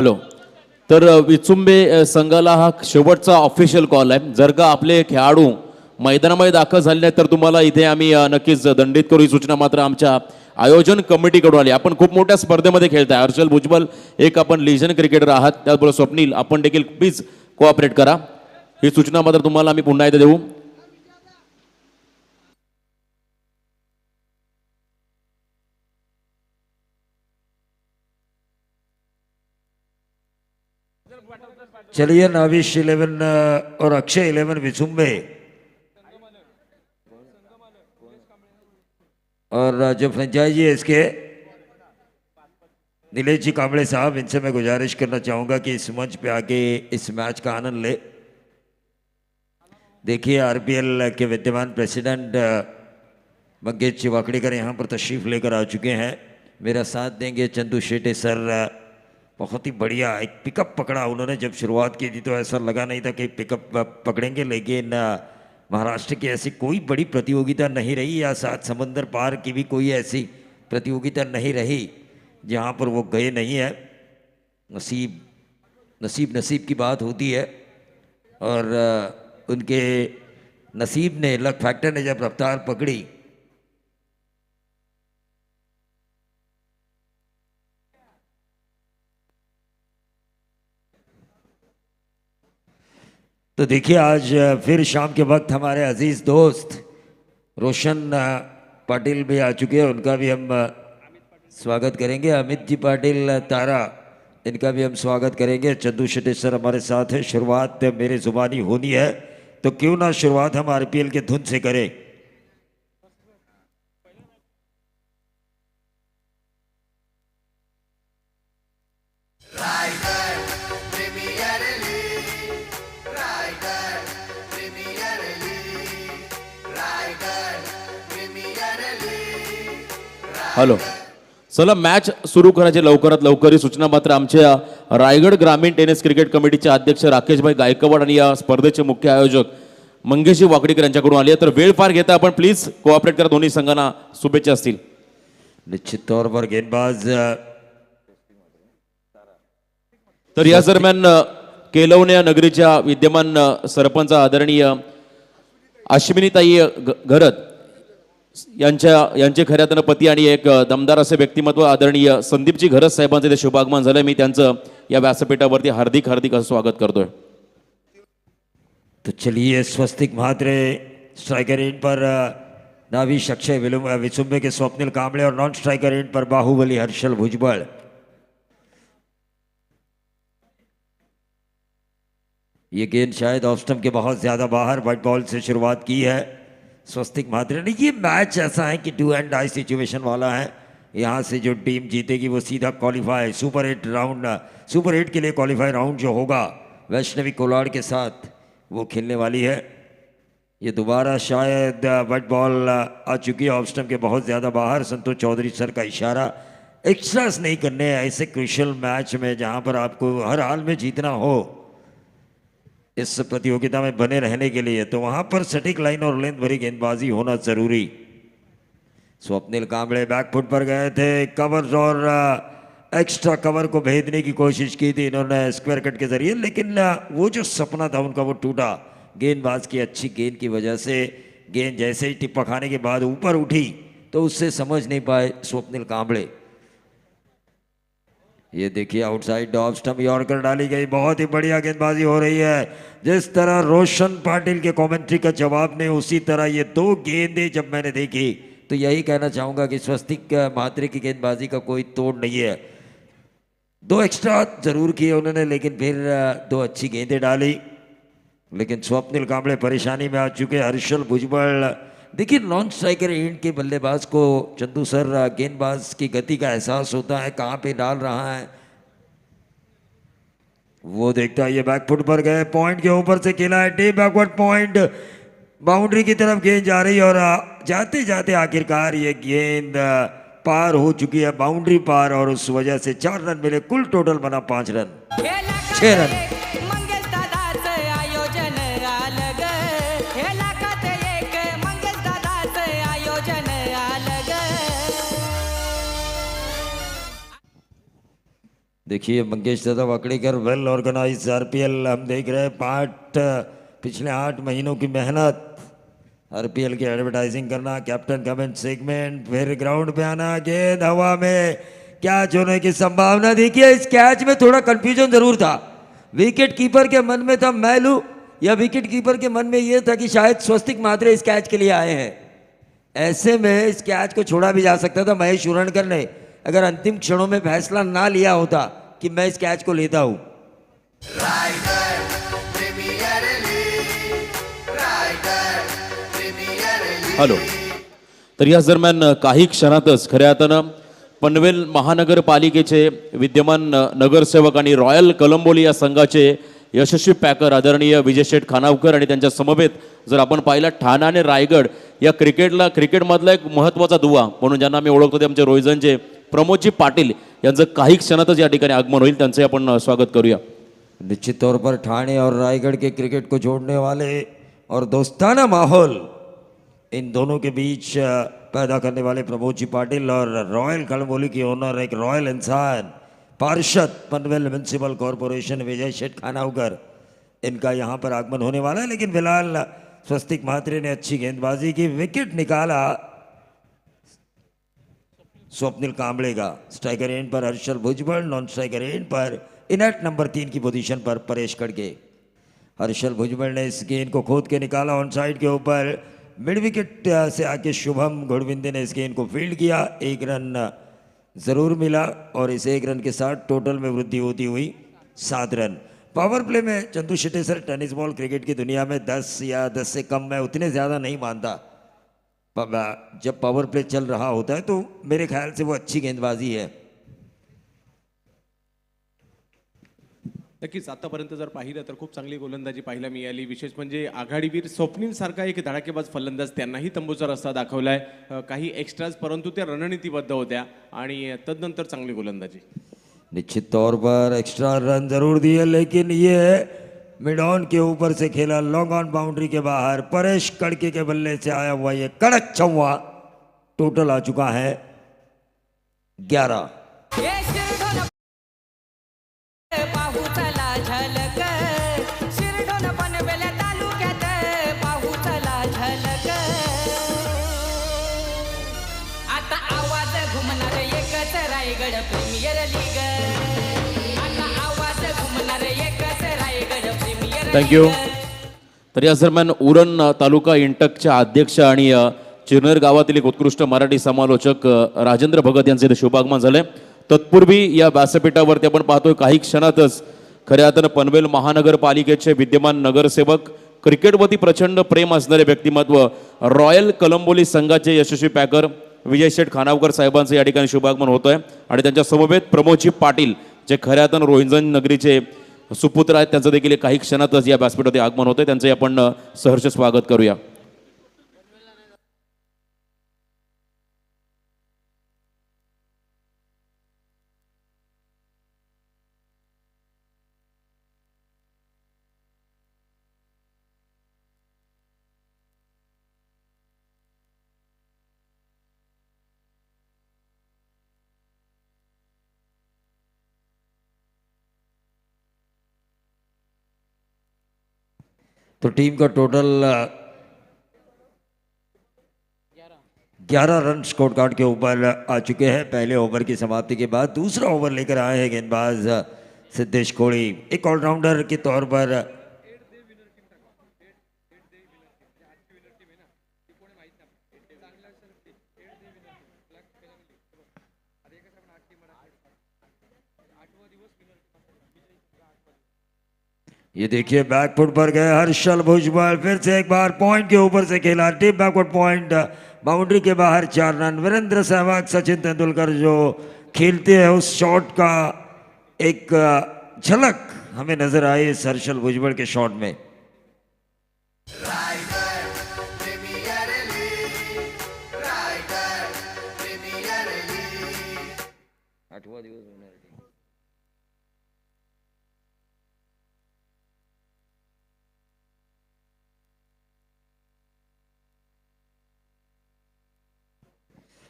Hello. तर विचुंबे संघाला हा शेवटचा ऑफिशियल कॉल आहे. जर का आपले खेळाडू मैदानामध्ये दाखल झाले नाही तर तुम्हाला इथे आम्ही नक्कीच दंडित करू, ही सूचना मात्र आमच्या आयोजन कमिटीकडून आली. आपण खूप मोठ्या स्पर्धेमध्ये खेळताय. हर्षल भुजबल एक आपण लिजन क्रिकेटर आहात, त्याचबरोबर स्वप्नील आपण देखील प्लीज कोऑपरेट करा. ही सूचना मात्र तुम्हाला आम्ही पुन्हा एकदा देऊ. चलिए नाविश 11 और अक्षय 11 विचुंबे और जो फ्रेंचाइजी है इसके नीलेश जी कांबळे साहब, इनसे मैं गुजारिश करना चाहूँगा कि इस मंच पे आके इस मैच का आनंद ले. देखिए आरपीएल के विद्यमान प्रेसिडेंट मंगेश वाकड़ीकर यहाँ पर तशरीफ़ लेकर आ चुके हैं. मेरा साथ देंगे चंदू शेटे सर. बहुत ही बढ़िया एक पिकअप पकड़ा उन्होंने. जब शुरुआत की थी तो ऐसा लगा नहीं था कि पिकअप पकड़ेंगे, लेकिन महाराष्ट्र की ऐसी कोई बड़ी प्रतियोगिता नहीं रही या सात समंदर पार की भी कोई ऐसी प्रतियोगिता नहीं रही जहाँ पर वो गए नहीं है. नसीब की बात होती है और उनके नसीब ने, लक फैक्टर ने जब रफ्तार पकड़ी तो देखिए आज फिर शाम के वक्त हमारे अजीज़ दोस्त रोशन पाटिल भी आ चुके हैं. उनका भी हम स्वागत करेंगे. अमित जी पाटिल तारा, इनका भी हम स्वागत करेंगे. चंदू शेट्टी सर हमारे साथ हैं. शुरुआत मेरे जुबानी होनी है तो क्यों ना शुरुआत हम आरपीएल के धुन से करें. हॅलो. चला मॅच सुरू करायची लवकरात लवकर, ही सूचना मात्र आमच्या रायगड ग्रामीण टेनिस क्रिकेट कमिटीचे अध्यक्ष राकेशभाई गायकवाड आणि या स्पर्धेचे मुख्य आयोजक मंगेशजी वाकडीकर यांच्याकडून आली आहे. तर वेळ फार घेता आपण, प्लीज कोऑपरेट करा. दोन्ही संघांना शुभेच्छा असतील. निश्चित तौर पर गेंदबाज. तर या दरम्यान केलवणे नगरीच्या विद्यमान सरपंच आदरणीय अश्विनीताई घरत यांचे खऱ्या अर्थानं पती आणि एक दमदार असे व्यक्तिमत्व आदरणीय संदीपजी घरत साहेबांचे ते शुभागमन झालं. मी त्यांचं या व्यासपीठावरती हार्दिक असं स्वागत करतोय. तो चलिए स्वस्तिक म्हात्रे स्ट्राइकर एंड पर नाविश अक्षय विचुंबे के स्वप्निल कांबळे और नॉन स्ट्राइकर एंड पर बाहुबली हर्षल भुजबल. ये गेंद शायद ऑफ स्टंप के बहुत ज्यादा बाहर, व्हाइट बॉल से शुरुआत की है स्वस्तिक म्हात्रे ने. ये मैच ऐसा है कि डू एंड डाई सिचुएशन वाला है. यहाँ से जो टीम जीतेगी वो सीधा क्वालिफाई सुपर 8 राउंड, सुपर 8 के लिए क्वालिफाई राउंड जो होगा वैष्णवी कोलाड के साथ वो खेलने वाली है. ये दोबारा शायद व्हाइट बॉल आ चुकी है ऑफ स्टंप के बहुत ज़्यादा बाहर. संतोष चौधरी सर का इशारा एक्स्ट्रास नहीं करने हैं ऐसे क्रूशियल मैच में जहाँ पर आपको हर हाल में जीतना हो इस प्रतियोगिता में बने रहने के लिए, तो वहां पर सटीक लाइन और लेंथ भरी गेंदबाजी होना जरूरी. स्वप्निल कांबळे बैकफुट पर गए थे. कवर और एक्स्ट्रा कवर को भेदने की कोशिश की थी इन्होंने स्क्वायर कट के जरिए, लेकिन वो जो सपना था उनका वो टूटा. गेंदबाज की अच्छी गेंद की वजह से गेंद जैसे ही टिप्पा खाने के बाद ऊपर उठी तो उससे समझ नहीं पाए स्वप्निल कांबळे. ये देखिए आउटसाइड ऑफ स्टंप यॉर्कर डाली गई. बहुत ही बढ़िया गेंदबाजी हो रही है. जिस तरह रोशन पाटिल के कमेंट्री का जवाब ने, उसी तरह ये दो गेंदें जब मैंने देखी तो यही कहना चाहूँगा कि स्वस्तिक म्हात्रे की गेंदबाजी का कोई तोड़ नहीं है. दो एक्स्ट्रा जरूर किए उन्होंने, लेकिन फिर दो अच्छी गेंदें डाली. लेकिन स्वप्निल कांबळे परेशानी में आ चुके. हर्षल भुजबल, देखिए नॉन स्ट्राइकर एंड के बल्लेबाज को चंदू सर गेंदबाज की गति का एहसास होता है, कहाँ पे डाल रहा है वो देखता है. ये बैकफुट पर गए, पॉइंट के ऊपर से खेला है, डीप बैकवर्ड पॉइंट, बाउंड्री की तरफ गेंद जा रही है और जाते जाते आखिरकार ये गेंद पार हो चुकी है, बाउंड्री पार, और उस वजह से 4 रन मिले. कुल टोटल बना 5 रन, 6 रन. देखिए मंगेश दादा वाकड़ेकर, वेल ऑर्गेनाइज आरपीएल हम देख रहे हैं। पिछले 8 महीनों की मेहनत, आरपीएल की एडवर्टाइजिंग करना, कैप्टन कमेंट सेगमेंट, फिर ग्राउंड पे आना, गेंद हवा में कैच होने की संभावना। देखिए इस कैच में थोड़ा कंफ्यूजन जरूर था। विकेट कीपर के मन में था मैं लूं, या विकेट कीपर के मन में यह था कि शायद स्वस्तिक मात्रे इस कैच के लिए आए हैं। ऐसे में इस कैच को छोड़ा भी जा सकता था। महेश उरणकर ने अगर अंतिम क्षणों में फैसला ना लिया होता कि मैं इस कैच को लेता हूं। हॅलो. तर याच दरम्यान काही क्षणातच खऱ्या अर्थानं पनवेल महानगरपालिकेचे विद्यमान नगरसेवक आणि रॉयल कलंबोली या संघाचे यशस्वी पॅकर आदरणीय विजय शेठ खानावकर आणि त्यांच्या समवेत जर आपण पाहिलं ठाणा आणि रायगड या क्रिकेटमधला एक महत्त्वाचा दुवा म्हणून ज्यांना आम्ही ओळखतो ते आमचे रोहिजनचे प्रमोदजी पाटील यांचं काही क्षणातच या ठिकाणी आगमन होईल. त्यांचे आपण स्वागत करूया. निश्चित तौर पर ठाणे और रायगढ़ के क्रिकेट को जोड़ने वाले और दोस्ताना माहौल इन दोनों के बीच पैदा करने वाले प्रमोद जी पाटिल और रॉयल कलंबोली की ओनर, एक रॉयल इंसान, पार्षद पनवेल म्यूनसिपल कॉरपोरेशन विजय शेठ खानावकर, इनका यहाँ पर आगमन होने वाला है। लेकिन फिलहाल स्वस्तिक महात्रे ने अच्छी गेंदबाजी की, विकेट निकाला स्वप्निल कांबळे का। स्ट्राइकर एंड पर हर्षल भुजबल, नॉन स्ट्राइकर एंड पर इनएट नंबर 3 की पोजीशन पर परेश खड़गे। हर्षल भुजबल ने इस गेंद को खोद के निकाला ऑन साइड के ऊपर। मिड विकेट से आके शुभम घोड़विंदे ने इस गेंद को फील्ड किया। 1 रन जरूर मिला और इस 1 रन के साथ टोटल में वृद्धि होती हुई 7 रन। पावर प्ले में Chandu Shetty sir, tennis ball cricket की दुनिया में 10 या 10 से कम मैं उतने ज़्यादा नहीं मानता। जब पावर प्ले चल रहा होता है तो मेरे ख्याल से वो अच्छी गेंदबाजी है। नक्कीच आतापर्यंत जर पाहिलं तर खूप चांगली गोलंदाजी पाहायला मिळाली. विशेष म्हणजे आघाडीवीर स्वप्नील सारखा एक धडाकेबाज फलंदाज त्यांनाही तंबूचा रस्ता दाखवलाय. काही एक्स्ट्राज परंतु त्या रणनीतीबद्ध होत्या आणि तदनंतर चांगली गोलंदाजी. निश्चित तौर पर एक्स्ट्रा रन जरूर दिए, लेकिन ये मिड ऑन के ऊपर से खेला, लॉन्ग ऑन बाउंड्री के बाहर परेश कड़के के बल्ले से आया हुआ ये कड़क चौवा। टोटल आ चुका है 11। आता आवाज घुमणार एकच रायगड प्रीमियर लीग. आता आवाज घुमणार एकच रायगड प्रीमियर लीग. थँक्यू. तर याच दरम्यान उरण तालुका इंटकच्या अध्यक्ष आणि चिरनेर गावातील एक उत्कृष्ट मराठी समालोचक राजेंद्र भगत यांचे इथे शुभागमन झाले. तत्पूर्वी या व्यासपीठावरती आपण पाहतोय काही क्षणातच खऱ्या अर्थानं पनवेल महानगरपालिकेचे विद्यमान नगरसेवक, क्रिकेटवरती प्रचंड प्रेम असणारे व्यक्तिमत्व, रॉयल कलंबोली संघाचे यशस्वी पॅकर विजय शेठ खानावकर साहेबांचं या ठिकाणी शुभागमन होत आहे. आणि त्यांच्या समवेत प्रमोदजी पाटील जे खऱ्या अर्थानं रोहिंजन नगरीचे सुपुत्र आहेत, त्यांचं देखील काही क्षणातच या व्यासपीठावरती आगमन होतं. त्यांचे आपण सहर्ष स्वागत करूया. तो टीम का टोटल 11 रन स्कोर कार्ड के ऊपर आ चुके हैं। पहले ओवर की समाप्ति के बाद दूसरा ओवर लेकर आए हैं गेंदबाज सिद्धेश कोड़ी। एक ऑलराउंडर के तौर पर ये देखिए बैकफुट पर गए हर्षल भुजबल, फिर से एक बार पॉइंट के ऊपर से खेला, डीप बैकवर्ड पॉइंट, बाउंड्री के बाहर 4 रन। वीरेंद्र सहवाग, सचिन तेंदुलकर जो खेलते हैं उस शॉट का एक झलक हमें नजर आई इस हर्षल भुजबल के शॉट में।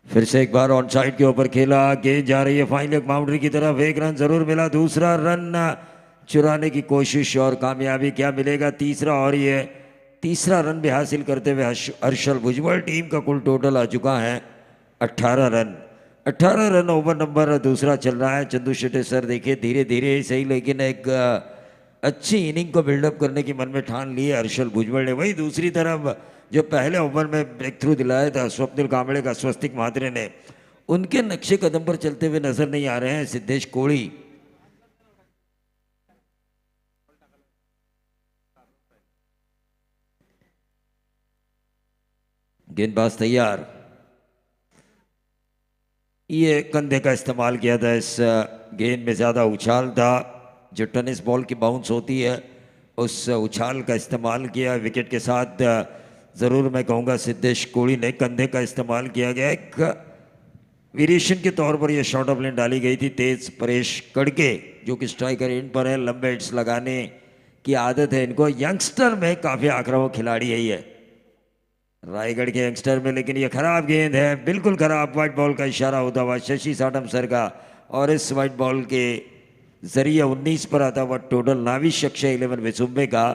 फिर से एक बार ऑन साइड के ऊपर खेला, गेंद जा रही है फाइनल बाउंड्री की तरफ, एक रन जरूर मिला, दूसरा रन चुराने की कोशिश और कामयाबी, क्या मिलेगा तीसरा, और ये तीसरा रन भी हासिल करते हुए हर्षल भुजबल। टीम का कुल टोटल आ चुका है 18 रन। 18 रन ओवर नंबर दूसरा चल रहा है। चंदू शेट्टी सर देखिए धीरे धीरे ही सही, लेकिन एक अच्छी इनिंग को बिल्डअप करने की मन में ठान ली है हर्षल भुजबल ने। वही दूसरी तरफ जो पहले ओवर में ब्रेक थ्रू दिलाया था स्वप्निल कांबळे का स्वस्तिक म्हात्रे ने, उनके नक्शे कदम पर चलते हुए नजर नहीं आ रहे हैं सिद्धेश कोहली। गेंदबाज तैयार, ये कंधे का इस्तेमाल किया था, इस गेंद में ज़्यादा उछाल था, जो टेनिस बॉल की बाउंस होती है उस उछाल का इस्तेमाल किया। विकेट के साथ ज़रूर मैं कहूँगा सिद्धेश कोहली ने कंधे का इस्तेमाल किया गया। एक वेरिएशन के तौर पर यह शॉर्ट ऑफ लेन डाली गई थी। तेज परेश कड़के जो कि स्ट्राइकर एंड पर है, लंबे हिट्स लगाने की आदत है इनको। यंगस्टर में काफ़ी आक्रामक खिलाड़ी है ये रायगढ़ के यंगस्टर में, लेकिन ये खराब गेंद है, बिल्कुल खराब। वाइट बॉल का इशारा होता हुआ शशि साटम सर का, और इस वाइट बॉल के जरिए 19 पर आता हुआ टोटल नावी शक्ष 11 विसुम्बे का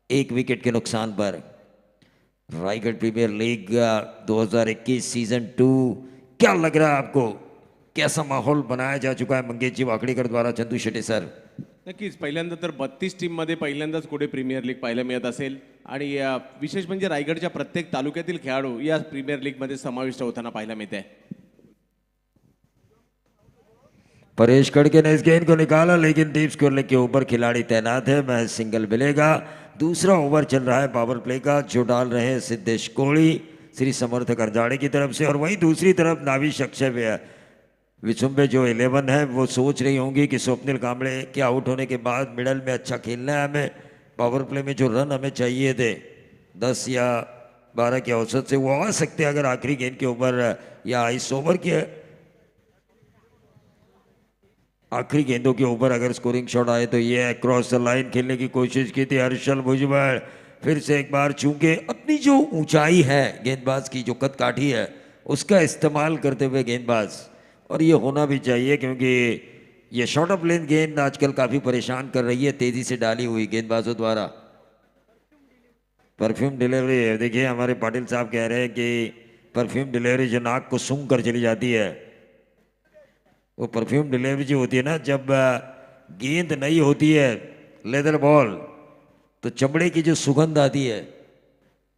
1 विकेट के नुकसान पर। रायगढ़ प्रीमियर लीग 2021 सीजन 2 क्या लग रहा है आपको, कैसा माहौल बनाया जा चुका है मंगेश जी वाकडेकर द्वारा? चंदू शेट्टी सर, नक्कीच पहिल्यांदा तर 32 टीममध्ये पहिल्यांदाच कुठे प्रीमियर लीग पाहायला मिळत असेल, आणि विशेष म्हणजे रायगडच्या प्रत्येक तालुक्यातील खेळाडू या प्रीमियर लीगमध्ये समाविष्ट होताना पाहायला मिळते। परेश कड़के ने इस गेंद को निकाला, लेकिन डीप स्कोर के ऊपर खिलाड़ी तैनात है, महज सिंगल मिलेगा। दूसरा ओवर चल रहा है पावर प्ले का, जो डाल रहे हैं सिद्धेश कोहली श्री समर्थ करजाड़े की तरफ से। और वहीं दूसरी तरफ नावी शक्ष विसुम्बे जो 11 है वो सोच रही होंगी कि स्वप्निल कांबळे के आउट होने के बाद मिडल में अच्छा खेलना है हमें। पावर प्ले में जो रन हमें चाहिए थे 10 या 12 के औसत से, वो आ सकते हैं अगर आखिरी गेंद के ऊपर या इस ओवर के आखिरी गेंदों के ऊपर अगर स्कोरिंग शॉट आए तो ये क्रॉस द लाइन खेलने की कोशिश की थी हर्षल भुजबल। फिर से एक बार चूंकि अपनी जो ऊंचाई है गेंदबाज की, जो कद काठी है, उसका इस्तेमाल करते हुए गेंदबाज, और ये होना भी चाहिए क्योंकि ये शॉर्ट ऑफ लेंथ गेंद आजकल काफ़ी परेशान कर रही है तेज़ी से डाली हुई गेंदबाजों द्वारा। परफ्यूम डिलीवरी है, देखिए हमारे पाटिल साहब कह रहे हैं कि परफ्यूम डिलीवरी जो नाक को सूंघ कर चली जाती है, वो परफ्यूम डिलीवरी जो होती है ना, जब गेंद नहीं होती है लेदर बॉल तो चमड़े की जो सुगंध आती है,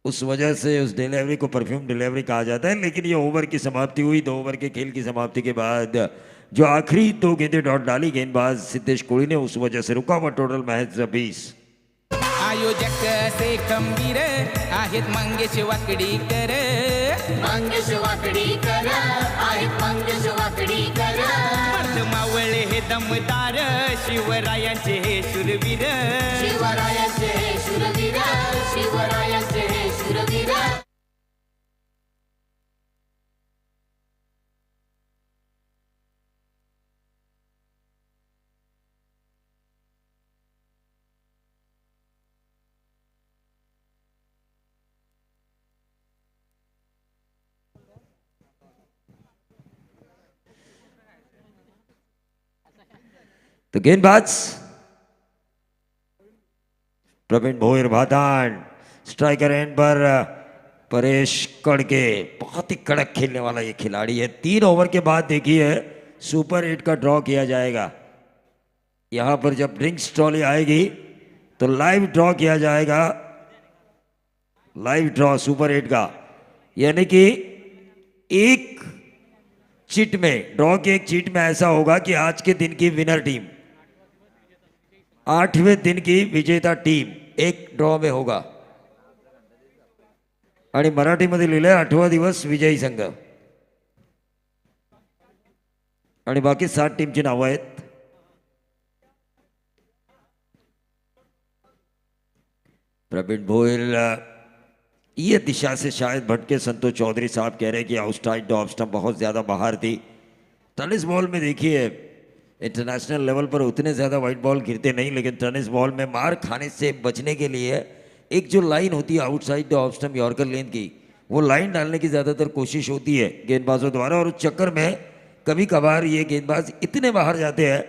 उस वजह से उस डिलीवरी को परफ्यूम डिलीवरी कहा जाता है। लेकिन ये ओवर की समाप्ति हुई, 2 ओवर के खेल की समाप्ति के बाद जो आखिरी 2 गेंदें डॉट डाली गेंदबाज सिद्धेश कोहली ने, उस वजह से रुका हुआ टोटल महज 20। आयोजक से खंबीर आहेत मंगेश वाकडीकर, मंगेश वाकडीकर आहेत मंगेश वाकडीकर, मावळे हे दमदार शिवरायांचे हे शूरवीर, शिवरायांचे हे शूरवीर, शिवरायांचे हे शूरवीर। तो गेंदबाज प्रवीण भोयर भादान, स्ट्राइकर एंड पर परेश कड़के, बहुत ही कड़क खेलने वाला ये खिलाड़ी है। 3 ओवर के बाद देखिए सुपर 8 का ड्रॉ किया जाएगा। यहां पर जब ड्रिंक्स ट्रॉली आएगी तो लाइव ड्रॉ किया जाएगा, लाइव ड्रॉ सुपर 8 का, यानी कि एक चिट में, ड्रॉ के एक चिट में ऐसा होगा कि आज के दिन की विनर टीम, 8वें दिन की विजेता टीम एक ड्रॉ में होगा। आणि मराठीमध्ये लिहिलंय 8वा दिवस विजयी संघ, आणि बाकी 7 टीमची नावं आहेत। प्रवीण भोयल ये दिशा से शायद भटके संतोष चौधरी साहब कह रहे हैं कि आउटसाइड ऑफ स्टंप बहुत ज़्यादा बाहर थी। टेनिस बॉल में देखिए इंटरनेशनल लेवल पर उतने ज़्यादा वाइट बॉल गिरते नहीं, लेकिन टेनिस बॉल में मार खाने से बचने के लिए एक जो लाइन होती है आउटसाइड ऑफ स्टंप यॉर्कर लेन की, वो लाइन डालने की ज़्यादातर कोशिश होती है गेंदबाजों द्वारा, और उस चक्कर में कभी कभार ये गेंदबाज इतने बाहर जाते हैं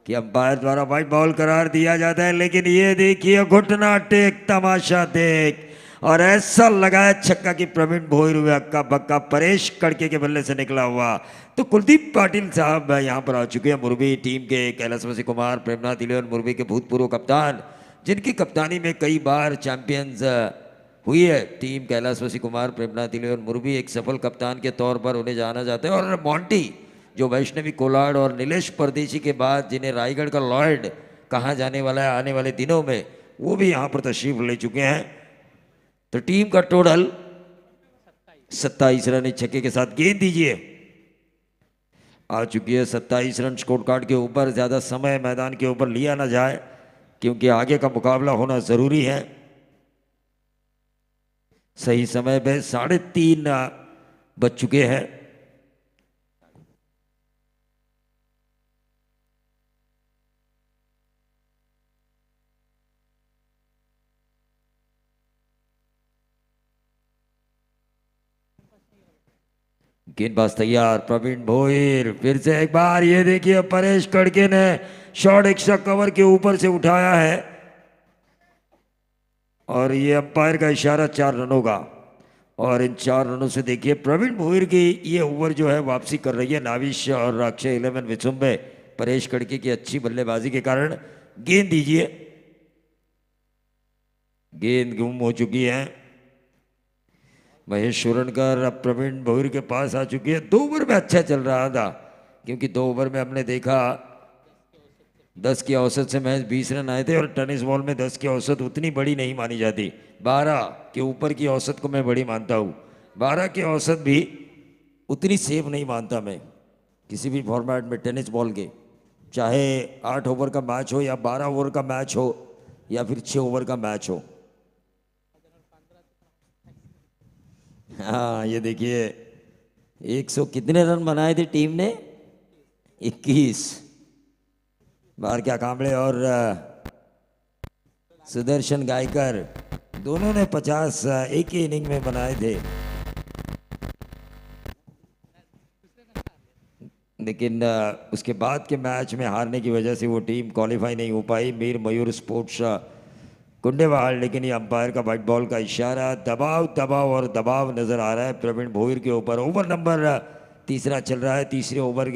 कि अंपायर द्वारा वाइड बॉल करार दिया जाता है। लेकिन ये देखिए घुटना टेक तमाशा देख, और ऐसा लगाया छक्का कि प्रवीण भोईर हुए हक्का बक्का, परेश कड़के के बल्ले से निकला हुआ। तो कुलदीप पाटिल साहब यहाँ पर आ चुके हैं, मुरबी टीम के कैलाशवासी कुमार, प्रेमनाथ इलेवन मुरबी के भूतपूर्व कप्तान, जिनकी कप्तानी में कई बार चैंपियंस हुई है टीम कैलाशवासी कुमार, प्रेमनाथ इलेवन मुरबी। एक सफल कप्तान के तौर पर उन्हें जाना जाता है। और मॉन्टी जो वैष्णवी कोलाड और नीलेश परदेशी के बाद जिन्हें रायगढ़ का लॉर्ड कहा जाने वाला है आने वाले दिनों में, वो भी यहाँ पर तशरीफ ले चुके हैं। तो टीम का टोटल 27 रन इस छक्के के साथ। गेंद दीजिए आ चुकी है 27 रन स्कोर कार्ड के ऊपर। ज़्यादा समय मैदान के ऊपर लिया ना जाए क्योंकि आगे का मुकाबला होना ज़रूरी है। सही समय पे 3:30 बज चुके हैं। गेंदबाज तैयार, प्रवीण भोईर फिर से एक बार, ये देखिए परेश कड़के ने शॉट एक्स्ट्रा कवर के ऊपर से उठाया है, और ये अंपायर का इशारा 4 रनों का। और इन 4 रनों से देखिए प्रवीण भोईर की ये ओवर जो है वापसी कर रही है नाविश और अक्षय इलेवन विचुम्बे, परेश कड़के की अच्छी बल्लेबाजी के कारण। गेंद दीजिए, गेंद गुम हो चुकी है। महेश शुरणकर अब प्रवीण भोईर के पास आ चुकी है। 2 ओवर में अच्छा चल रहा था क्योंकि 2 ओवर में हमने देखा 10 की औसत से महज 20 रन आए थे, और टेनिस बॉल में 10 की औसत उतनी बड़ी नहीं मानी जाती। 12 के ऊपर की औसत को मैं बड़ी मानता हूँ। 12 की औसत भी उतनी सेफ नहीं मानता मैं किसी भी फॉर्मेट में टेनिस बॉल के, चाहे 8 ओवर का मैच हो या 12 ओवर का मैच हो या फिर 6 ओवर का मैच हो। हाँ ये देखिए 100 कितने रन बनाए थे टीम ने? 21। बाहर क्या कांबळे और सुदर्शन गायकर दोनों ने 50 एक ही इनिंग में बनाए थे। लेकिन उसके बाद के मैच में हारने की वजह से वो टीम क्वालिफाई नहीं हो पाई, मीर मयूर स्पोर्ट्स कुंडेवाल। लेकिन ये अंपायर का वाइट बॉल का इशारा, दबाव दबाव और दबाव नजर आ रहा है प्रवीण भोईर के ऊपर। ओवर नंबर 3 चल रहा है। तीसरे ओवर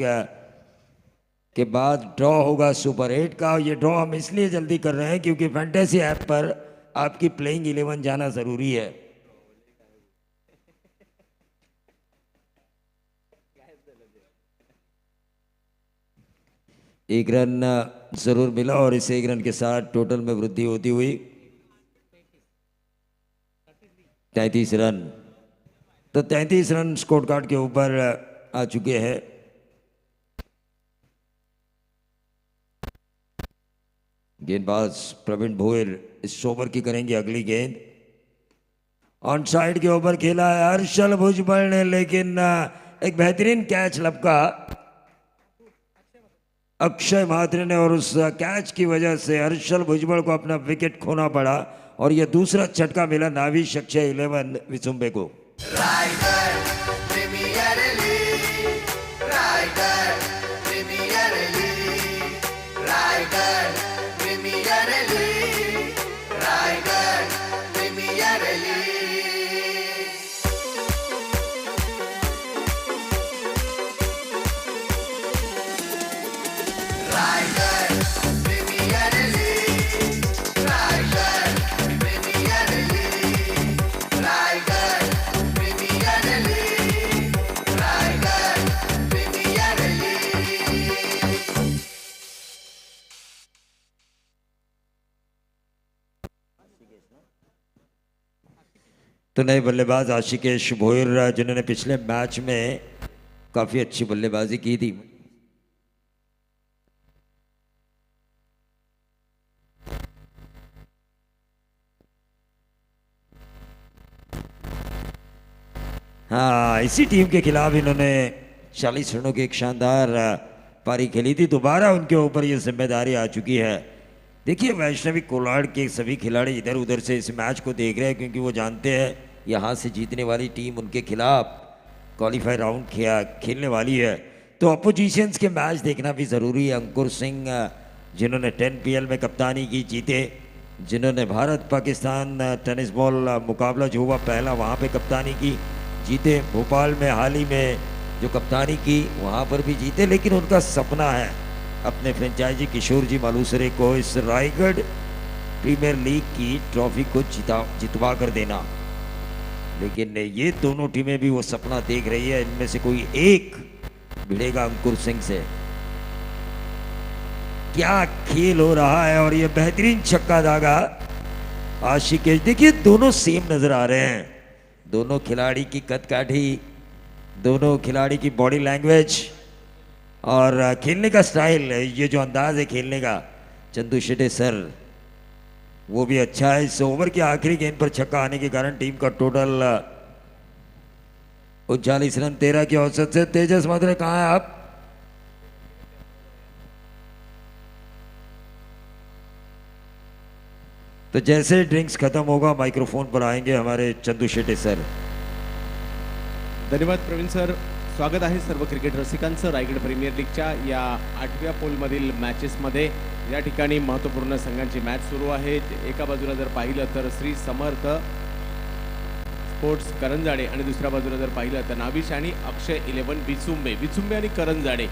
के बाद ड्रॉ होगा सुपर 8 का। ये ड्रॉ हम इसलिए जल्दी कर रहे हैं क्योंकि फैंटेसी ऐप पर आपकी प्लेइंग 11 जाना जरूरी है। एक रन जरूर मिला और इस 1 रन के साथ टोटल में वृद्धि होती हुई 33 रन। तो 33 रन स्कोर कार्ड के ऊपर आ चुके हैं। गेंदबाज प्रवीण भोईर इस ओवर की करेंगे अगली गेंद। ऑन साइड के ऊपर खेला है हर्षल भुजबल ने, लेकिन एक बेहतरीन कैच लपका अक्षय म्हात्रे ने, और उस कैच की वजह से हर्षल भुजबल को अपना विकेट खोना पड़ा, और यह दूसरा झटका मिला नाविश अक्षय 11 विचुम्बे को। Raigad Premier League, Raigad Premier League, Raigad Premier League, Raigad Premier League. Raigad Premier League, Raigad Premier League, Raigad Premier League, Raigad Premier League. तो नए बल्लेबाज आशिकेश भोईर जिन्होंने पिछले मैच में काफी अच्छी बल्लेबाजी की थी। हाँ इसी टीम के खिलाफ इन्होंने 40 रनों की एक शानदार पारी खेली थी। दोबारा उनके ऊपर ये जिम्मेदारी आ चुकी है। देखिए वैष्णवी कोलाड के सभी खिलाड़ी इधर उधर से इस मैच को देख रहे हैं क्योंकि वो जानते हैं यहाँ से जीतने वाली टीम उनके खिलाफ क्वालिफाई राउंड खेलने वाली है। तो अपोजिशंस के मैच देखना भी ज़रूरी है। अंकुर सिंह जिन्होंने 10 PL में कप्तानी की, जीते। जिन्होंने भारत पाकिस्तान टेनिस बॉल मुकाबला जो हुआ पहला, वहाँ पे कप्तानी की, जीते। भोपाल में हाल ही में जो कप्तानी की वहाँ पर भी जीते। लेकिन उनका सपना है अपने फ्रेंचाइजी किशोर जी मालूसरे को इस रायगढ़ प्रीमियर लीग की ट्रॉफी को जितवा कर देना। लेकिन ये दोनों टीमें भी वो सपना देख रही है। इनमें से कोई एक भिड़ेगा अंकुर सिंह से। क्या खेल हो रहा है, और ये बेहतरीन छक्का दागा आशिकेश। देखिए दोनों सेम नजर आ रहे हैं, दोनों खिलाड़ी की कद काठी, दोनों खिलाड़ी की बॉडी लैंग्वेज और खेलने का स्टाइल, ये जो अंदाज है खेलने का चंदू शेटे सर, वो भी अच्छा है। इस ओवर के आखिरी गेंद पर छक्का आने के कारण टीम का टोटल 39 रन 13 की औसत से। तेजस मात्रे कहाँ है आप? तो जैसे ड्रिंक्स खत्म होगा माइक्रोफोन पर आएंगे हमारे चंदू शेटे सर। धन्यवाद प्रवीण सर. स्वागत आहे सर्व क्रिकेट रसिकांचं रायगड प्रीमियर लीगच्या या 8व्या पोलमधील मॅचेसमध्ये. या ठिकाणी महत्त्वपूर्ण संघांची मॅच सुरू आहे. एका बाजूला जर पाहिलं तर श्री समर्थ स्पोर्ट्स करंजाडे आणि दुसऱ्या बाजूला जर पाहिलं तर नाविश आणि अक्षय 11 विचुंबे आणि करंजाडे.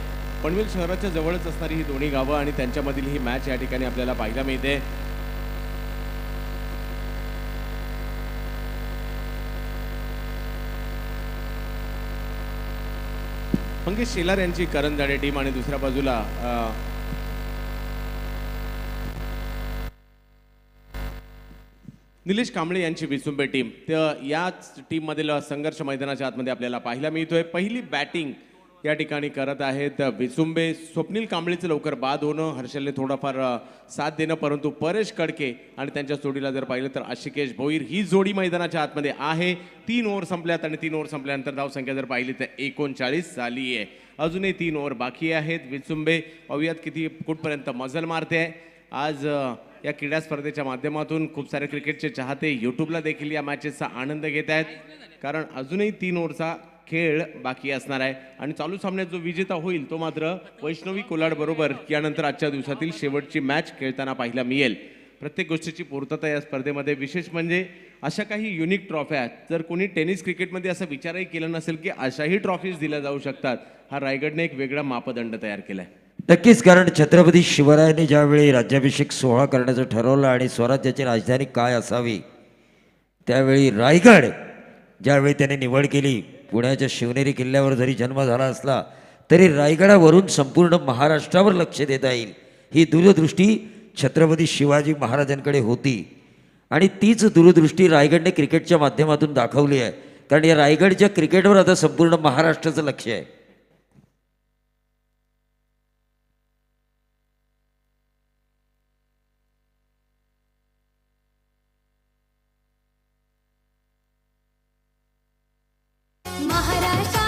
पनवेल शहराच्या जवळच असणारी ही दोन्ही गावं आणि त्यांच्यामधील ही मॅच या ठिकाणी आपल्याला पाहायला मिळते. मंगेश शेलार यांची करंजाडे टीम आणि दुसऱ्या बाजूला निलेश कांबळे यांची विसुंबे टीम. तर याच टीम मधील संघर्ष मैदानाच्या आतमध्ये आपल्याला पाहायला मिळतोय. पहिली बॅटिंग या ठिकाणी करत आहेत विसुंबे. स्वप्नील कांबळेचं लवकर बाद होणं, हर्षलने थोडाफार साथ देणं, परंतु परेश कडके आणि त्यांच्या जोडीला जर पाहिलं तर आशिकेश भोईर ही जोडी मैदानाच्या आतमध्ये आहे. 3 ओव्हर संपल्यात आणि 3 ओव्हर संपल्यानंतर धावसंख्या जर पाहिली तर 39 झाली आहे. अजूनही 3 ओव्हर बाकी आहेत. विसुंबे पाहूयात किती कुठपर्यंत मजल मारते. आज या क्रीडा स्पर्धेच्या माध्यमातून खूप सारे क्रिकेटचे चाहते यूट्यूबला देखील या मॅचेसचा आनंद घेत आहेत, कारण अजूनही 3 ओव्हरचा खेळ बाकी असणार आहे. आणि चालू सामन्यात जो विजेता होईल तो मात्र वैष्णवी कोलाड बरोबर यानंतर आजच्या दिवसातील शेवटची मॅच खेळताना पाहायला मिळेल. प्रत्येक गोष्टीची पूर्तता या स्पर्धेमध्ये. विशेष म्हणजे अशा काही युनिक ट्रॉफ्या आहेत. जर कोणी टेनिस क्रिकेटमध्ये असा विचारही केला नसेल की अशाही ट्रॉफीज दिल्या जाऊ शकतात, हा रायगडने एक वेगळा मापदंड तयार केलाय. नक्कीच, कारण छत्रपती शिवरायांनी ज्यावेळी राज्याभिषेक सोहळा करण्याचं ठरवलं आणि स्वराज्याची राजधानी काय असावी, त्यावेळी रायगड ज्यावेळी त्याने निवड केली, पुण्याच्या शिवनेरी किल्ल्यावर जरी जन्म झाला असला तरी रायगडावरून संपूर्ण महाराष्ट्रावर लक्ष देता येईल ही दूरदृष्टी छत्रपती शिवाजी महाराजांकडे होती. आणि तीच दूरदृष्टी रायगडने क्रिकेटच्या माध्यमातून दाखवली आहे, कारण या रायगडच्या क्रिकेटवर आता संपूर्ण महाराष्ट्राचं लक्ष आहे. महाराष्ट्र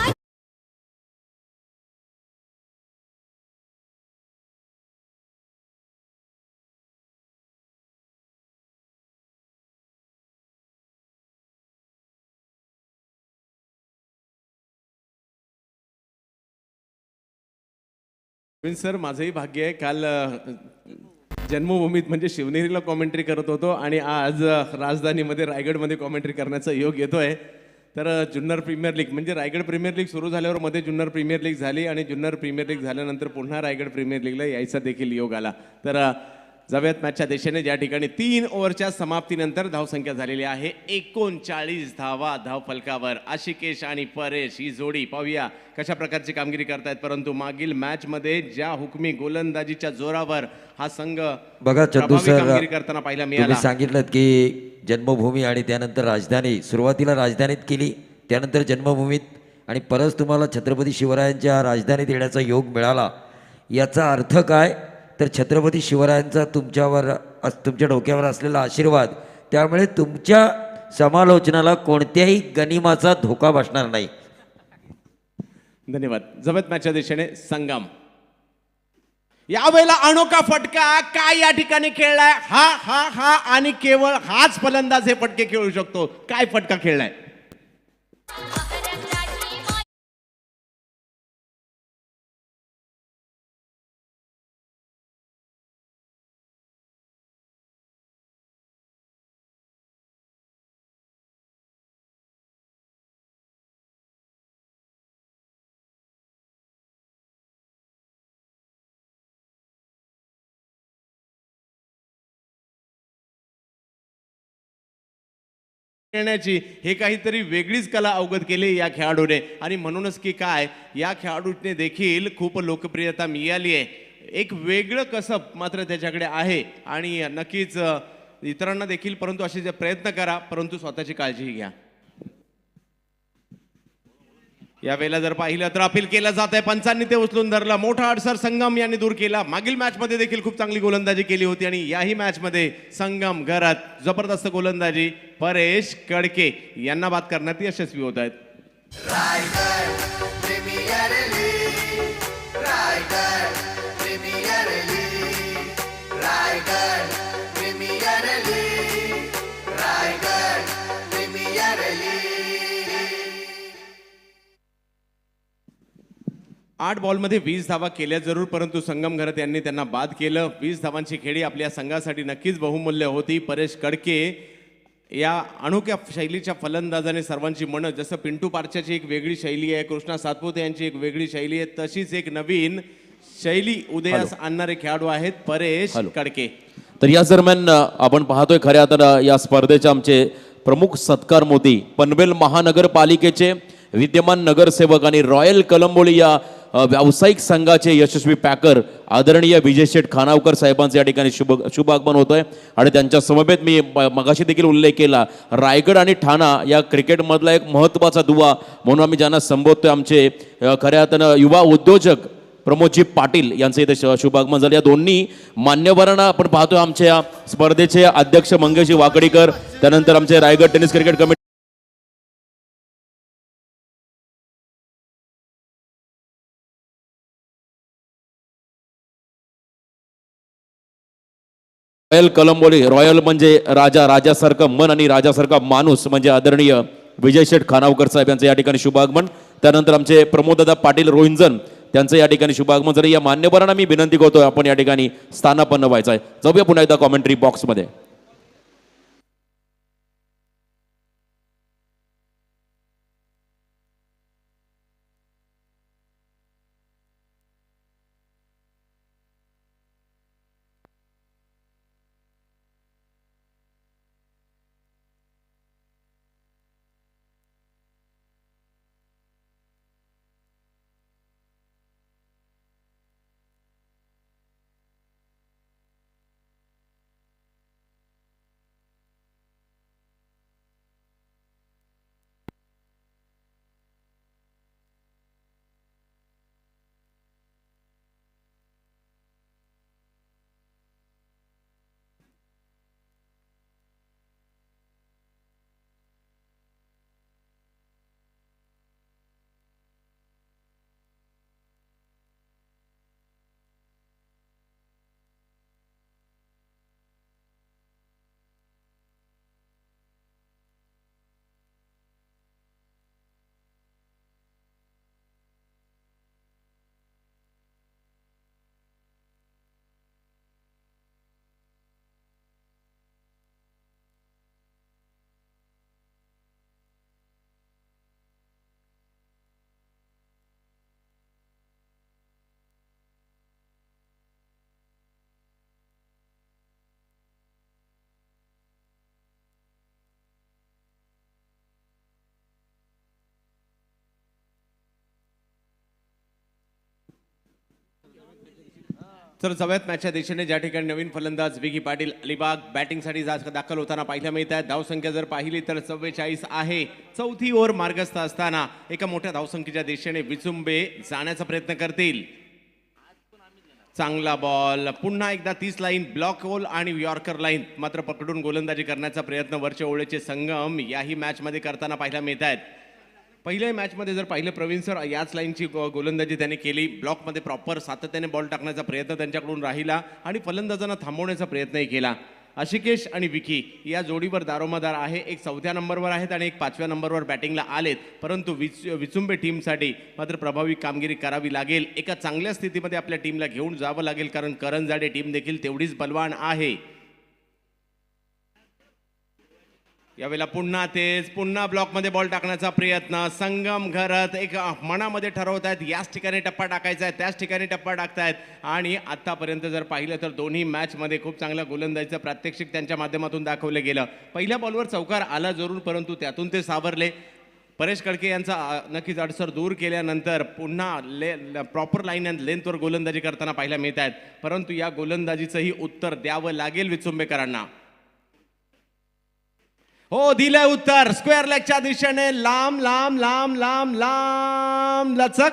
सर, माझंही भाग्य आहे. काल जन्मभूमीत म्हणजे शिवनेरीला कॉमेंट्री करत होतो आणि आज राजधानीमध्ये रायगडमध्ये कॉमेंट्री करण्याचा योग येतोय. तर जुन्नर प्रीमियर लीग म्हणजे रायगड प्रीमियर लीग सुरू झाल्यावर मध्ये जुन्नर प्रीमियर लीग झाली आणि जुन्नर प्रीमियर लीग झाल्यानंतर पुन्हा रायगड प्रीमियर लीगला यायचा देखील योग आला. तर जाऊयात मॅचच्या दिशेने, ज्या ठिकाणी 3 ओव्हरच्या समाप्तीनंतर धावसंख्या झालेली आहे 39 धावा धावफलकावर. आशिकेश आणि परेश ही जोडी पाहूया कशा प्रकारची कामगिरी करतायत. परंतु मागील मॅच मध्ये ज्या हुकमी गोलंदाजीच्या जोरावर हा संघ बघा चंदू सर, कामगिरी करताना पाहायला तुम्ही मिळाला. सांगितलं की जन्मभूमी आणि त्यानंतर राजधानी, सुरुवातीला राजधानीत केली, त्यानंतर जन्मभूमीत, आणि परत तुम्हाला छत्रपती शिवरायांच्या राजधानीत येण्याचा योग मिळाला. याचा अर्थ काय तर छत्रपती शिवरायांचा तुमच्या डोक्यावर असलेला आशीर्वाद, त्यामुळे तुमच्या समालोचनाला कोणत्याही गनिमाचा धोका बसणार नाही. धन्यवाद. जवळ मॅचच्या दिशेने संगम. यावेळेला अनोखा फटका काय या ठिकाणी खेळलाय, हा हा हा आणि केवळ हाच फलंदाज हे फटके खेळू शकतो. काय फटका खेळलाय. खेळण्याची हे काहीतरी वेगळीच कला अवगत केली या खेळाडूने आणि म्हणूनच की काय या खेळाडूने देखील खूप लोकप्रियता मिळाली आहे. एक वेगळं कसब मात्र त्याच्याकडे आहे आणि नक्कीच इतरांना देखील परंतु असे जे प्रयत्न करा परंतु स्वतःची काळजी घ्या. यावेळेला जर पाहिलं तर अपील केलं जात आहे. पंचांनी ते उचलून धरलं. मोठा अडसर संगम यांनी दूर केला. मागील मॅच मध्ये देखील खूप चांगली गोलंदाजी केली होती आणि याही मॅच मध्ये संगम घरात जबरदस्त गोलंदाजी परेश कडके यांना बाद करण्यात यशस्वी होत आहेत. Raigad Premier League, Raigad Premier League, Raigad Premier League, Raigad Premier League. 8 बॉलमध्ये 20 धावा केल्या जरूर परंतु संगम घरत यांनी त्यांना बाद केलं. 20 धावांची खेळी आपल्या संघासाठी नक्कीच बहुमूल्य होती. परेश कडके या अनोख्या शैलीच्या फलंदाजाने सर्वांची मनं, जसं पिंटू पारच्याची एक वेगळी शैली आहे, कृष्णा सातपुते यांची एक वेगळी शैली आहे, तशीच एक नवीन शैली उदयास आणणारे खेळाडू आहेत परेश कडके. तर या दरम्यान आपण पाहतोय खऱ्या अर्थानं या स्पर्धेचे आमचे प्रमुख सत्कार मोती पनवेल महानगरपालिकेचे विद्यमान नगरसेवक आणि रॉयल कलंबोली या व्यावसायिक संघाचे यशस्वी पॅकर आदरणीय विजय शेठ खानावकर साहेबांचे या ठिकाणी शुभ आगमन होत आहे. आणि त्यांच्या समवेत मी मगाशी देखील उल्लेख केला रायगड आणि ठाणा या क्रिकेटमधला एक महत्त्वाचा दुवा म्हणून आम्ही ज्यांना संबोधतोय आमचे खऱ्या अर्थानं युवा उद्योजक प्रमोदजी पाटील यांचे इथे शुभ आगमन झाले. या दोन्ही मान्यवरांना आपण पाहतोय आमच्या स्पर्धेचे अध्यक्ष मंगेशजी वाकडीकर, त्यानंतर आमचे Raigad tennis cricket committee royal Kalamboli. Royal म्हणजे राजा, राजासारखं मन आणि राजासारखा माणूस म्हणजे आदरणीय विजय शेठ खानावकर साहेब यांचं या ठिकाणी शुभागमन. त्यानंतर आमचे प्रमोददादा पाटील रोहिंजन त्यांचं या ठिकाणी शुभागमन झालं. या मान्यवरांना मी विनंती करतोय आपण या ठिकाणी स्थानापन्न व्हायचं आहे. जाऊया पुन्हा एकदा कॉमेंट्री बॉक्समध्ये. तर सगळ्यात मॅचच्या दिशेने ज्या ठिकाणी नवीन फलंदाज विकी पाटील अलिबाग बॅटिंगसाठी दाखल होताना पाहायला मिळत आहे. धावसंख्या जर पाहिली तर 44 आहे. चौथी ओव्हर मार्गस्थ असताना एका मोठ्या धावसंख्येच्या दिशेने विचुंबे जाण्याचा प्रयत्न करतील. चांगला बॉल पुन्हा एकदा 30 लाईन ब्लॉक होल आणि यॉर्कर लाईन मात्र पकडून गोलंदाजी करण्याचा प्रयत्न वरच्या ओळीचे संगम याही मॅच मध्ये करताना पाहायला मिळत आहेत. पहिल्या मॅचमध्ये जर पाहिलं प्रवीण सर याच लाईनची गोलंदाजी त्याने केली, ब्लॉकमध्ये प्रॉपर सातत्याने बॉल टाकण्याचा प्रयत्न त्यांच्याकडून राहिला आणि फलंदाजांना थांबवण्याचा प्रयत्नही केला. आशिकेश आणि विकी या जोडीवर दारोमदार आहे. एक 4थ्या नंबरवर आहेत आणि एक 5व्या नंबरवर बॅटिंगला आलेत. परंतु विचुंबे टीमसाठी मात्र प्रभावी कामगिरी करावी लागेल. एका चांगल्या स्थितीमध्ये आपल्या टीमला घेऊन जावं लागेल, कारण करंजाडे टीम देखील तेवढीच बलवान आहे. यावेळेला पुन्हा ब्लॉकमध्ये बॉल टाकण्याचा प्रयत्न. संगम घरत एक मनामध्ये ठरवत आहेत, याच ठिकाणी टप्पा टाकायचा आहे, त्याच ठिकाणी टप्पा टाकतायत. आणि आतापर्यंत जर पाहिलं तर दोन्ही मॅचमध्ये खूप चांगल्या गोलंदाजीचं प्रात्यक्षिक त्यांच्या माध्यमातून दाखवलं गेलं. पहिल्या बॉलवर चौकार आला जरूर, परंतु त्यातून ते सावरले. परेश कळके यांचा नक्कीच अडसर दूर केल्यानंतर पुन्हा प्रॉपर लाईन अँड लेंथवर गोलंदाजी करताना पाहायला मिळत आहेत. परंतु या गोलंदाजीचंही उत्तर द्यावं लागेल विचुंबेकरांना. हो, दिलंय उत्तर. स्क्वेअर लेगच्या दिशेने लांब लांब लांब लांब लांब लचक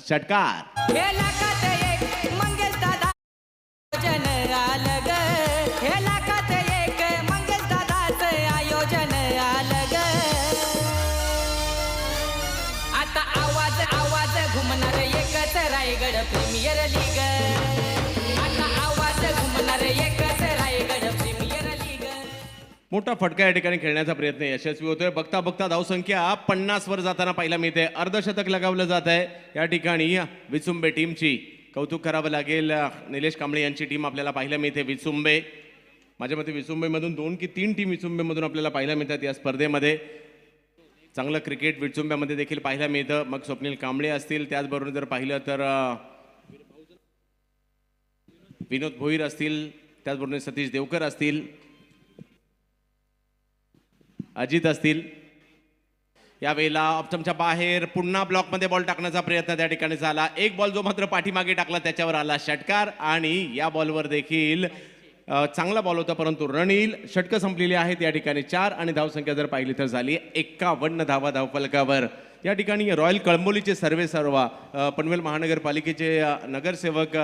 षटकार. हे लाखात एक मंगेश दादा आयोजन आलं ग. हे लाखात एक मंगेश दादाच आयोजन आलं ग. आता आवाज आवाज घुमणार एकच रायगड प्रीमियर लीग. आता आवाज घुमणार एकच रायगड प्रीमियर लीग. मोठा फटका या ठिकाणी खेळण्याचा प्रयत्न यशस्वी होतोय. बघता बघता धावसंख्या 50 वर जाताना पाहायला मिळते. अर्धशतक लगावलं जात आहे या ठिकाणी. विचुंबे टीमची कौतुक करावं लागेल. निलेश कांबळे यांची टीम आपल्याला पाहायला मिळते. विचुंबे, माझ्या मते विचुंबेमधून 2 की 3 टीम विचुंबेमधून आपल्याला पाहायला मिळतात या स्पर्धेमध्ये. चांगलं क्रिकेट विचुंब्यामध्ये देखील पाहायला मिळतं. मग स्वप्नील कांबळे असतील, त्याचबरोबर जर पाहिलं तर विनोद भोईर असतील, त्याचबरोबर सतीश देवकर असतील, अजित असतील. यावेळेला ऑप्शनच्या बाहेर पुन्हा ब्लॉकमध्ये बॉल टाकण्याचा प्रयत्न त्या ठिकाणी झाला. एक बॉल जो मात्र पाठीमागे टाकला त्याच्यावर आला षटकार. आणि या बॉलवर देखील चांगला बॉल होता, परंतु रन येईल. षटकं संपलेली आहेत या ठिकाणी 4 आणि धावसंख्या जर पाहिली तर झाली 51 धावा धावफलकावर. या ठिकाणी रॉयल कळंबोलीचे सर्वेसर्वा पनवेल महानगरपालिकेचे नगरसेवक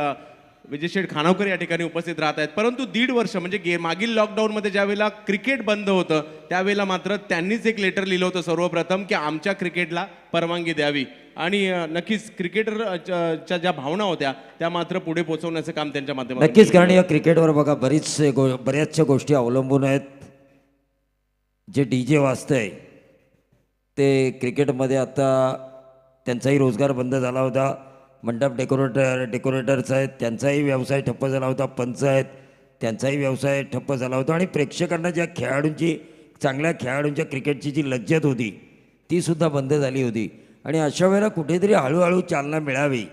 विजयशेठ खानावकर या ठिकाणी उपस्थित राहत आहेत. परंतु 1.5 वर्ष म्हणजे मागील लॉकडाऊनमध्ये ज्यावेळेला क्रिकेट बंद होतं त्यावेळेला मात्र त्यांनीच एक लेटर लिहिलं होतं सर्वप्रथम की आमच्या क्रिकेटला परवानगी द्यावी. आणि नक्कीच क्रिकेटरच्या ज्या भावना होत्या त्या मात्र पुढे पोहोचवण्याचं काम त्यांच्या माध्यमातून नक्कीच, कारण या क्रिकेटवर बघा बऱ्याचशा गोष्टी अवलंबून आहेत. जे DJ वाजतंय ते क्रिकेटमध्ये आता त्यांचाही रोजगार बंद झाला होता. मंडप डेकोरेटर्स आहेत, त्यांचाही व्यवसाय ठप्प झाला होता. पंच आहेत, त्यांचाही व्यवसाय ठप्प झाला होता. आणि प्रेक्षकांना ज्या चांगल्या खेळाडूंच्या क्रिकेटची जी लज्जत होती तीसुद्धा बंद झाली होती. आणि अशा वेळेला कुठेतरी हळूहळू चालना मिळावी.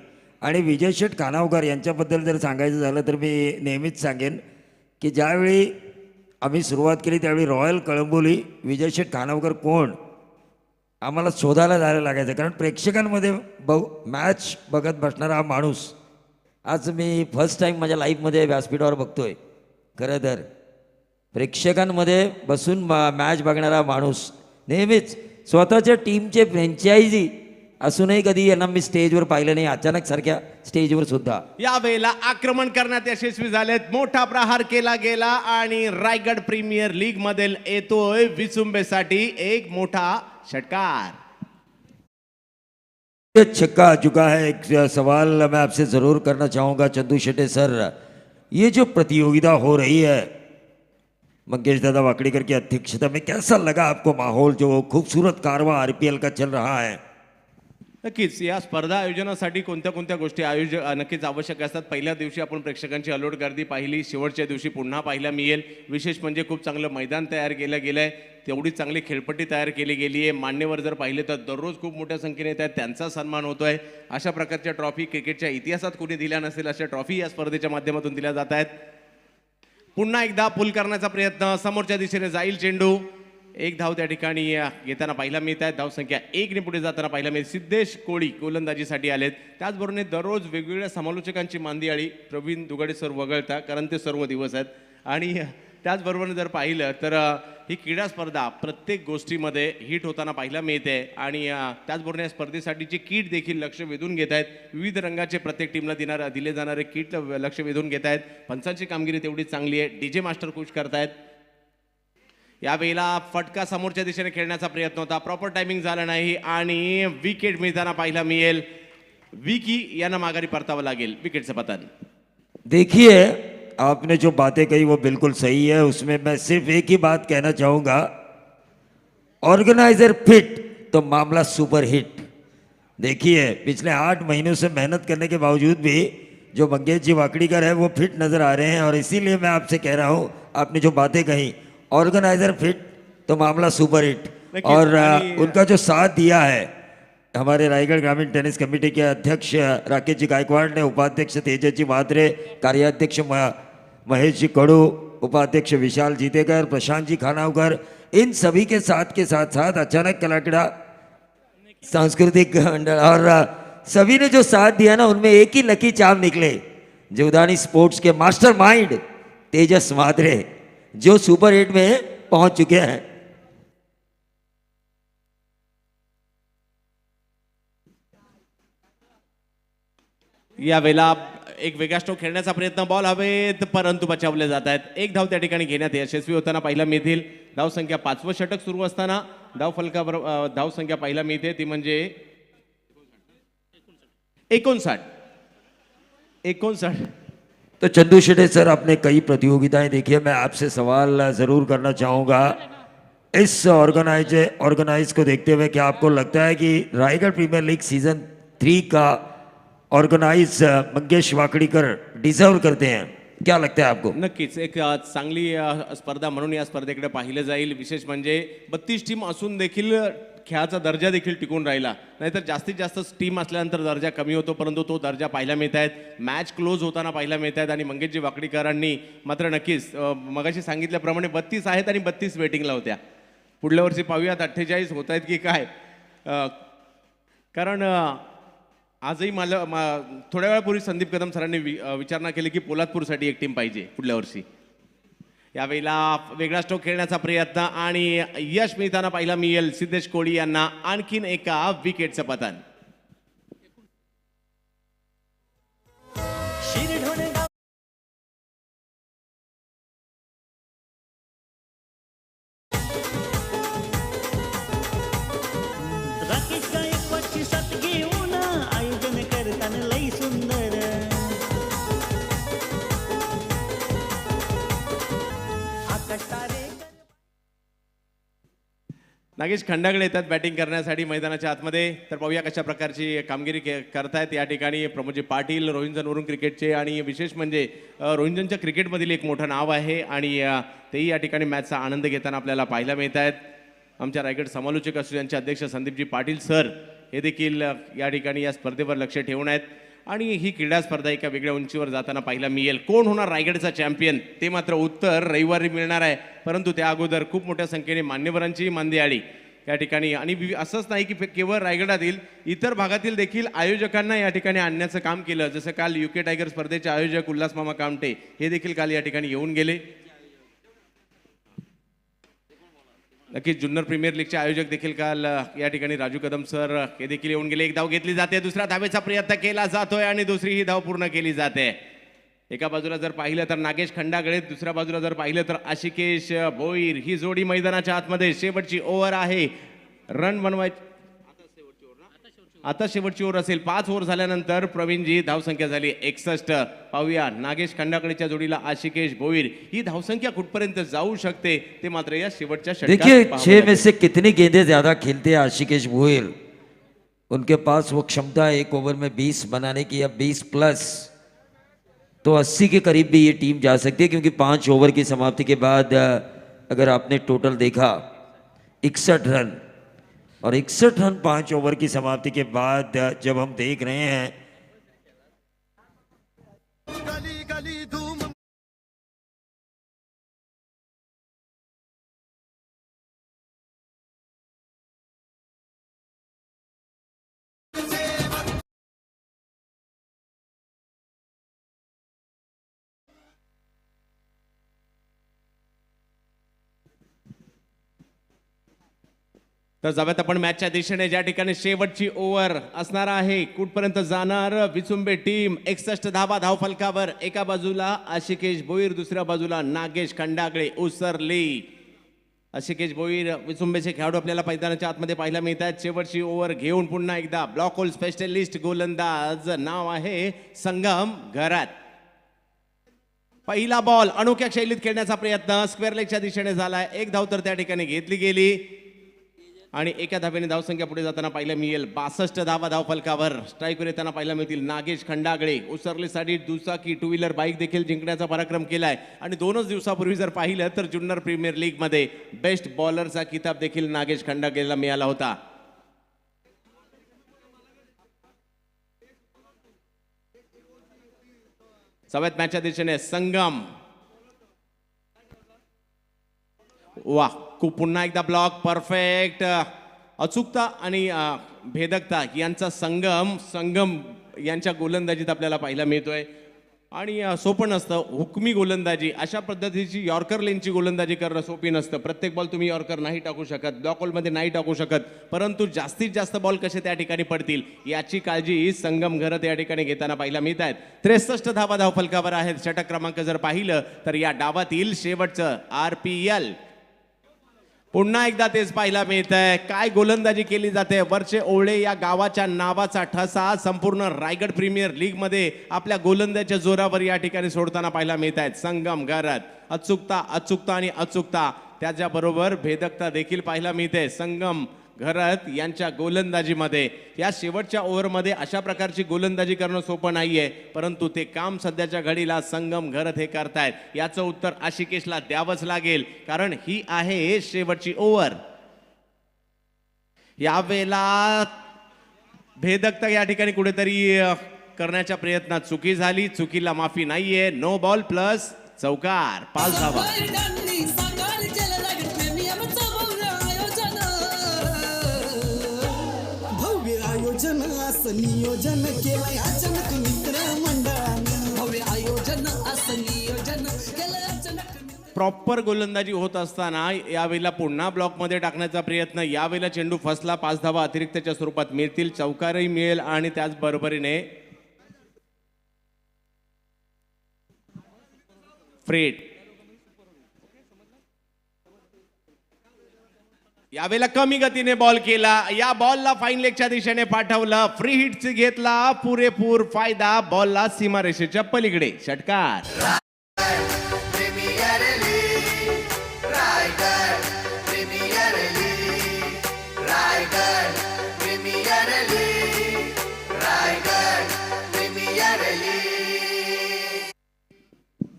आणि विजयशेठ खानावकर यांच्याबद्दल जर सांगायचं झालं तर मी नेहमीच सांगेन की ज्यावेळी आम्ही सुरुवात केली त्यावेळी रॉयल कळंबोली, विजयशेठ खानावकर कोण, आम्हाला शोधायला जायला लागायचं. कारण प्रेक्षकांमध्ये मॅच बघत बसणारा हा माणूस आज मी फर्स्ट टाईम माझ्या लाईफमध्ये व्यासपीठावर बघतोय. खरं तर प्रेक्षकांमध्ये बसून मॅच बघणारा माणूस, नेहमीच स्वतःच्या टीमचे फ्रँचायझी असूनही कधी यांना मी स्टेजवर पाहिलं नाही, अचानक सारख्या स्टेजवर सुद्धा. यावेळेला आक्रमण करण्यात यशस्वी झालेत. मोठा प्रहार केला गेला आणि रायगड प्रीमियर लीग मधील येतोय विचुंबेसाठी एक मोठा षटकार. छक्का आ चुका है. एक सवाल मैं आपसे ज़रूर करना चाहूँगा चंदू शेट्टे सर, ये जो प्रतियोगिता हो रही है मंगेश दादा वाकड़ीकर की अध्यक्षता में, कैसा लगा आपको माहौल, जो खूबसूरत कारवा RPL का चल रहा है? नक्कीच या स्पर्धा आयोजनासाठी कोणत्या कोणत्या गोष्टी नक्कीच आवश्यक असतात. पहिल्या दिवशी आपण प्रेक्षकांची अलोट गर्दी पाहिली, शेवटच्या दिवशी पुन्हा पाहायला मिळेल. विशेष म्हणजे खूप चांगलं मैदान तयार केलं गेलं आहे, तेवढीच चांगली खेळपट्टी तयार केली गेली आहे. मान्यवर जर पाहिले तर दररोज खूप मोठ्या संख्येने येत आहेत, त्यांचा सन्मान होतो आहे. अशा प्रकारच्या ट्रॉफी क्रिकेटच्या इतिहासात कोणी दिल्या नसेल अशा ट्रॉफी या स्पर्धेच्या माध्यमातून दिल्या जात आहेत. पुन्हा एकदा पुल करण्याचा प्रयत्न, समोरच्या दिशेने जाईल चेंडू. एक धाव त्या ठिकाणी येताना पाहायला मिळत आहेत. धावसंख्या 1 ने पुढे जाताना पाहायला मिळते. सिद्धेश कोळी गोलंदाजीसाठी आलेत. त्याचबरोबर दररोज वेगवेगळ्या समालोचकांची मांदियाळी प्रवीण दुगाडे सर वगळता, कारण ते सर्व दिवस आहेत. आणि त्याचबरोबर जर पाहिलं तर ही क्रीडा स्पर्धा प्रत्येक गोष्टीमध्ये हिट होताना पाहायला मिळते. आणि त्याचबरोबर या स्पर्धेसाठीची किट देखील लक्ष वेधून घेत आहेत. विविध रंगाचे प्रत्येक टीमला दिले जाणारे किट लक्ष वेधून घेत आहेत. पंचांची कामगिरी तेवढी चांगली आहे. DJ मास्टर खुश करतायत. यावेळेला फटका समोरच्या दिशेने खेळण्याचा प्रयत्न होता, प्रॉपर टायमिंग झाला नाही आणि विकेट मिळताना पाहायला मिळेल. विकी यांना माघारी परतावं लागेल. विकेटचं पतन. देखिए, आपने जो बातें कही वो बिल्कुल सही है. उसमें मैं सिर्फ एक ही बात कहना चाहूँगा, ऑर्गेनाइजर फिट तो मामला सुपर हिट. देखिए, पिछले 8 महीनों से मेहनत करने के बावजूद भी जो मंगेश जी वाकड़ीकर है वो फिट नज़र आ रहे हैं. और इसीलिए मैं आपसे कह रहा हूँ, आपने जो बातें कही, ऑर्गेनाइजर फिट तो मामला सुपर हिट. देखिए, और आणि- उनका जो साथ दिया है हमारे रायगढ़ ग्रामीण टेनिस कमेटी के अध्यक्ष राकेश जी गायकवाड़ ने, उपाध्यक्ष तेजस जी म्हात्रे, कार्याध्यक्ष महेश जी कड़ू, उपाध्यक्ष विशाल जीतेकर, प्रशांत जी खानावकर, इन सभी के साथ साथ अचानक कलाकड़ा सांस्कृतिक मंडल और सभी ने जो साथ दिया ना, उनमें एक ही लकी चार्म निकले. जीवदानी स्पोर्ट्स के मास्टरमाइंड तेजस म्हात्रे जो सुपर 8 में पहुंच चुके हैं. यावेळेला एक वेगळा स्ट्रोक खेळण्याचा प्रयत्न, बॉल हवेत परंतु बचावले जात आहेत. एक धाव त्या ठिकाणी घेण्यात यशस्वी होताना पाहायला मिळतील. धाव संख्या 5वं षटक सुरू असताना धाव फलकावर धाव संख्या पाहायला मिळते ती म्हणजे 59. तो चंदू शेटे सर, आपने कई प्रतियोगिताएं देखी है. मैं आपसे सवाल जरूर करना चाहूँगा, इस ऑर्गेनाइज को देखते हुए क्या आपको लगता है कि रायगढ़ प्रीमियर लीग सीजन 3 का ऑर्गेनाइज मंगेश वाकड़ीकर डिझर्व करते हैं? क्या लगता है आपको? नक्कीच एक चांगली स्पर्धा म्हणून या स्पर्धेकडे पाहिलं जाईल. विशेष म्हणजे 32 टीम असून देखील खेळाचा दर्जा देखील टिकून राहिला. नाहीतर जास्तीत जास्त टीम असल्यानंतर दर्जा कमी होतो, परंतु तो दर्जा पाहायला मिळत आहेत. मॅच क्लोज होताना पाहायला मिळत आहेत आणि मंगेशजी वाकडीकरांनी मात्र नक्कीच मगाशी सांगितल्याप्रमाणे 32 आहेत आणि 32 वेटिंगला होत्या. पुढल्या वर्षी पाहूयात 48 होत आहेत की काय. कारण आजही मला थोड्या वेळापूर्वी संदीप कदम सरांनी विचारणा केली की पोलादपूरसाठी एक टीम पाहिजे पुढल्या वर्षी. यावेळेला वेगळा स्ट्रोक खेळण्याचा प्रयत्न आणि यश मिळताना पाहायला मिळेल सिद्धेश कोळी यांना आणखीन एका विकेटचं पतन. राकेश गायकवाडची साथ घेऊन आयोजन करताना लई सुंदर. आकाश तारे नागेश खंडागळे येतात बॅटिंग करण्यासाठी मैदानाच्या आतमध्ये. तर पाहूया कशा प्रकारची कामगिरी करतायत या ठिकाणी प्रमोदजी पाटील, रोहिंजन वरून क्रिकेटचे. आणि विशेष म्हणजे रोहिंजनच्या क्रिकेटमधील एक मोठं नाव आहे आणि तेही या ठिकाणी मॅचचा आनंद घेताना आपल्याला पाहायला मिळत आहेत. आमच्या रायगड समालोचक असोसिएशनचे अध्यक्ष संदीपजी पाटील सर हे देखील या ठिकाणी या स्पर्धेवर लक्ष ठेवून आहेत. आणि ही क्रीडा स्पर्धा एका वेगळ्या उंचीवर जाताना पाहायला मिळेल. कोण होणार रायगडचा चॅम्पियन ते मात्र उत्तर रविवारी मिळणार आहे. परंतु त्या अगोदर खूप मोठ्या संख्येने मान्यवरांची मांदियाळी या ठिकाणी. आणि असंच नाही की केवळ रायगडातील, इतर भागातील देखील आयोजकांना या ठिकाणी आणण्याचं काम केलं. जसं काल UK टायगर स्पर्धेचे आयोजक उल्हास मामा कामटे हे देखील काल या ठिकाणी येऊन गेले. नक्कीच जुन्नर प्रीमियर लीगचे आयोजक देखील काल या ठिकाणी राजू कदम सर हे देखील येऊन गेले. एक धाव घेतली जाते, दुसऱ्या धावेचा प्रयत्न केला जातोय आणि दुसरी ही धाव पूर्ण केली जाते. एका बाजूला जर पाहिलं तर नागेश खंडागळे, दुसऱ्या बाजूला जर पाहिलं तर आशिकेश भोईर. ही जोडी मैदानाच्या आतमध्ये. शेवटची ओव्हर आहे. रन बनवायची आता शेवटची ओव्हर असेल. 5 ओव्हर झाल्यानंतर प्रवीणजी धावसंख्या झाली 61. पाहूया नागेश खंडागळेच्या जोडीला आशिकेश भोईर. ही धावसंख्या कुठपर्यंत जाऊ शकते ते मात्र या शेवटच्या देखिए, षटकात 6 में से कितनी गेंदें ज्यादा खेलते हैं आशिकेश भोईर. उनके पास वो क्षमता है 1 ओवर में 20 बनाने की, या 20 प्लस, तो 80 के करीब भी ये टीम जा सकती है. क्योंकि 5 ओवर की समाप्ति के बाद अगर आपने टोटल देखा 61 रन, और 61 रन 5 ओवर की समाप्ति के बाद जब हम देख रहे हैं गली गली धूम तर जाऊयात आपण मॅचच्या दिशेने, ज्या ठिकाणी शेवटची ओव्हर असणार आहे. कुठपर्यंत जाणार विचुंबे टीम. 61 धावा धाव फलकावर. एका बाजूला आशिकेश भोईर, दुसऱ्या बाजूला नागेश खंडागळे उसरली. अशिकेश भोईर विचुंबेचे खेळाडू आपल्याला मैदानाच्या आतमध्ये पाहायला मिळत आहेत. शेवटची ओव्हर घेऊन पुन्हा एकदा ब्लॉक होल स्पेशलिस्ट गोलंदाज नाव आहे संगम घरात. पहिला बॉल अनोख्या शैलीत खेळण्याचा प्रयत्न स्क्वेअर लेगच्या दिशेने झालाय. एक धाव तर त्या ठिकाणी घेतली गेली आणि एका धावेने धावसंख्या पुढे जाताना पाहायला मिळेल. 62 धावा धाव फलकावर. स्ट्राईकवर येताना पाहायला मिळतील नागेश खंडागळे. उसरलीसाठी दुचाकी टू व्हीलर बाईक देखील जिंकण्याचा पराक्रम केलाय आणि 2च दिवसापूर्वी जर पाहिलं तर जुन्नर प्रीमियर लीग मध्ये बेस्ट बॉलरचा किताब देखील नागेश खंडागळेला मिळाला होता. सवयत मॅचच्या दिशेने संगम. वा खूप पुन्हा एकदा ब्लॉक परफेक्ट. अचूकता आणि भेदकता यांचा संगम यांच्या गोलंदाजीत आपल्याला पाहायला मिळतोय आणि सोपं नसतं. हुकमी गोलंदाजी अशा पद्धतीची यॉर्कर लेनची गोलंदाजी करणं सोपी नसतं. प्रत्येक बॉल तुम्ही यॉर्कर नाही टाकू शकत, ब्लॉक होलमध्ये नाही टाकू शकत, परंतु जास्तीत जास्त बॉल कसे त्या ठिकाणी पडतील याची काळजी संगम घरत या ठिकाणी घेताना पाहायला मिळत आहेत. 63 धावा धाव फलकावर आहेत. षटक क्रमांक जर पाहिलं तर या डावातील शेवटचं RPL. पुन्हा एकदा तेच पाहायला मिळत आहे. काय गोलंदाजी केली जाते. वरचे ओळे या गावाच्या नावाचा ठसा संपूर्ण रायगड प्रीमियर लीग मध्ये आपल्या गोलंदाजीच्या जोरावर या ठिकाणी सोडताना पाहायला मिळत आहेत. संगम घरात अचूकता आणि अचूकता त्याच्याबरोबर भेदकता देखील पाहायला मिळते संगम घरात यांच्या गोलंदाजीमध्ये. या शेवटच्या ओव्हरमध्ये अशा प्रकारची गोलंदाजी करणं सोपं नाहीये, परंतु ते काम सध्याच्या घडीला संगम घरात हे करतायत. याचं उत्तर आशिकेशला द्यावंच लागेल कारण ही आहे शेवटची ओव्हर. यावेळेला भेदकता या ठिकाणी कुठेतरी करण्याच्या प्रयत्नात चुकी झाली. चुकीला माफी नाहीये. नो बॉल प्लस चौकार. 5 धावा. नियोजन केलंय अचानक मित्र मंडळानं. भव्य आयोजन असं नियोजन केलंय अचानक. प्रॉपर गोलंदाजी होत असताना यावेळेला पुन्हा ब्लॉकमध्ये टाकण्याचा प्रयत्न. यावेळेला चेंडू फसला. 5 धावा अतिरिक्तच्या स्वरूपात मिळतील. चौकारही मिळेल आणि त्याचबरोबरीने फ्रेट. यावेळेला कमी गतीने बॉल केला. या बॉलला फाईन लेगच्या दिशेने पाठवलं. फ्री हिट घेतला. पुरेपूर फायदा. बॉलला सीमारेषेच्या पलीकडे. षटकार.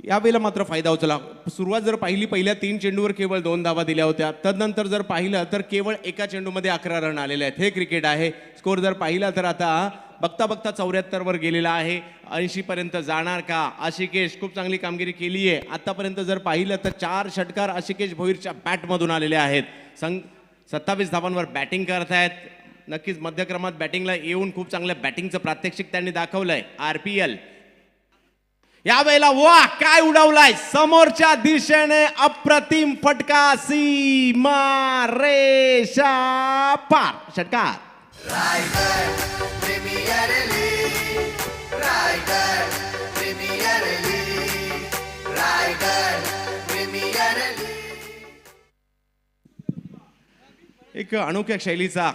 यावेळेला मात्र फायदा उचला. सुरुवात जर पाहिली पहिल्या 3 चेंडूवर केवळ 2 धावा दिल्या होत्या. तदनंतर जर पाहिलं तर केवळ एका चेंडूमध्ये 11 रन आलेले आहेत. हे क्रिकेट आहे. स्कोर जर पाहिला तर आता बघता 74 वर गेलेला आहे. 80 पर्यंत जाणार का. आशिकेश खूप चांगली कामगिरी केली आहे आतापर्यंत. जर पाहिलं तर 4 षटकार आशिकेश भोईरच्या बॅटमधून आलेले आहेत. 27 धावांवर बॅटिंग करतायत. नक्कीच मध्यक्रमात बॅटिंगला येऊन खूप चांगल्या बॅटिंगचं प्रात्यक्षिक त्यांनी दाखवलंय. RPL. यावेळेला वा काय उडवलाय समोरच्या दिशेने. अप्रतिम फटका. सीमा रेषा पार. षटकार. एक अनोख्या शैलीचा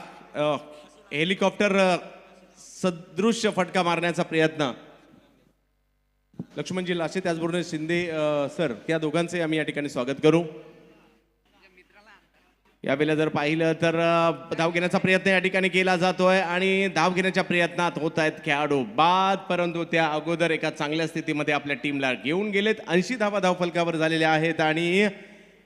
हेलिकॉप्टर सदृश्य फटका मारण्याचा प्रयत्न. लक्ष्मणजी लासे त्याचबरोबर शिंदे सर त्या दोघांचे आम्ही या ठिकाणी स्वागत करू. यावेळेला जर पाहिलं तर धाव घेण्याचा प्रयत्न या ठिकाणी केला जातोय आणि धाव घेण्याच्या प्रयत्नात होत आहेत खेळाडू बाद, परंतु त्या अगोदर एका चांगल्या स्थितीमध्ये आपल्या टीमला घेऊन गेलेत. 80 धावा धावफलकावर झालेल्या आहेत आणि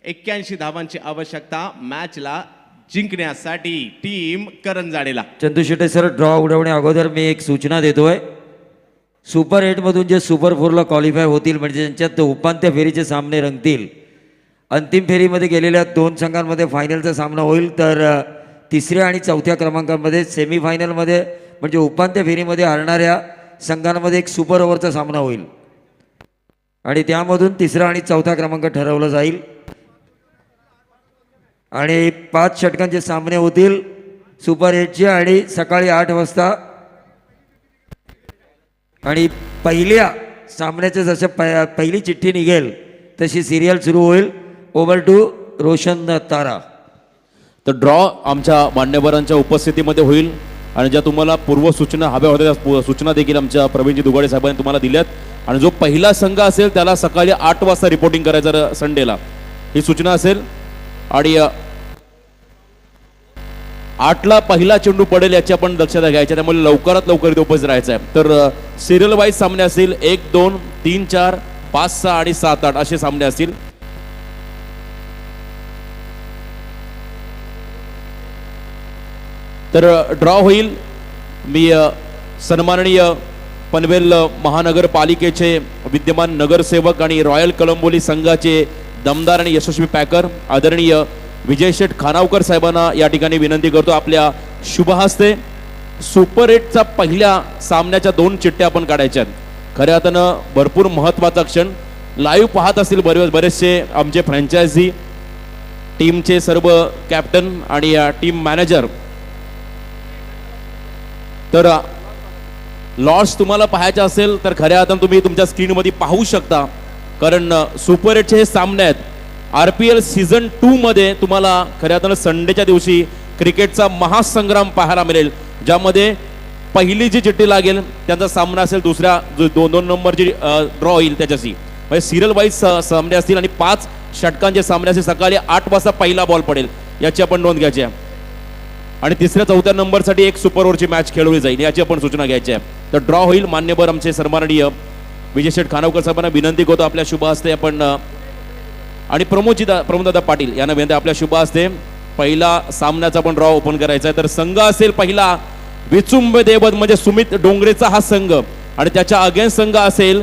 81 धावांची आवश्यकता मॅचला जिंकण्यासाठी टीम करंजाडेला. चंदू शेटे सर, ड्रॉ उडवण्या अगोदर मी एक सूचना देतोय. सुपर 8 मधून जे सुपर 4ला क्वालिफाय होतील म्हणजे ज्यांच्यात उपांत्य फेरीचे सामने रंगतील, अंतिम फेरीमध्ये गेलेल्या 2 संघांमध्ये फायनलचा सामना होईल. तर 3ऱ्या आणि 4थ्या क्रमांकामध्ये सेमीफायनलमध्ये म्हणजे उपांत्य फेरीमध्ये हरणाऱ्या संघांमध्ये एक सुपर ओव्हरचा सामना होईल आणि त्यामधून 3रा आणि 4था क्रमांक ठरवला जाईल आणि 5 षटकांचे सामने होतील सुपर 8चे आणि सकाळी 8 वाजता. आणि पहिल्या सामन्याचं जसं पहिली चिठ्ठी निघेल तशी सिरियल सुरू होईल. ओव्हर टू रोशन तारा। तर ड्रॉ आमच्या मान्यवरांच्या उपस्थितीमध्ये होईल आणि ज्या तुम्हाला पूर्वसूचना हव्या होत्या त्या सूचना देखील आमच्या प्रवीणजी दुगाडे साहेबांनी तुम्हाला दिल्यात आणि जो पहिला संघ असेल त्याला सकाळी 8 वाजता रिपोर्टिंग करायचं संडेला ही सूचना असेल आणि 8ला पहिला चेंडू पडेल याची आपण दक्षता घ्यायची त्यामुळे लवकरात लवकर इथे उपस्थित राहायचं आहे। तर सिरियल वाईज सामने असतील 1, 2, 3, 4, 5, 6 आणि 7, 8 असे सामने असतील। तर ड्रॉ होईल। मी सन्माननीय पनवेल महानगरपालिकेचे विद्यमान नगरसेवक आणि रॉयल कलंबोली संघाचे दमदार आणि यशस्वी पॅकर आदरणीय विजय शेठ खानावकर साहेबांना या ठिकाणी विनंती करतो आपल्या शुभ हस्ते सुपर 8चा पहिल्या सामन्याच्या 2 चिठ्ठ्या आपण काढायच्या आहेत। खऱ्या अर्थानं भरपूर महत्त्वाचा क्षण लाईव्ह पाहत असतील बरेचसे आमचे फ्रँचायझी टीमचे सर्व कॅप्टन आणि टीम मॅनेजर। तर लॉस तुम्हाला पाहायचा असेल तर खऱ्या अर्थानं तुम्ही तुमच्या स्क्रीनमध्ये पाहू शकता कारण सुपर 8चे हे सामने आहेत। RPL सीझन 2 मध्ये तुम्हाला खऱ्या अर्थानं संडेच्या दिवशी क्रिकेटचा महासंग्राम पाहायला मिळेल ज्यामध्ये पहिली जी चिठ्ठी लागेल त्यांचा सामना असेल दुसऱ्या जो 2 नंबरची ड्रॉ होईल त्याच्याशी म्हणजे सिरियल वाईज सामने असतील आणि 5 षटकांचे सामने असतील। सकाळी 8 वाजता पहिला बॉल पडेल याची आपण नोंद घ्यायची आहे आणि 3ऱ्या 4थ्या नंबरसाठी एक सुपर ओव्हरची मॅच खेळवली जाईल याची आपण सूचना घ्यायची आहे। तर ड्रॉ होईल। मान्यवर आमचे सन्माननीय विजय शेठ खानावकर साहेबांना विनंती करतो आपल्या शुभ हस्ते आपण आणि प्रमोददादा पाटील यांना विनंती आपल्या शुभ हस्ते पहिला सामन्याचा आपण ड्रॉ ओपन करायचा आहे। तर संघ असेल पहिला विचुंबे देवत म्हणजे सुमित डोंगरेचा हा संघ आणि त्याच्या अगेन्स्ट संघ असेल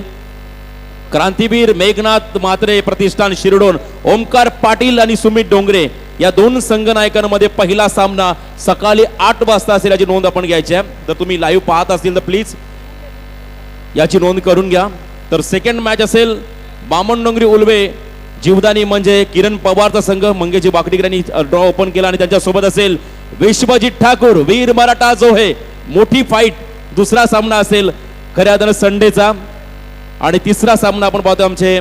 क्रांतीवीर मेघनाथ मात्रे प्रतिष्ठान शिरडोन ओमकार पाटील आणि सुमित डोंगरे या 2 संघ नायकांमध्ये पहिला सामना सकाळी 8 वाजता असेल याची नोंद आपण घ्यायची आहे। तर तुम्ही लाईव्ह पाहत असतील तर प्लीज याची नोंद करून घ्या। तर सेकंड मॅच असेल बामणडोंगरी उलवे जीवदानी म्हणजे किरण पवारचा संघ मंगेशजी बाकडेकर यांनी ड्रॉ ओपन केला आणि त्यांच्या सोबत असेल विश्वजित ठाकूर वीर मराठा जोहे मोठी फाईट दुसरा सामना असेल खऱ्या अर्थानं संडेचा आणि 3रा सामना आपण पाहतो आमचे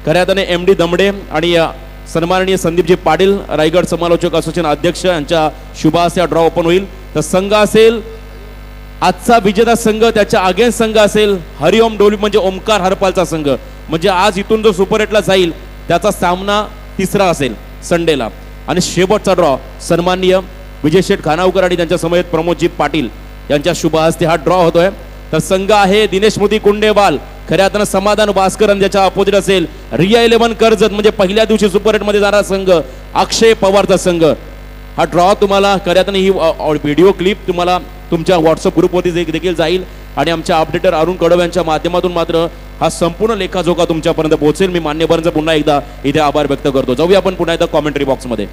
खऱ्या अर्थाने MD दमडे आणि सन्माननीय संदीपजी पाटील रायगड समालोचक असोसिएशन अध्यक्ष यांच्या शुभ हस्ते ड्रॉ ओपन होईल। तर संघ असेल आजचा विजेता संघ त्याच्या अगेन्स्ट संघ असेल हरिओम डोली म्हणजे ओमकार हरपालचा संघ म्हणजे आज इथून जो सुपर 8ला जाईल त्याचा सामना 3रा असेल संडेला आणि शेवटचा ड्रॉ सन्माननीय विजय शेठ खानावकर आणि त्यांच्या समवेत प्रमोदजी पाटील यांच्या शुभ हस्ते हा ड्रॉ होतोय। तर संघ आहे दिनेश मोदी कुंडेवाल खऱ्या अर्थानं समाधान भास्कर आणि ज्याच्या अपोजिट असेल रिया 11 कर्जत म्हणजे पहिल्या दिवशी सुपर 8 मध्ये जाणारा संघ अक्षय पवारचा संघ। हा ड्रॉ तुम्हाला खऱ्या अर्थानं ही व्हिडिओ क्लिप तुम्हाला तुमच्या व्हॉट्सअप ग्रुपवरती देखील जाईल आणि आमच्या अपडेटर अरुण कडव यांच्या माध्यमातून मात्र हा संपूर्ण लेखाजोखा तुमच्यापर्यंत पोहोचेल। मी मान्यवरांचा पुन्हा एकदा इथे आभार व्यक्त करतो। जाऊया आपण पुन्हा एकदा कॉमेंट्री बॉक्समध्ये।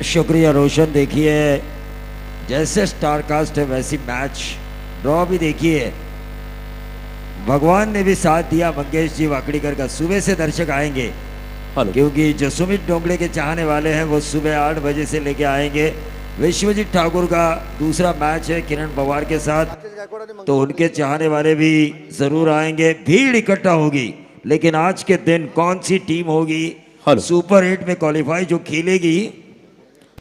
शुक्रिया रोशन। देखिए जैसे स्टारकास्ट है वैसी मैच ड्रॉ भी देखिए भगवान ने भी साथ दिया मंगेश जी वाकड़ीकर का। सुबह से दर्शक आएंगे क्योंकि जो सुमित डोंगरे के चाहने वाले हैं वो सुबह 8 बजे से लेके आएंगे। विश्वजीत ठाकुर का दूसरा मैच है किरण पवार के साथ तो उनके चाहने वाले भी जरूर आएंगे। भीड़ इकट्ठा होगी लेकिन आज के दिन कौन सी टीम होगी सुपर 8 में क्वालिफाई जो खेलेगी।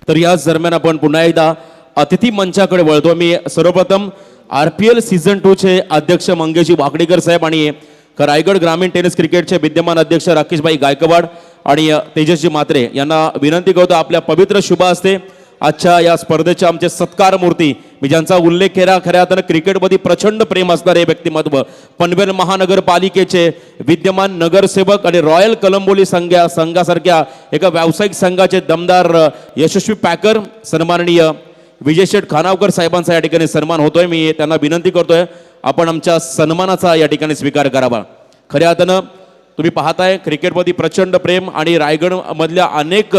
तर याच दरम्यान आपण पुन्हा एकदा अतिथी मंचाकडे वळतो। मी सर्वप्रथम RPL सीझन 2 चे अध्यक्ष मंगेशजी वाकडेकर साहेब आणि रायगड ग्रामीण टेनिस क्रिकेटचे विद्यमान अध्यक्ष राकेशभाई गायकवाड आणि तेजसजी मात्रे यांना विनंती करतो आपल्या पवित्र शुभ हस्ते आजच्या या स्पर्धेचे आमचे सत्कार मूर्ती मी ज्यांचा उल्लेख केला खऱ्या अर्थानं क्रिकेटमध्ये प्रचंड प्रेम असणारे व्यक्तिमत्व पनवेल महानगरपालिकेचे विद्यमान नगरसेवक आणि रॉयल कलंबोली संघासारख्या एका व्यावसायिक संघाचे दमदार यशस्वी पॅकर सन्माननीय विजय शेठ खानावकर साहेबांचा या ठिकाणी सन्मान होतोय। मी त्यांना विनंती करतोय आपण आमच्या सन्मानाचा या ठिकाणी स्वीकार करावा। खऱ्या अर्थानं तुम्ही पाहताय क्रिकेटमध्ये प्रचंड प्रेम आणि रायगड मधल्या अनेक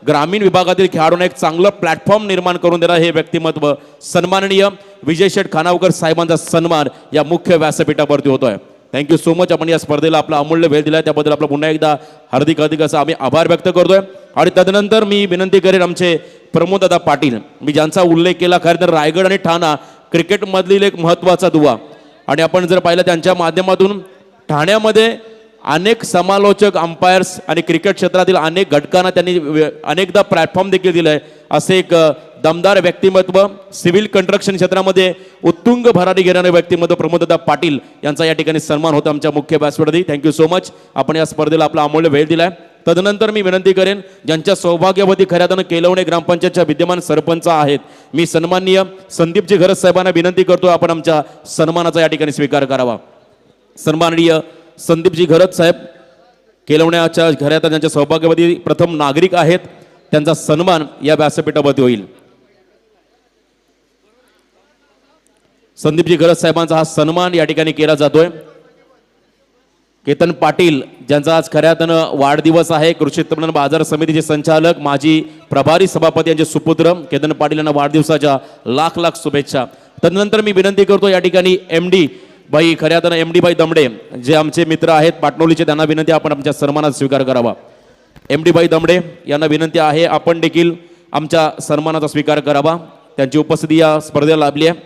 ग्रामीण विभागातील खेळाडूंना एक चांगलं प्लॅटफॉर्म निर्माण करून देणारं हे व्यक्तिमत्व सन्माननीय विजय शेठ खानावकर साहेबांचा सन्मान या मुख्य व्यासपीठावरती होतोय। थँक्यू सो मच आपण या स्पर्धेला आपला अमूल्य वेळ दिलाय त्याबद्दल आपला पुन्हा एकदा हार्दिक असा आम्ही आभार व्यक्त करतोय। आणि तदनंतर मी विनंती करेन आमचे प्रमोददादा पाटील मी ज्यांचा उल्लेख केला खरं तर रायगड आणि ठाणा क्रिकेटमधील एक महत्त्वाचा दुवा आणि आपण जर पाहिलं त्यांच्या माध्यमातून ठाण्यामध्ये अनेक समालोचक अंपायर्स आणि क्रिकेट क्षेत्रातील अनेक घटकांना त्यांनी अनेकदा प्लॅटफॉर्म देखील दिलाय. असे एक दमदार व्यक्तिमत्व, सिव्हिल कंस्ट्रक्शन क्षेत्रामध्ये उत्तुंग भरारी घेणारे व्यक्तिमत्व प्रमोददा पाटील यांचा या ठिकाणी सन्मान होता आमच्या मुख्य व्यासपीठावरती. थँक्यू सो मच, आपण या स्पर्धेला आपला अमूल्य वेळ दिलाय. तदनंतर मी विनंती करेन, ज्यांच्या सौभाग्यवती खऱ्या अर्थानं केलवणे ग्रामपंचायतच्या विद्यमान सरपंच आहेत, मी सन्माननीय संदीपजी घरत साहेबांना विनंती करतो आपण आमच्या सन्मानाचा या ठिकाणी स्वीकार करावा. सन्माननीय संदीपजी घरत साहेब केलवण्याच्या घरात ज्यांच्या सौभाग्यवती प्रथम नागरिक आहेत, त्यांचा सन्मान या व्यासपीठावरती होईल. संदीपजी घरत साहेबांचा हा सन्मान या ठिकाणी केला जातोय. केतन पाटील ज्यांचा आज खऱ्या अर्थानं वाढदिवस आहे, कृषी उत्पन्न बाजार समितीचे संचालक माजी प्रभारी सभापती यांचे सुपुत्र केतन पाटील यांना वाढदिवसाच्या लाख लाख शुभेच्छा. तदनंतर मी विनंती करतो या ठिकाणी MD भाई खऱ्या अर्थानं MD भाई दमडे जे आमचे मित्र आहेत पाटणोलीचे, त्यांना विनंती आपण आमच्या सन्मानाचा स्वीकार करावा. MD भाई दमडे यांना विनंती आहे आपण देखील आमच्या सन्मानाचा स्वीकार करावा. त्यांची उपस्थिती या स्पर्धेला लाभली आहे.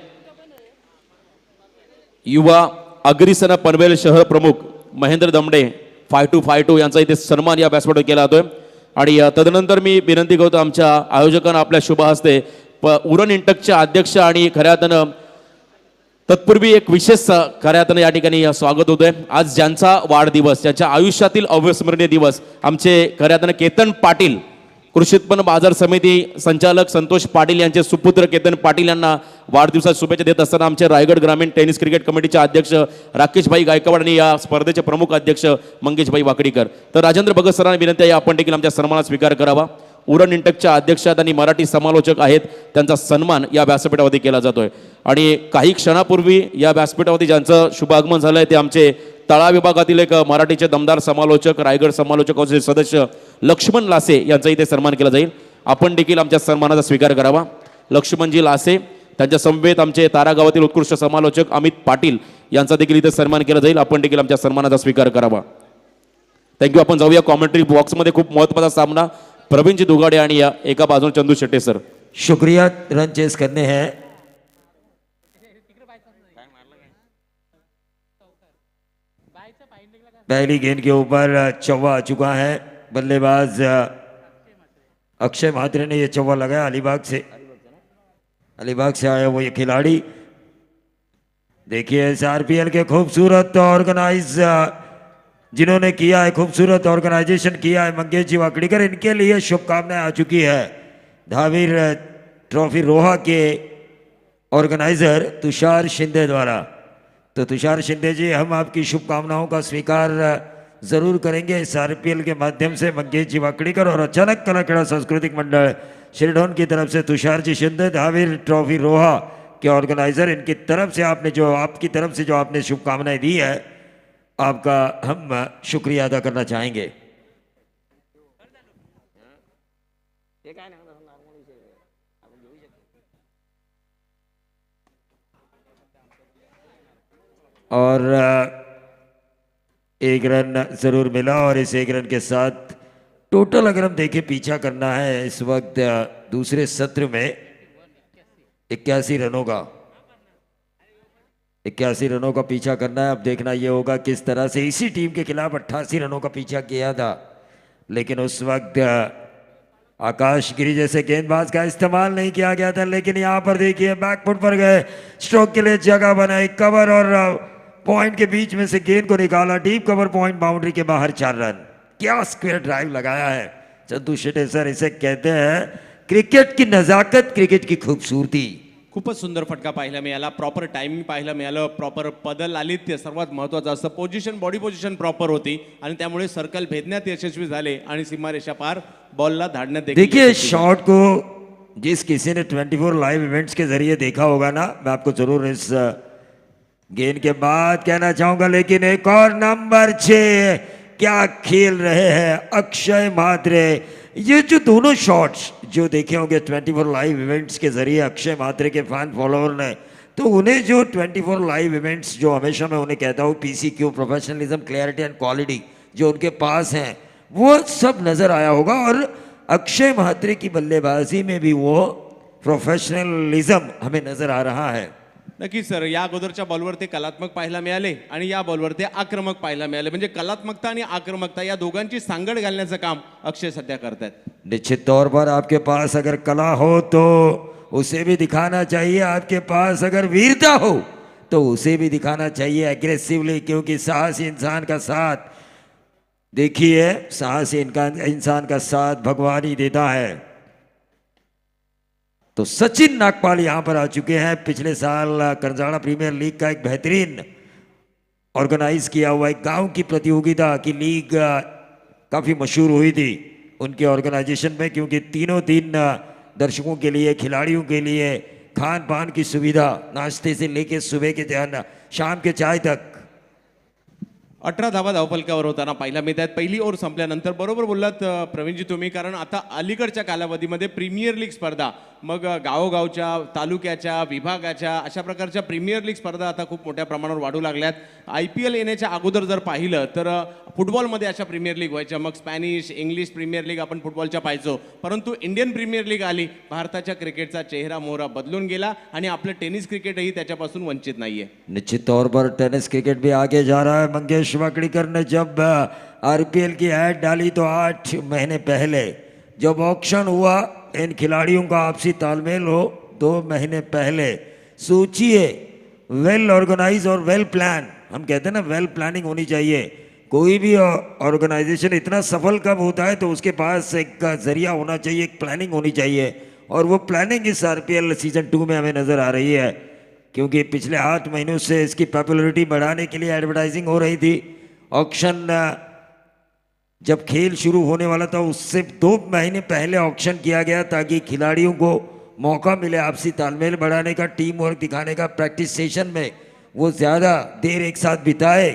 युवा अग्रिसेना पनवेल शहर प्रमुख महेंद्र दमडे 5252 यांचा इथे सन्मान या व्यासपीठावर केला जातोय. आणि तदनंतर मी विनंती करतो आमच्या आयोजकांना आपल्या शुभ हस्ते उरण इंटकच्या अध्यक्ष आणि खऱ्या अर्थानं तत्पूर्वी एक विशेष खऱ्या अर्थानं या ठिकाणी स्वागत होतोय. आज ज्यांचा वाढदिवस, ज्यांच्या आयुष्यातील अविस्मरणीय दिवस, आमचे खऱ्या अर्थानं केतन पाटील कृषी उत्पन्न बाजार समिती संचालक संतोष पाटील यांचे सुपुत्र केतन पाटील यांना वाढदिवसाच्या शुभेच्छा देत असताना आमचे रायगड ग्रामीण टेनिस क्रिकेट कमिटीचे अध्यक्ष राकेशभाई गायकवाड आणि या स्पर्धेचे प्रमुख अध्यक्ष मंगेशभाई वाकडीकर. तर राजेंद्र भगत सरांना विनंती आहे आपण देखील आमच्या सन्मानाचा स्वीकार करावा. उरण इंटकच्या अध्यक्ष आणि मराठी समालोचक आहेत, त्यांचा सन्मान या व्यासपीठावरती केला जातोय. आणि काही क्षणापूर्वी या व्यासपीठावरती ज्यांचं शुभ आगमन झालंय ते आमचे तळा विभागातील एक मराठीचे दमदार समालोचक, रायगड समालोचक काउन्सिल सदस्य लक्ष्मण लासे यांचा इथे सन्मान केला जाईल. आपण देखील आमच्या सन्मानाचा स्वीकार करावा. लक्ष्मणजी लासे, त्यांच्या समवेत आमचे तारा गावातील उत्कृष्ट समालोचक अमित पाटील यांचा देखील इथे सन्मान केला जाईल. आपण देखील आमच्या सन्मानाचा स्वीकार करावा. थँक्यू. आपण जाऊया कॉमेंट्री बॉक्समध्ये. खूप महत्त्वाचा सामना प्रवीणजी दुगाडे आणि या एका बाजूने चंदू शेट्टे सर. शुक्रिया. रन चेस करने हैं. पहली गेंद के ऊपर चौवा आ चुका है. बल्लेबाज अक्षय महात्रे ने यह चौवा लगाया. अलीबाग से आया वो ये खिलाड़ी. देखिए RPL के खूबसूरत ऑर्गेनाइज जिन्होंने किया है, खूबसूरत ऑर्गेनाइजेशन किया है मंगेश जी वाकड़ीकर, इनके लिए शुभकामनाएं आ चुकी है. धावीर ट्रॉफी रोहा के ऑर्गेनाइजर तुषार शिंदे द्वारा. तो तुषार शिंदे जी, हम आपकी शुभकामनाओं का स्वीकार जरूर करेंगे इस RPL के माध्यम से. मंगेश जी वाकड़ीकर और अचानक कला खेड़ा सांस्कृतिक मंडल शिरडोन की तरफ से तुषार जी शिंदे, धावीर ट्रॉफी रोहा के ऑर्गेनाइजर, इनकी तरफ से आपकी तरफ से जो आपने शुभकामनाएं दी है, आपका हम शुक्रिया अदा करना चाहेंगे. और एक रन जरूर मिला और इस एक रन के साथ टोटल अगर हम देखें पीछा करना है इस वक्त दूसरे सत्र में 81 रनों का 81 रनों का पीछा करना है. अब देखना ये होगा किस तरह से. इसी टीम के खिलाफ 88 रनों का पीछा किया था, लेकिन उस वक्त आकाश गिरी जैसे गेंदबाज का इस्तेमाल नहीं किया गया था. लेकिन यहाँ पर देखिए बैकफुट पर गए, स्ट्रोक के लिए जगह बनाई, कवर और पॉइंट के बीच में से गेंद को निकाला, डीप कवर पॉइंट, बाउंड्री के बाहर 4 रन. क्या स्क्वेयर ड्राइव लगाया है चंदू शेट्टे सर. इसे कहते हैं क्रिकेट की नजाकत, क्रिकेट की खूबसूरती. खूपच सुंदर फटका पाहायला मिळाला. प्रॉपर टायमिंग पाहायला मिळालं, प्रॉपर बदल आलीत, ते सर्वात महत्त्वाचं असतं. पोझिशन, बॉडी पोझिशन प्रॉपर होती आणि त्यामुळे सर्कल भेदण्यात यशस्वी झाले आणि सीमारेषा पार बॉलला धाडण्यात देखील देखिए यशस्वी झाले. शॉट को जिस किसी ने 24 लाइव इवेंट्स के जरिए देखा होगा ना, मैं आपको जरूर इस गेंद के बाद कहना चाहूंगा. लेकिन एक और नंबर 6, क्या खेल रहे हैं अक्षय म्हात्रे. ये जो दोनों शॉट्स जो देखे होंगे 24 लाइव इवेंट्स के जरिए अक्षय म्हात्रे के फैन फॉलोअर ने, तो उन्हें जो 24 लाइव इवेंट्स जो हमेशा मैं उन्हें कहता हूँ PCQ, professionalism, clarity end quality जो उनके पास हैं, वो सब नज़र आया होगा. और अक्षय म्हात्रे की बल्लेबाजी में भी वो प्रोफेशनलिज्म हमें नज़र आ रहा है. नक्कीच सर, या अगोदरच्या बॉलवर ते कलात्मक पाहायला मिळाले आणि या बॉलवर ते आक्रमक पाहायला मिळाले. म्हणजे कलात्मकता आणि आक्रमकता या दोघांची सांगड घालण्याचं काम अक्षय सध्या करतायत. निश्चित तौर पर आपके पास अगर कला हो तो उसे भी दिखाना चाहिए, आपके पास अगर वीरता हो तो उसे भी दिखाना चाहिए एग्रेसिवली, क्योंकि साहसी इंसान का साथ देखिए, साहसी इंसान का साथ भगवान ही देता है. तो सचिन नागपाल यहां पर आ चुके हैं. पिछले साल करजाड़ा प्रीमियर लीग का एक बेहतरीन ऑर्गेनाइज किया हुआ एक गांव की प्रतियोगिता की लीग काफी मशहूर हुई थी उनके ऑर्गेनाइजेशन में, क्योंकि तीनों दिन दर्शकों के लिए, खिलाड़ियों के लिए खान पान की सुविधा, नाश्ते से लेके सुबह के शाम के चाय तक. 18 धावा धावपलकावर होताना पाहायला मिळत आहेत. पहिली ओव्हर संपल्यानंतर बरोबर बोललात प्रवीणजी तुम्ही, कारण आता अलीकडच्या कालावधीमध्ये प्रीमियर लीग स्पर्धा, मग गावोगावच्या, तालुक्याच्या, विभागाच्या अशा प्रकारच्या प्रीमियर लीग स्पर्धा आता खूप मोठ्या प्रमाणावर वाढू लागल्यात. IPL येण्याच्या अगोदर जर पाहिलं तर फुटबॉलमध्ये अशा प्रीमियर लीग व्हायच्या, मग स्पॅनिश, इंग्लिश प्रीमियर लीग आपण फुटबॉलच्या पाहायचो. परंतु इंडियन प्रीमियर लीग आली, भारताच्या क्रिकेटचा चेहरा मोहरा बदलून गेला आणि आपलं टेनिस क्रिकेटही त्याच्यापासून वंचित नाहीये. निश्चित तौर पर टेनिस क्रिकेट भी आगे जा रहा है. मंगेश वाकड़ीकर ने जब RPL की ऐड डाली तो 8 महीने पहले जब ऑक्शन हुआ, इन खिलाड़ियों का आपसी तालमेल हो 2 महीने पहले, सोचिए, वेल ऑर्गेनाइज और वेल प्लान. हम कहते हैं ना, वेल प्लानिंग होनी चाहिए. कोई भी ऑर्गेनाइजेशन इतना सफल कब होता है तो उसके पास एक जरिया होना चाहिए, एक प्लानिंग होनी चाहिए, और वो प्लानिंग इस RPL सीजन 2 में हमें नजर आ रही है. क्योंकि पिछले 8 महीनों से इसकी पॉपुलैरिटी बढ़ाने के लिए एडवर्टाइजिंग हो रही थी. ऑक्शन जब खेल शुरू होने वाला था उससे 2 महीने पहले ऑक्शन किया गया, ताकि खिलाड़ियों को मौका मिले आपसी तालमेल बढ़ाने का, टीम वर्क दिखाने का. प्रैक्टिस सेशन में वो ज़्यादा देर एक साथ बिताए,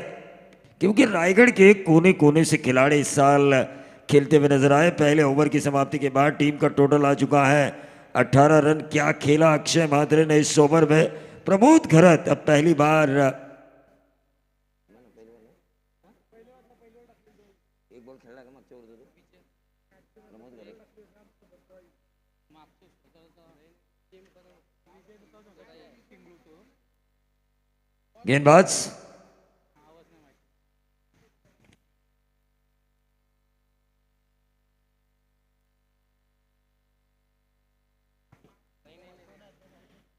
क्योंकि रायगढ़ के कोने कोने से खिलाड़ी इस साल खेलते हुए नजर आए. पहले ओवर की समाप्ति के बाद टीम का टोटल आ चुका है 18 रन. क्या खेला अक्षय म्हात्रे ने इस ओवर में. प्रमोद घरत अब पहली बार गेंदबाज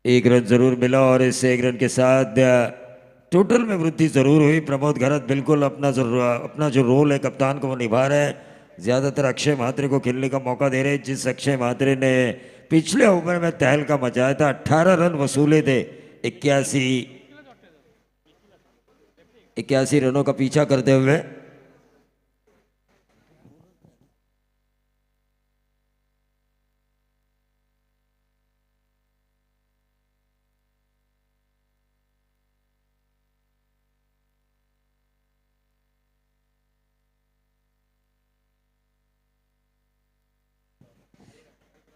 एक रन जरूर मिला, और इस 1 रन के साथ टोटल में वृद्धि जरूर हुई. प्रमोद घरत बिल्कुल अपना जो रोल है कप्तान को वो निभा रहे हैं. ज्यादातर अक्षय म्हात्रे को खेलने का मौका दे रहे हैं. जिस अक्षय म्हात्रे ने पिछले ओवर में तहलका मचाया था, 18 रन वसूले थे 81 रनों का पीछा करते हुए.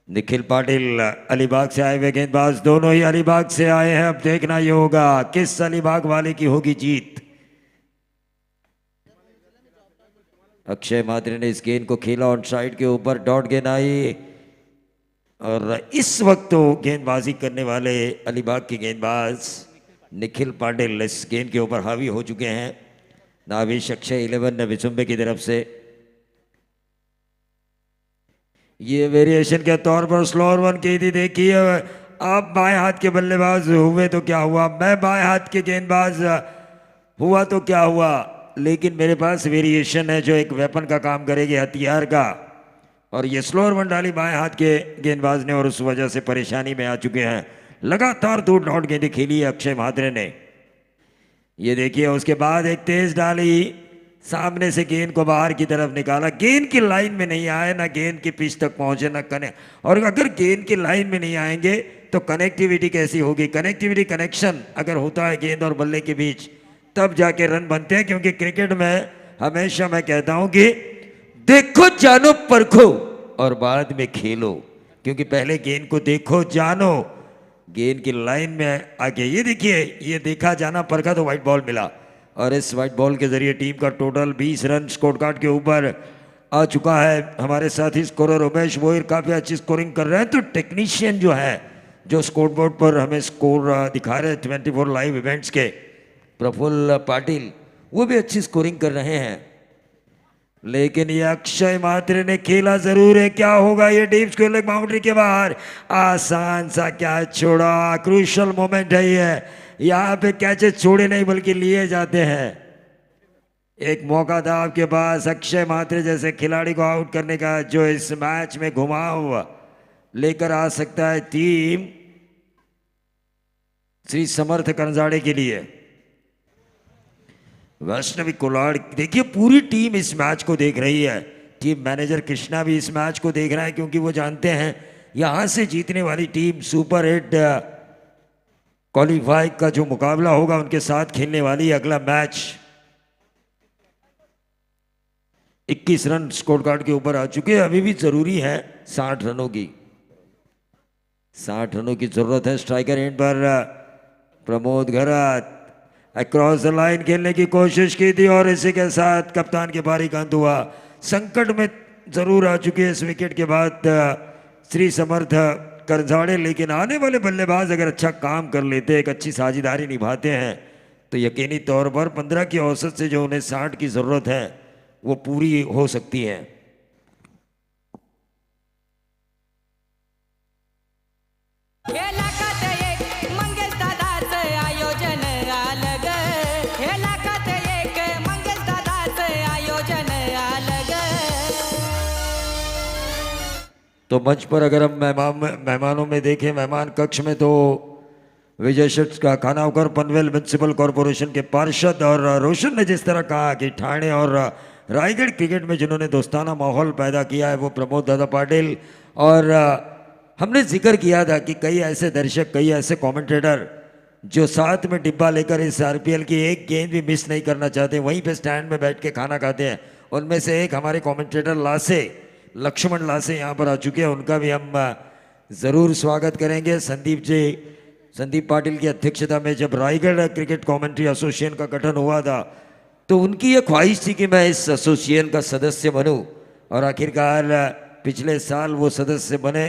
निखिल पाटिल अलीबाग से आए हुए गेंदबाज, दोनों ही अलीबाग से आए हैं. अब देखना ये होगा किस अलीबाग वाले की होगी जीत. अक्षय म्हात्रे ने इस गेंद को खेला ऑन साइड के ऊपर, डॉट गेंद आई, और इस वक्त तो गेंदबाजी करने वाले अलीबाग के गेंदबाज निखिल पाटिल इस गेंद के ऊपर हावी हो चुके हैं. नाविश अक्षय 11 विचुम्बे की तरफ से. ये वेरिएशन के तौर पर स्लोअर वन की थी. देखिए, आप बाएं हाथ के बल्लेबाज हुए तो क्या हुआ, मैं बाएं हाथ के गेंदबाज हुआ तो क्या हुआ, लेकिन मेरे पास वेरिएशन है जो एक वेपन का काम करेगी, हथियार का. और ये स्लोअर वन डाली बाएं हाथ के गेंदबाज ने, और उस वजह से परेशानी में आ चुके हैं. लगातार 2 डॉट गेंदें खेली है अक्षय म्हात्रे ने. ये देखिए, उसके बाद एक तेज डाली, सामने से गेंद को बाहर की तरफ निकाला. गेंद की लाइन में नहीं आए, ना गेंद की पिच तक पहुंचे, ना कनेक्ट. और अगर गेंद की लाइन में नहीं आएंगे तो कनेक्टिविटी कैसी होगी. कनेक्टिविटी, कनेक्शन अगर होता है गेंद और बल्ले के बीच, तब जाके रन बनते हैं. क्योंकि क्रिकेट में हमेशा मैं कहता हूं कि देखो, जानो, परखो और बाद में खेलो. क्योंकि पहले गेंद को देखो, जानो, गेंद की लाइन में आके. ये देखिए, ये देखा, जाना, परखा तो व्हाइट बॉल मिला. और इस व्हाइट बॉल के जरिए टीम का टोटल 20 रन स्कोर कार्ड के ऊपर आ चुका है. हमारे साथी स्कोरर उमेश वोहिर काफ़ी अच्छी स्कोरिंग कर रहे हैं. तो टेक्नीशियन जो है जो स्कोर बोर्ड पर हमें स्कोर दिखा रहे हैं 24 लाइव इवेंट्स के, प्रफुल्ल पाटिल, वो भी अच्छी स्कोरिंग कर रहे हैं। लेकिन ये अक्षय मात्रे ने खेला जरूर है, क्या होगा ये डीप स्क्वायर बाउंड्री के बाहर, आसान सा कैच छोड़ा, क्रूशल मोमेंट है ये, यहाँ पे कैचेस छोड़े नहीं बल्कि लिए जाते हैं। एक मौका था आपके पास अक्षय मात्रे जैसे खिलाड़ी को आउट करने का, जो इस मैच में घुमाव लेकर आ सकता है टीम श्री समर्थ करंजाड़े के लिए। वैष्णवी कोलाड, देखिए पूरी टीम इस मैच को देख रही है। टीम मैनेजर कृष्णा भी इस मैच को देख रहा है, क्योंकि वो जानते हैं यहां से जीतने वाली टीम सुपर 8 क्वालिफाई का जो मुकाबला होगा उनके साथ खेलने वाली अगला मैच। 21 रन स्कोर कार्ड के ऊपर आ चुके हैं, अभी भी जरूरी है 60 रनों की, 60 रनों की जरूरत है। स्ट्राइकर एंड पर प्रमोद घरात अक्रॉस द लाइन खेलने की कोशिश की थी और इसी के साथ कप्तान के बारी अंत हुआ। संकट में जरूर आ चुके हैं इस विकेट के बाद श्री समर्थ करंजाड़े, लेकिन आने वाले बल्लेबाज अगर अच्छा काम कर लेते, एक अच्छी साझेदारी निभाते हैं, तो यकीनी तौर पर 15 की औसत से जो उन्हें 60 की जरूरत है वो पूरी हो सकती है। हे लाखात एक मंगेश दादाचं आयोजन आलं ग, हे लाखात एक मंगेश दादाचं आयोजन आलं ग। तो मंच पर अगर हम मेहमानों में देखें, मेहमान कक्ष में, तो विजय शेट्स का खानावकर पनवेल म्युनिसिपल कॉरपोरेशन के पार्षद और रोशन ने जिस तरह कहा कि ठाणे और रायगढ़ क्रिकेट में जिन्होंने दोस्ताना माहौल पैदा किया है वो प्रमोद दादा पाटिल, और हमने जिक्र किया था कि कई ऐसे दर्शक, कई ऐसे कमेंटेटर जो साथ में डिब्बा लेकर इस आरपीएल की एक गेंद भी मिस नहीं करना चाहते, वहीं पे स्टैंड में बैठ के खाना खाते हैं। उनमें से एक हमारे कमेंटेटर लासे, लक्ष्मण लासे यहाँ पर आ चुके हैं, उनका भी हम ज़रूर स्वागत करेंगे। संदीप पाटिल की अध्यक्षता में जब रायगढ़ क्रिकेट कमेंट्री एसोसिएशन का गठन हुआ था, तो उनकी ये ख्वाहिश थी कि मैं इस एसोसिएशन का सदस्य बनूं, और आखिरकार पिछले साल वो सदस्य बने।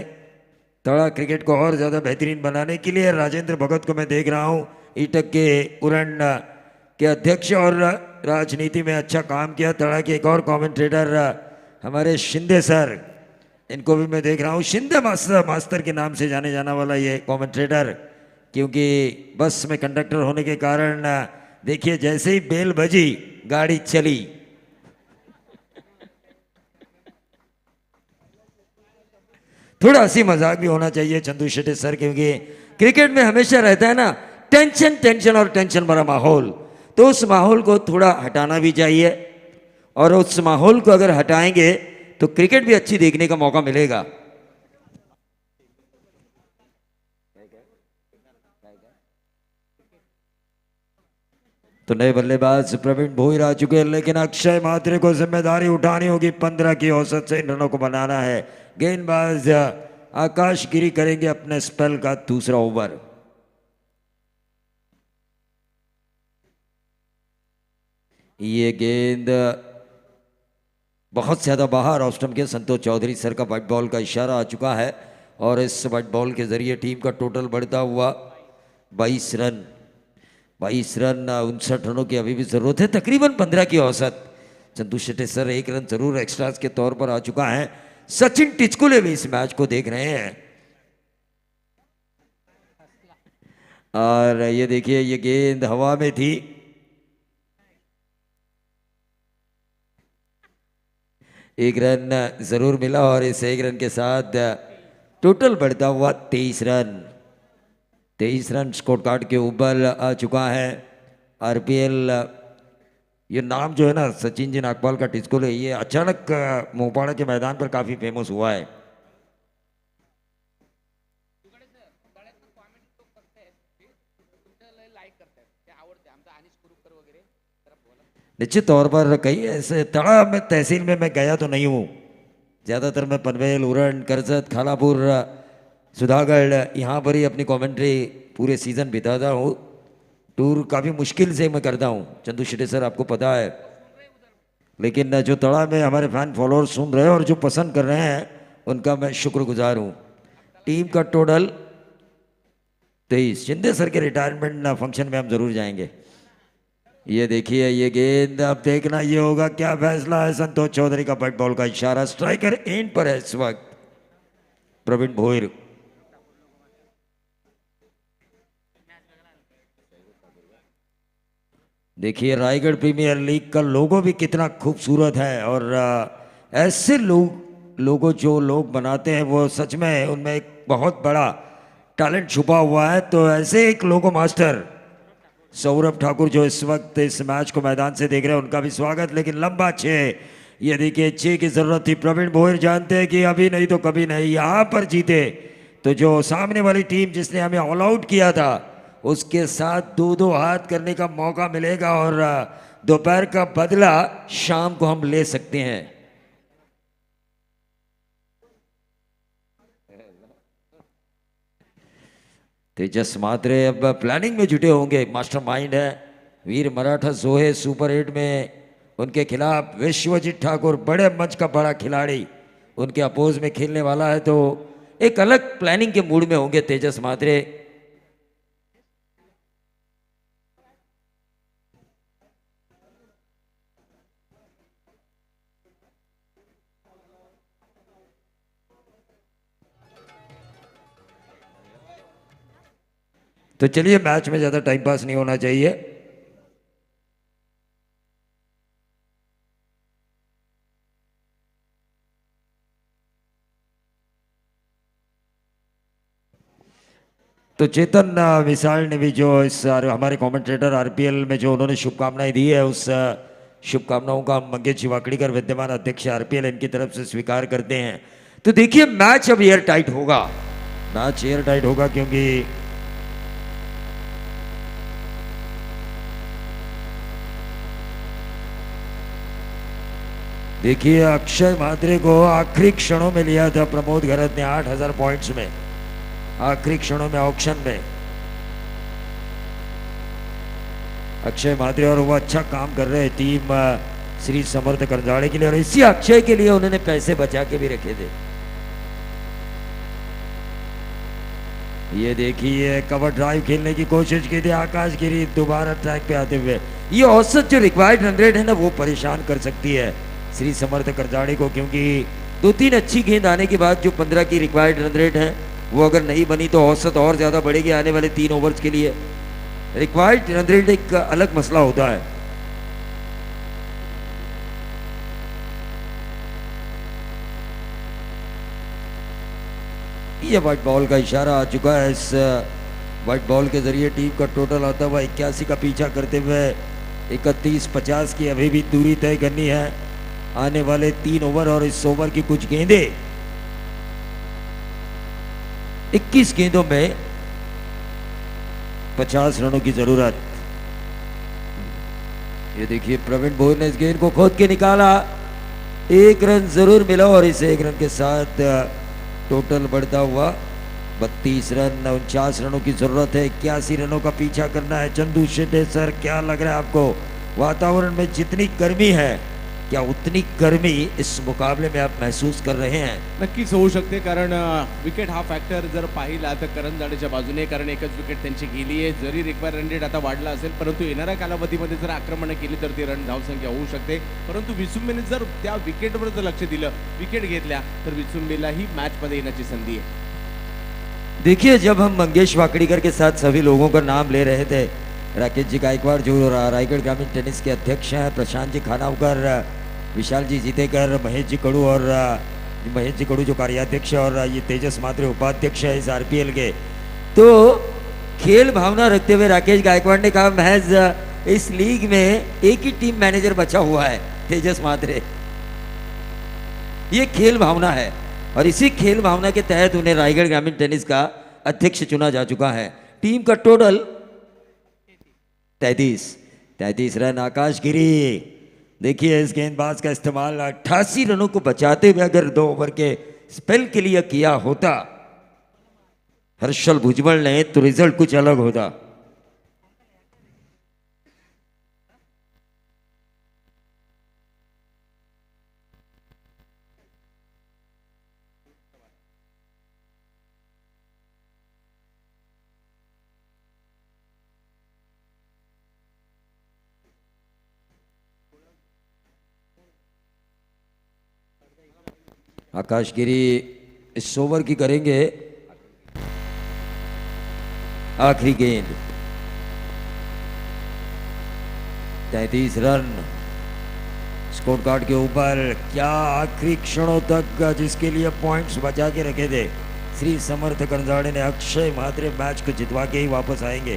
तड़ा क्रिकेट को और ज़्यादा बेहतरीन बनाने के लिए राजेंद्र भगत को मैं देख रहा हूँ, ईटक के उरण के अध्यक्ष, और राजनीति में अच्छा काम किया। तड़ा के एक और कमेंटेटर हमारे शिंदे सर, इनको भी मैं देख रहा हूँ। शिंदे मास्टर के नाम से जाने जाना वाला ये कमेंटेटर, क्योंकि बस में कंडक्टर होने के कारण देखिए जैसे ही बेल बजी गाड़ी चली। थोड़ा हंसी मजाक भी होना चाहिए चंदू शेट्टी सर, क्योंकि क्रिकेट में हमेशा रहता है ना टेंशन और टेंशन भरा माहौल, तो उस माहौल को थोड़ा हटाना भी चाहिए, और उस माहौल को अगर हटाएंगे तो क्रिकेट भी अच्छी देखने का मौका मिलेगा। तो नए बल्लेबाज प्रवीण भोईर आ चुके हैं, लेकिन अक्षय मात्रे को जिम्मेदारी उठानी होगी। 15 की औसत से इन रनों को बनाना है। गेंदबाज आकाश गिरी करेंगे अपने स्पेल का दूसरा ओवर। ये गेंद बहुत ज्यादा बाहर, ऑफ स्टंप के संतोष चौधरी सर का व्हाइट बॉल का इशारा आ चुका है, और इस व्हाइट बॉल के जरिए टीम का टोटल बढ़ता हुआ 22 रन। 59 रनों की अभी भी जरूरत है, तकरीबन 15 की औसत। चंदू शेट्टी सर 1 रन जरूर एक्स्ट्रास के तौर पर आ चुका है। सचिन टिचकुले भी इस मैच को देख रहे हैं, और ये देखिए ये गेंद हवा में थी। एक रन जरूर मिला, और इस 1 रन के साथ टोटल बढ़ता हुआ 23 रन। 23 रन स्कोर कार्ड के ऊपर आ चुका है। आरपीएल, ये नाम जो है ना सचिन जी नागपाल का टिचकुले, ये अचानक मोपाड़ा के मैदान पर काफी फेमस हुआ है। निश्चित तौर पर कई ऐसे तड़ा में तहसील में मैं गया तो नहीं हूँ, ज़्यादातर मैं पनवेल, उरण, करजत, खालापुर, सुधागढ़ यहाँ पर ही अपनी कमेंट्री पूरे सीज़न बिताता हूँ। टूर काफ़ी मुश्किल से मैं करता हूँ, चंदू शेट्टी सर आपको पता है, लेकिन जो तड़ा में हमारे फैन फॉलोअर सुन रहे हैं और जो पसंद कर रहे हैं उनका मैं शुक्रगुजार हूँ। टीम का टोटल 23 शिंदे सर के रिटायरमेंट फंक्शन में हम जरूर जाएंगे। ये देखिए ये गेंद, अब देखना ये होगा क्या फैसला है। संतोष चौधरी का बट बॉल का इशारा, स्ट्राइकर एंड पर है इस वक्त प्रवीण भोईर। देखिए रायगढ़ प्रीमियर लीग का लोगो भी कितना खूबसूरत है, और ऐसे लोगो जो लोग बनाते हैं वो सच में उनमें एक बहुत बड़ा टैलेंट छुपा हुआ है। तो ऐसे एक लोगो मास्टर सौरभ ठाकुर जो इस वक्त इस मैच को मैदान से देख रहे हैं, उनका भी स्वागत। लेकिन लंबा 6, ये देखिए 6 की जरूरत थी। प्रवीण भोईर जानते हैं कि अभी नहीं तो कभी नहीं, यहाँ पर जीते तो जो सामने वाली टीम जिसने हमें ऑल आउट किया था उसके साथ 2-2 हाथ करने का मौका मिलेगा, और दोपहर का बदला शाम को हम ले सकते हैं। तेजस मात्रे अब प्लानिंग में जुटे होंगे, मास्टरमाइंड है। वीर मराठा जोहे सुपर 8 में उनके खिलाफ विश्वजीत ठाकुर बड़े मंच का बड़ा खिलाड़ी उनके अपोज में खेलने वाला है, तो एक अलग प्लानिंग के मूड में होंगे तेजस मात्रे। तो चलिए मैच में ज्यादा टाइम पास नहीं होना चाहिए। तो चेतन विशाल ने भी जो इस हमारे कमेंटेटर आरपीएल में जो उन्होंने शुभकामनाएं दी है, उस शुभकामनाओं का हम मंगेश वाकड़ीकर विद्यमान अध्यक्ष आरपीएल इनकी तरफ से स्वीकार करते हैं। तो देखिए मैच अब एयर टाइट होगा, मैच एयर टाइट होगा, क्योंकि देखिए अक्षय म्हात्रे को आखिरी क्षणों में लिया था प्रमोद घरत ने 8000 पॉइंट्स में, आखिरी क्षणों में ऑक्शन में अक्षय म्हात्रे, और वो अच्छा काम कर रहे हैं टीम श्री समर्थ करजाड़े के लिए, और इसी अक्षय के लिए उन्होंने पैसे बचा के भी रखे थे। ये देखिए कवर ड्राइव खेलने की कोशिश की थी आकाश गिरी, दोबारा ट्रैक पे आते हुए। ये औसत जो रिक्वायर्ड रन रेट है ना, वो परेशान कर सकती है श्री समर्थ करजाड़े को, क्योंकि 2-3 अच्छी गेंद आने के बाद जो 15 की रिक्वायर्ड रन रेट है वो अगर नहीं बनी तो औसत और ज्यादा बढ़ेगी आने वाले 3 ओवर्स के लिए। रिक्वायर्ड रन रेट एक अलग मसला होता है। ये व्हाइट बॉल का इशारा आ चुका है। इस व्हाइट बॉल के जरिए टीम का टोटल आता हुआ 81 का पीछा करते हुए 31-50 की अभी भी दूरी तय करनी है आने वाले 3 ओवर और इस ओवर की कुछ गेंदें। 21 गेंदों में 50 रनों की जरूरत। ये देखिए प्रवीण भोईर ने इस गेंद को खोद के निकाला, 1 रन जरूर मिला, और इस 1 रन के साथ टोटल बढ़ता हुआ 32 रन। 49 रनों की जरूरत है, 81 रनों का पीछा करना है। चंदू शेट्टे सर, क्या लग रहा है आपको वातावरण में जितनी गर्मी है, क्या उतनी गर्मी इस मुकाबले में आप महसूस कर रहे हैं? नक्कीच होऊ शकते, कारण विकेट हा फॅक्टर जर पाहिला तर करंजाडेच्या बाजूने, कारण एकच विकेट त्यांची गेली आहे. जरी रिक्वायर रन रेट आता वाढला असेल, परंतु येणाऱ्या कालावधीमध्ये जर आक्रमण केली तर ती रन धावसंख्या होऊ शकते. परंतु विसुंबेने जर त्या विकेटवर जर लक्ष दिलं, विकेट घेतल्या, तर विसुंबेलाही मॅचमध्ये येण्याची संधी आहे. देखिए जब हम मंगेश वाकड़ीकर के साथ सभी लोगों का नाम ले रहे थे, राकेश जी गायकवाड़ जो रायगढ़ ग्रामीण टेनिस के अध्यक्ष हैं, प्रशांत जी खानावकर, विशाल जी जीतेकर, महेश जी कड़ू, और महेश जी कड़ू जो कार्याध्यक्ष है, और ये तेजस मात्रे उपाध्यक्ष है इस आरपीएल के, तो खेल भावना रखते हुए राकेश गायकवाड़ ने कहा महज इस लीग में एक ही टीम मैनेजर बचा हुआ है, तेजस मात्रे। ये खेल भावना है, और इसी खेल भावना के तहत उन्हें रायगढ़ ग्रामीण टेनिस का अध्यक्ष चुना जा चुका है। टीम का टोटल 33 रन। आकाश गिरी, देखिए इस गेंदबाज का इस्तेमाल 88 रनों को बचाते हुए अगर 2 ओवर के स्पेल के लिए किया होता हर्षल भुजबल ने, तो रिजल्ट कुछ अलग होता। आकाश गिरी इस ओवर की करेंगे आखिरी गेंद। 33 रन स्कोर कार्ड के ऊपर। क्या आखिरी क्षणों तक जिसके लिए पॉइंट्स बचा के रखे थे श्री समर्थ गंजाड़े ने, अक्षय म्हात्रे मैच को जितवा के ही वापस आएंगे।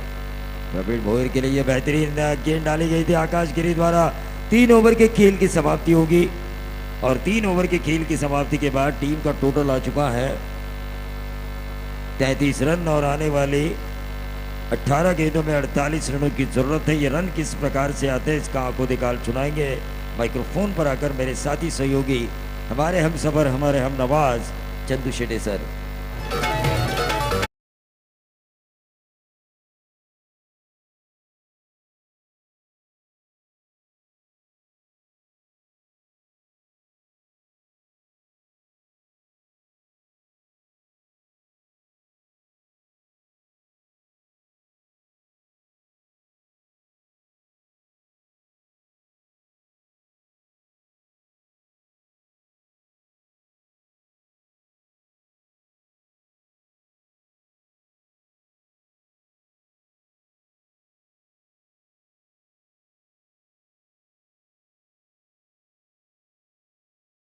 प्रवीण भोयर के लिए बेहतरीन गेंद डाली गई थी आकाश गिरी द्वारा। 3 ओवर के खेल की समाप्ति होगी और 3 ओवर के खेल की समाप्ति के बाद टीम का टोटल आ चुका है 33 रन और आने वाली 18 गेंदों में 48 रनों की जरूरत है। ये रन किस प्रकार से आते हैं इसका आंखों दिखाल सुनाएंगे माइक्रोफोन पर आकर मेरे साथी सहयोगी, हमारे हम सफर, हमारे हम नवाज चंदू शेटे सर।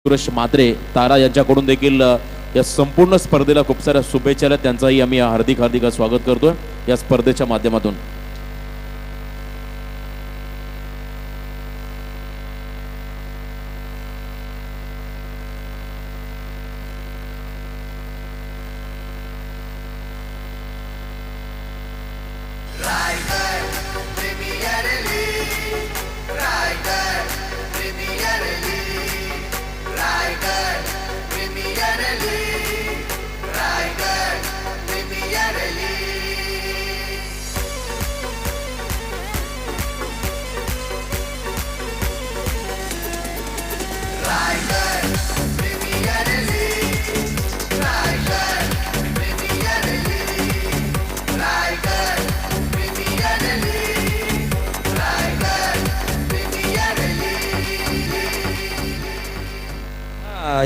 सुरेश म्हात्रे तारा यांच्याकडून देखील या संपूर्ण स्पर्धेला खूप साऱ्या शुभेच्छा आहेत, त्यांचाही आम्ही हार्दिक स्वागत करतोय या स्पर्धेच्या माध्यमातून।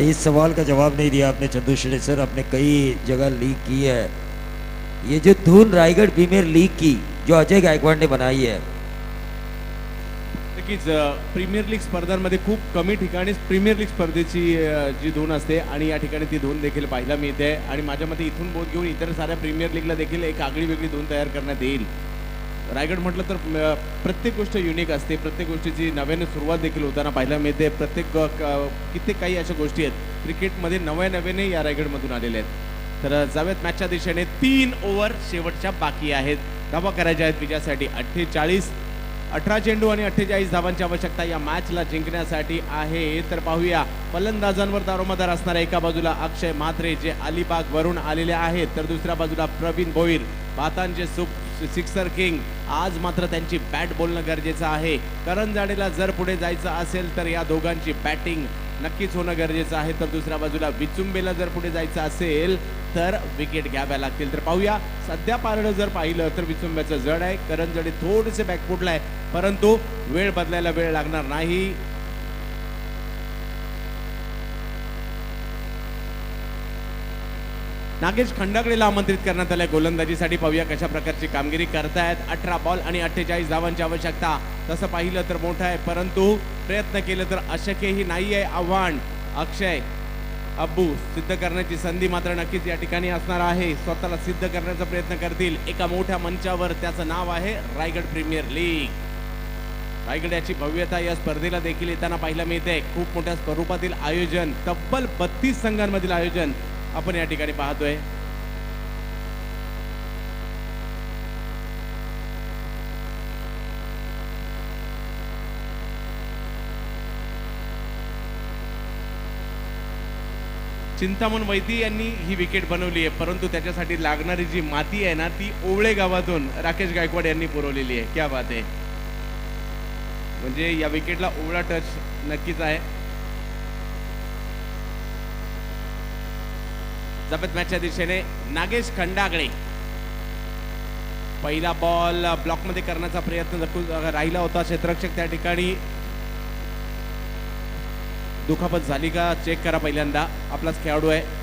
इस सवाल का जवाब नहीं दिया आपने चंदू शेटे सर, आपने कई जगह लीक की है। ये जो धून रायगढ़ प्रीमियर लीग की जो अजय गायकवाड ने बनाई है, नक्कीच प्रीमियर लीग स्पर्धांमध्ये खूप कमी ठिकाणी प्रीमियर लीग स्पर्धेची जी धून असते आणि या ठिकाणी ती धून देखील पाहायला मिळते आणि माझ्या मते इथून बोध घेऊन इतर साऱ्या प्रीमियर लीगला देखील एक आगळी वेगळी धून तयार करण्यात येईल। रायगड म्हटलं तर प्रत्येक गोष्ट युनिक असते, प्रत्येक गोष्टीची नव्याने सुरुवात देखील होताना पाहायला मिळते। कित्येक काही अशा गोष्टी आहेत क्रिकेटमध्ये नव्याने या रायगडमधून आलेल्या आहेत। तर जावेत मॅचच्या दिशेने 3 ओव्हर शेवटच्या बाकी आहेत, धावा करायच्या आहेत विजयासाठी। 18 चेंडू आणि 48 धावांची आवश्यकता या मॅचला जिंकण्यासाठी आहे। तर पाहूया फलंदाजांवर दारोमदार असणाऱ्या एका बाजूला अक्षय म्हात्रे जे अलिबाग वरून आलेले आहेत, तर दुसऱ्या बाजूला प्रवीण भोईर भातांचे सिक्सर किंग। आज मात्र त्यांची बॅट बोलणं गरजेचं आहे। करण जाडेला जर पुढे जायचं असेल तर या दोघांची बॅटिंग नक्कीच होणं गरजेचं आहे। तर दुसऱ्या बाजूला विचुंबेला जर पुढे जायचं असेल तर विकेट घ्याव्या लागतील। तर पाहूया सध्या पारडं जर पाहिलं तर विचुंब्याचं जड आहे, करण जाडे थोडेसे बॅकफुटला आहे, परंतु वेळ बदलायला वेळ लागणार नाही। नागेश खंडागळेला आमंत्रित करण्यात आलंय गोलंदाजीसाठी। पाहूया कशा प्रकारची कामगिरी करतायत। 18 बॉल आणि 48 धावांची आवश्यकता, तसं पाहिलं तर मोठं आहे, परंतु प्रयत्न केलं तर अशक्यही नाहीये आव्हान। अक्षय अब्बू सिद्ध करण्याची संधी मात्र नक्कीच या ठिकाणी असणार आहे, स्वतःला सिद्ध करण्याचा प्रयत्न करतील एका मोठ्या मंचावर, त्याचं नाव आहे रायगड प्रीमियर लीग। रायगड याची भव्यता या स्पर्धेला देखील येताना पाहायला मिळते। खूप मोठ्या स्वरूपातील आयोजन, तब्बल 32 संघांमधील आयोजन आपण या ठिकाणी पाहतोय। चिंतामण वैद्य यांनी ही विकेट बनवली आहे, परंतु त्याच्यासाठी लागणारी जी माती आहे ना ती ओवळे गावातून राकेश गायकवाड यांनी पुरवलेली आहे। क्या बात आहे, म्हणजे या विकेटला ओवळा टच नक्कीच आहे। जबत मॅचच्या दिशेने नागेश खंडागळे, पहिला बॉल ब्लॉक मध्ये करण्याचा प्रयत्न राहिला होता, क्षेत्ररक्षक त्या ठिकाणी दुखापत झाली का चेक करा पहिल्यांदा. आपलाच खेळाडू आहे.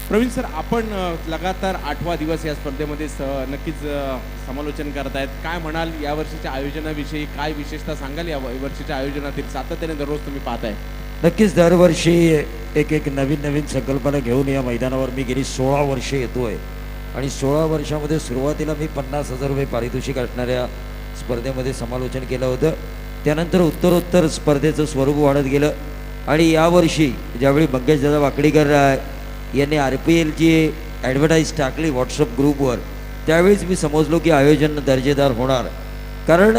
प्रवीण सर, आपण लगातार 8वा दिवस या स्पर्धेमध्ये नक्कीच समालोचन करतायत. काय म्हणाल या वर्षीच्या आयोजनाविषयी? काय विशेषता सांगाल या वर्षीच्या आयोजनातील? सातत्याने दररोज तुम्ही पाहताय. नक्कीच दरवर्षी एक नवीन संकल्पना घेऊन या मैदानावर मी गेली 16 वर्षे येतोय आणि 16 वर्षामध्ये सुरुवातीला मी 50,000 रुपये पारितोषिक असणाऱ्या स्पर्धेमध्ये समालोचन केलं होतं. त्यानंतर उत्तरोत्तर स्पर्धेचं स्वरूप वाढत गेलं आणि यावर्षी ज्यावेळी मंगेशदादा वाकडीकर यांनी RPLची ॲडव्हर्टाईज टाकली व्हॉट्सअप ग्रुपवर, त्यावेळीच मी समजलो की आयोजन दर्जेदार होणार. कारण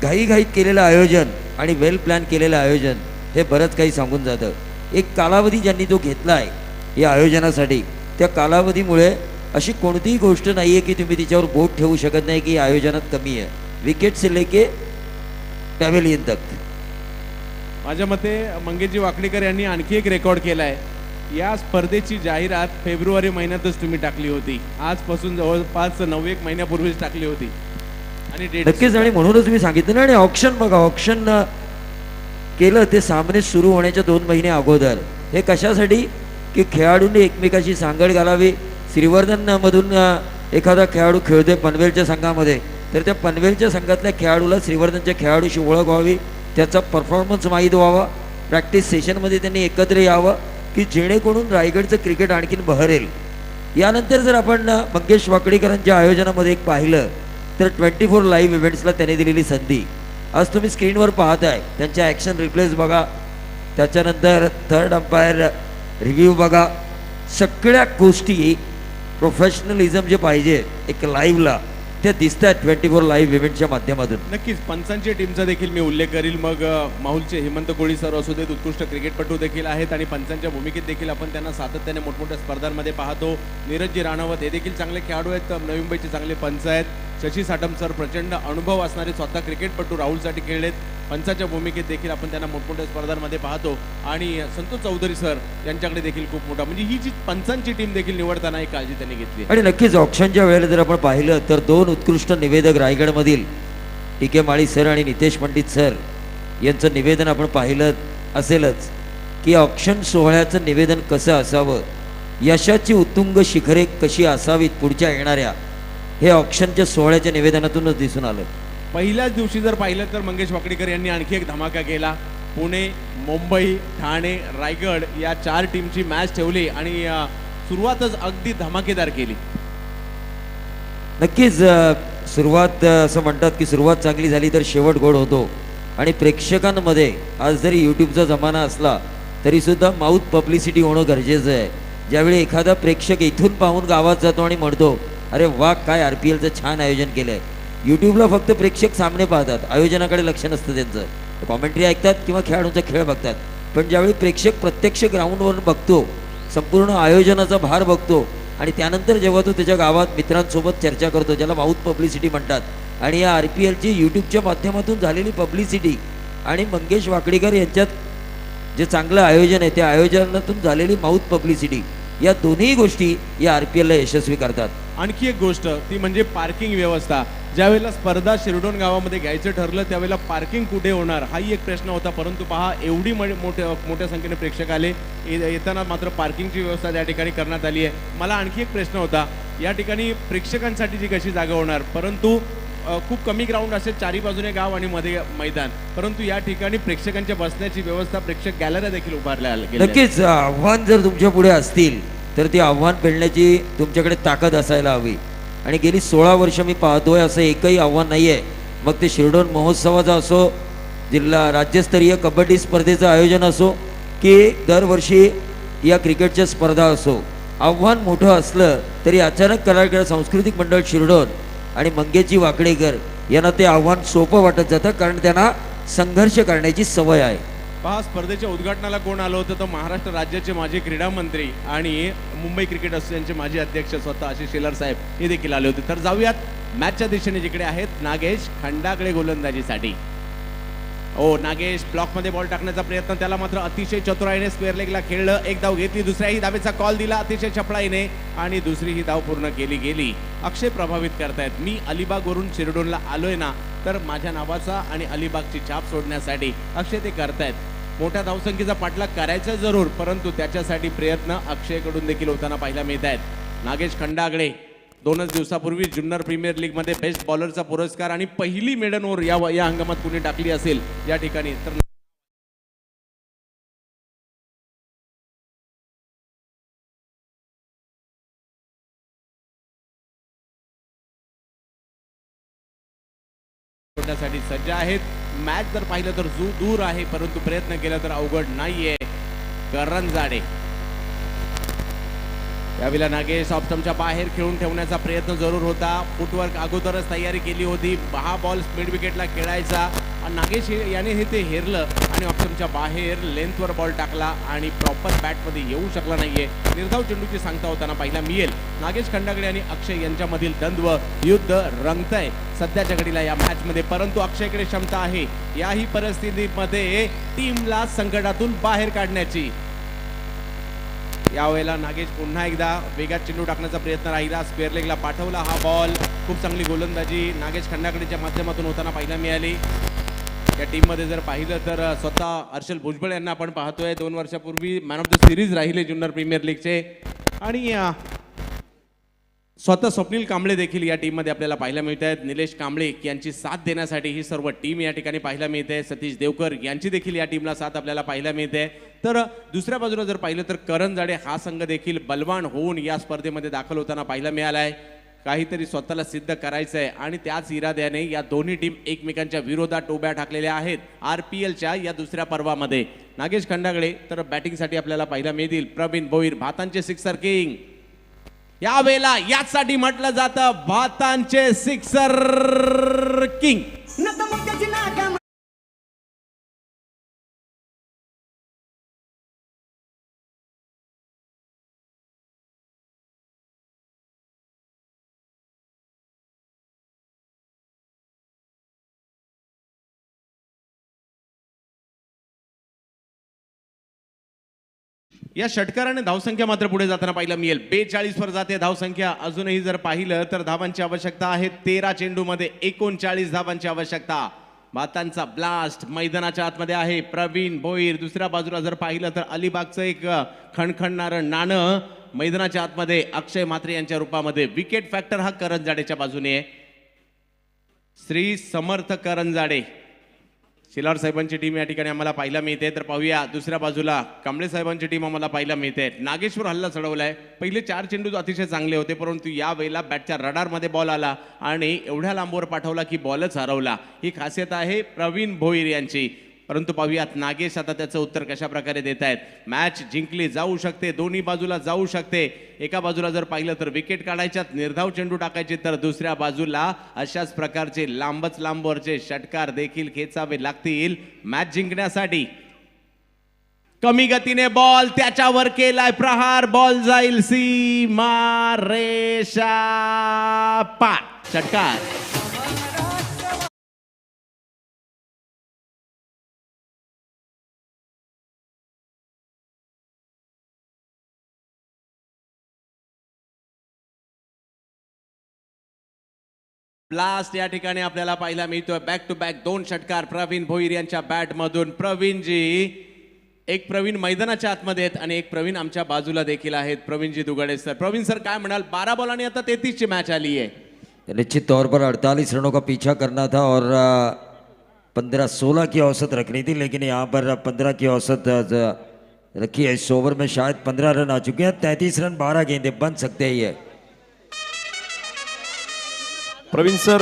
घाईघाईत केलेलं आयोजन आणि वेल प्लॅन केलेलं आयोजन हे बरंच काही सांगून जातं. एक कालावधी ज्यांनी तो घेतला आहे या आयोजनासाठी, त्या कालावधीमुळे अशी कोणतीही गोष्ट नाही आहे की तुम्ही तिच्यावर बोट ठेवू शकत नाही की आयोजनात कमी आहे. विकेट से लेके पॅव्हेलियन तक. माझ्या मते मंगेशजी वाकडीकर यांनी आणखी एक रेकॉर्ड केलाय. या स्पर्धेची जाहिरात फेब्रुवारी महिन्यातच तुम्ही टाकली होती. आजपासून जवळपास 9-1 महिन्यापूर्वीच टाकली होती आणि डेट नक्कीच. आणि म्हणूनच मी सांगितलं ना, आणि ऑप्शन बघा, ऑप्शन केलं ते सामने सुरू होण्याच्या 2 महिने अगोदर. हे कशासाठी? की खेळाडूंनी एकमेकाशी सांगड घालावी. श्रीवर्धनमधून एखादा खेळाडू खेळतोय पनवेलच्या संघामध्ये, तर त्या पनवेलच्या संघातल्या खेळाडूला श्रीवर्धनच्या खेळाडूशी ओळख व्हावी, त्याचा परफॉर्मन्स माहीत व्हावा, प्रॅक्टिस सेशनमध्ये त्यांनी एकत्र यावं की जेणेकरून रायगडचं क्रिकेट आणखीन बहरेल. यानंतर जर आपण मंगेश वाकडीकरांच्या आयोजनामध्ये एक पाहिलं तर 24 लाईव्ह इव्हेंट्सला त्यांनी दिलेली संधी आज तुम्ही स्क्रीनवर पाहताय. त्यांच्या ॲक्शन रिप्लेस बघा, त्याच्यानंतर थर्ड अंपायर रिव्ह्यू बघा, सगळ्या गोष्टी प्रोफेशनलिझम जे पाहिजे एक लाईव्हला ते दिसतात 24 लाईव्ह इव्हेंटच्या माध्यमातून. नक्कीच पंचांच्या टीमचा देखील मी उल्लेख करील. मग माहुलचे हेमंत कोळी सर असू देत, उत्कृष्ट क्रिकेटपटू देखील आहेत आणि पंचांच्या भूमिकेत देखील आपण त्यांना सातत्याने मोठमोठ्या स्पर्धांमध्ये पाहतो. नीरजजी राणावत हे देखील चांगले खेळाडू आहेत. नवी मुंबईचे चांगले पंच आहेत. शशी साटम सर प्रचंड अनुभव असणारे स्वतः क्रिकेटपटू राहुलसाठी खेळलेत. पंचाच्या भूमिकेत देखील आपण त्यांना मोठमोठ्या स्पर्धांमध्ये पाहतो आणि संतोष चौधरी सर यांच्याकडे देखील खूप मोठा, म्हणजे ही जी पंचांची टीम देखील निवडताना एक काळजी त्यांनी घेतली. आणि नक्कीच ऑप्शनच्या वेळेला जर आपण पाहिलं तर 2 उत्कृष्ट निवेदक रायगडमधील TK माळी सर आणि नितेश पंडित सर यांचं निवेदन आपण पाहिलं असेलच की ऑप्शन सोहळ्याचं निवेदन कसं असावं, यशाची उत्तुंग शिखरे कशी असावीत पुढच्या येणाऱ्या, हे ऑप्शनच्या सोहळ्याच्या निवेदनातूनच दिसून आलं. पहिल्याच दिवशी जर पाहिलं तर मंगेश वाकडीकर यांनी आणखी एक धमाका केला. पुणे, मुंबई, ठाणे, रायगड या 4 टीमची मॅच ठेवली आणि सुरुवातच अगदी धमाकेदार केली. नक्कीच सुरुवात असं म्हणतात की सुरुवात चांगली झाली तर शेवट गोड होतो आणि प्रेक्षकांमध्ये आज जरी यूट्यूबचा जमाना असला तरीसुद्धा माउथ पब्लिसिटी होणं गरजेचं आहे. ज्यावेळी एखादा प्रेक्षक इथून पाहून गावात जातो आणि म्हणतो अरे वा काय RPLचं छान आयोजन केलं आहे, यूट्यूबला फक्त प्रेक्षक सामने पाहतात, आयोजनाकडे लक्ष नसतं त्यांचं, कॉमेंट्री ऐकतात किंवा खेळाडूंचा खेळ बघतात. पण ज्यावेळी प्रेक्षक प्रत्यक्ष ग्राउंडवर बघतो, संपूर्ण आयोजनाचा भार बघतो आणि त्यानंतर जेव्हा तो त्याच्या गावात मित्रांसोबत चर्चा करतो, ज्याला माउथ पब्लिसिटी म्हणतात, आणि या RPLची यूट्यूबच्या माध्यमातून झालेली पब्लिसिटी आणि मंगेश वाकडीकर यांच्यात जे चांगलं आयोजन आहे त्या आयोजनातून झालेली माउथ पब्लिसिटी, या दोन्ही गोष्टी या RPLला यशस्वी करतात. आणखी एक गोष्ट ती म्हणजे पार्किंग व्यवस्था. ज्यावेळेला स्पर्धा शिरडोन गावामध्ये घ्यायचं ठरलं त्यावेळेला पार्किंग कुठे होणार हाही एक प्रश्न होता. परंतु पहा एवढी मोठ्या संख्येने प्रेक्षक आले, येताना मात्र पार्किंगची व्यवस्था त्या ठिकाणी करण्यात आली आहे. मला आणखी एक प्रश्न होता, या ठिकाणी प्रेक्षकांसाठी जी कशी जागा होणार, परंतु खूप कमी ग्राउंड असेल, चारी बाजूने गाव आणि मध्ये मैदान, परंतु या ठिकाणी प्रेक्षकांच्या बसण्याची व्यवस्था, प्रेक्षक गॅलऱ्या देखील उभारल्या गेल्या. नक्कीच आव्हान जर तुमच्या पुढे असतील तर ते आव्हान पेलण्याची तुमच्याकडे ताकद असायला हवी. आणि गेली 16 वर्ष मी पाहतोय असं एकही आव्हान नाही आहे. मग ते शिरडोन महोत्सवाचं असो, जिल्हा राज्यस्तरीय कबड्डी स्पर्धेचं आयोजन असो की दरवर्षी या क्रिकेटच्या स्पर्धा असो, आव्हान मोठं असलं तरी अचानक कलाकार सांस्कृतिक मंडळ शिरडोन आणि मंगेशजी वाकडेकर यांना ते आव्हान सोपं वाटत जातं, कारण त्यांना संघर्ष करण्याची सवय आहे. पहा स्पर्धेच्या उद्घाटनाला कोण आलं होतं तर महाराष्ट्र राज्याचे माजी क्रीडा मंत्री आणि मुंबई क्रिकेट असोसिएशनचे माजी अध्यक्ष स्वतः आशिष शेलार साहेब हे देखील आले होते. तर जाऊयात मॅचच्या दिशेने जिकडे आहेत नागेश खंडाकडे गोलंदाजीसाठी. हो, नागेश ब्लॉकमध्ये बॉल टाकण्याचा प्रयत्न, त्याला मात्र अतिशय चतुराईने स्क्वेअर लेगला खेळलं. एक धाव घेतली, दुसऱ्याही धावेचा कॉल दिला अतिशय चपळाईने आणि दुसरी ही धाव पूर्ण केली गेली. अक्षय प्रभावित करतायत. मी अलिबागवरून शिरडोनला आलोय ना, तर माझ्या नावाचा आणि अलिबागची छाप सोडण्यासाठी अक्षय ते करतायत. मोठ्या धावसंख्येचा पाठलाग करायचा जरूर, परंतु त्याच्यासाठी प्रयत्न अक्षयकडून देखील होताना पाहायला मिळत आहेत. नागेश खंडागळे 2च दिवसापूर्वी जुन्नर प्रीमियर लीग मध्ये बेस्ट बॉलरचा पुरस्कार आणि पहिली मेडन ओव्हर या हंगामात कुणी टाकली असेल या ठिकाणी तर सोडण्यासाठी सज्ज आहेत. मॅच जर पाहिलं तर दूर आहे, परंतु प्रयत्न केला तर अवघड नाहीये. करंजाडे यावेळेला नागेश ऑप्शनच्या बाहेर खेळून ठेवण्याचा प्रयत्न जरूर होता. फुटवर्क अगोदरच तयारी केली होती. हा बॉल मिड विकेटला खेळायचा. नागेश याने हे ते हेरलं आणि ऑप्शनच्या बाहेर लेंथवर बॉल टाकला आणि प्रॉपर बॅटमध्ये येऊ शकला नाहीये. निर्धाव चेंडूची सांगता होताना पाहिला मिळेल. नागेश खंडागळे आणि अक्षय यांच्यामधील द्वंद्व युद्ध रंगतंय सध्याच्या घडीला या मॅच मध्ये, परंतु अक्षयकडे क्षमता आहे याही परिस्थितीमध्ये टीमला संकटातून बाहेर काढण्याची. यावेळेला नागेश पुन्हा एकदा वेगात चेंडू टाकण्याचा प्रयत्न राहिला. स्क्वेअर लेगला पाठवला हा बॉल. खूप चांगली गोलंदाजी नागेश खंडागडेच्या माध्यमातून होताना पाहायला मिळाली. या टीममध्ये जर पाहिलं तर स्वतः हर्षल भुजबळ यांना आपण पाहतोय. 2 वर्षापूर्वी मॅन ऑफ द सिरीज राहिले जुन्नर प्रीमियर लीगचे आणि स्वतः स्वप्नील कांबळे देखील या टीममध्ये आपल्याला पाहायला मिळत आहेत. निलेश कांबळे यांची साथ देण्यासाठी ही सर्व टीम या ठिकाणी पाहायला मिळते. सतीश देवकर यांची देखील या टीमला साथ आपल्याला पाहायला मिळते. तर दुसऱ्या बाजूला जर पाहिलं तर करंजाडे हा संघ देखील बलवान होऊन या स्पर्धेमध्ये दाखल होताना पाहायला मिळालाय. काहीतरी स्वतःला सिद्ध करायचं आहे आणि त्याच इराद्याने या दोन्ही टीम एकमेकांच्या विरोधात टोब्या टाकलेल्या आहेत RPLच्या या दुसऱ्या पर्वामध्ये. नागेश खंडागळे तर बॅटिंगसाठी आपल्याला पाहायला मिळतील. प्रवीण भोईर भातांचे सिक्सर किंग. यावेळेला यासाठी म्हटलं जातं भातांचे सिक्सर किंग. या षटकाराने धावसंख्या मात्र पुढे जाताना पाहायला मिळेल. 42 वर जाते धावसंख्या. अजूनही जर पाहिलं तर धावांची आवश्यकता आहे. 13 चेंडूमध्ये 39 धावांची आवश्यकता. भातांचा ब्लास्ट मैदानाच्या आतमध्ये आहे. प्रवीण भोईर. दुसऱ्या बाजूला जर पाहिलं तर अलिबागचं एक खणखणणारं नाणं मैदानाच्या आतमध्ये अक्षय म्हात्रे यांच्या रूपामध्ये. विकेट फॅक्टर हा करंजाडेच्या बाजूने आहे. श्री समर्थ करंजाडे शिलार साहेबांची टीम या ठिकाणी आम्हाला पाहायला मिळते. तर पाहूया दुसऱ्या बाजूला कांबळे साहेबांची टीम आम्हाला पाहायला मिळते. नागेश्वर हल्ला चढवलाय. पहिले 4 चेंडू अतिशय चांगले होते, परंतु या वेळेला बॅटच्या रडारमध्ये बॉल आला आणि एवढ्या लांबवर पाठवला की बॉलच हरवला. ही खासियत आहे प्रवीण भोईर यांची. परंतु पाहूयात नागेश आता त्याचं उत्तर कशा प्रकारे देत आहेत. मॅच जिंकली जाऊ शकते, दोन्ही बाजूला जाऊ शकते. एका बाजूला जर पाहिलं तर विकेट काढायच्यात, निर्धाव चेंडू टाकायचे, तर दुसऱ्या बाजूला अशाच प्रकारचे लांबवरचे षटकार देखील खेचावे लागतील मॅच जिंकण्यासाठी. कमी गतीने बॉल त्याच्यावर केलाय प्रहार. बॉल जाईल सीमा रेषा पार. षटकार. ब्लास्ट या ठिकाणी आपल्याला पाहायला मिळतोय. बॅक टू बॅक 2 षटकार प्रवीण भोईर यांच्या बॅट मधून. प्रवीणजी, एक प्रवीण मैदानाच्या आतमध्ये आहेत आणि एक प्रवीण आमच्या बाजूला देखील आहेत. प्रवीणजी दुगाडे सर. प्रवीण सर काय म्हणाल, 12 बॉल आणि आता 33 ची मॅच आली आहे. निश्चित तौर पर 48 रनों का पीछा करना था और 15-16 की औसत रखनी थी, लेकिन यहाँ पर 15 की औसत रखी है. इस ओवर में शायद 15 रन आ चुके हैं. 33 रन 12 गेंदे बन सकते हैं. ये प्रवीण सर,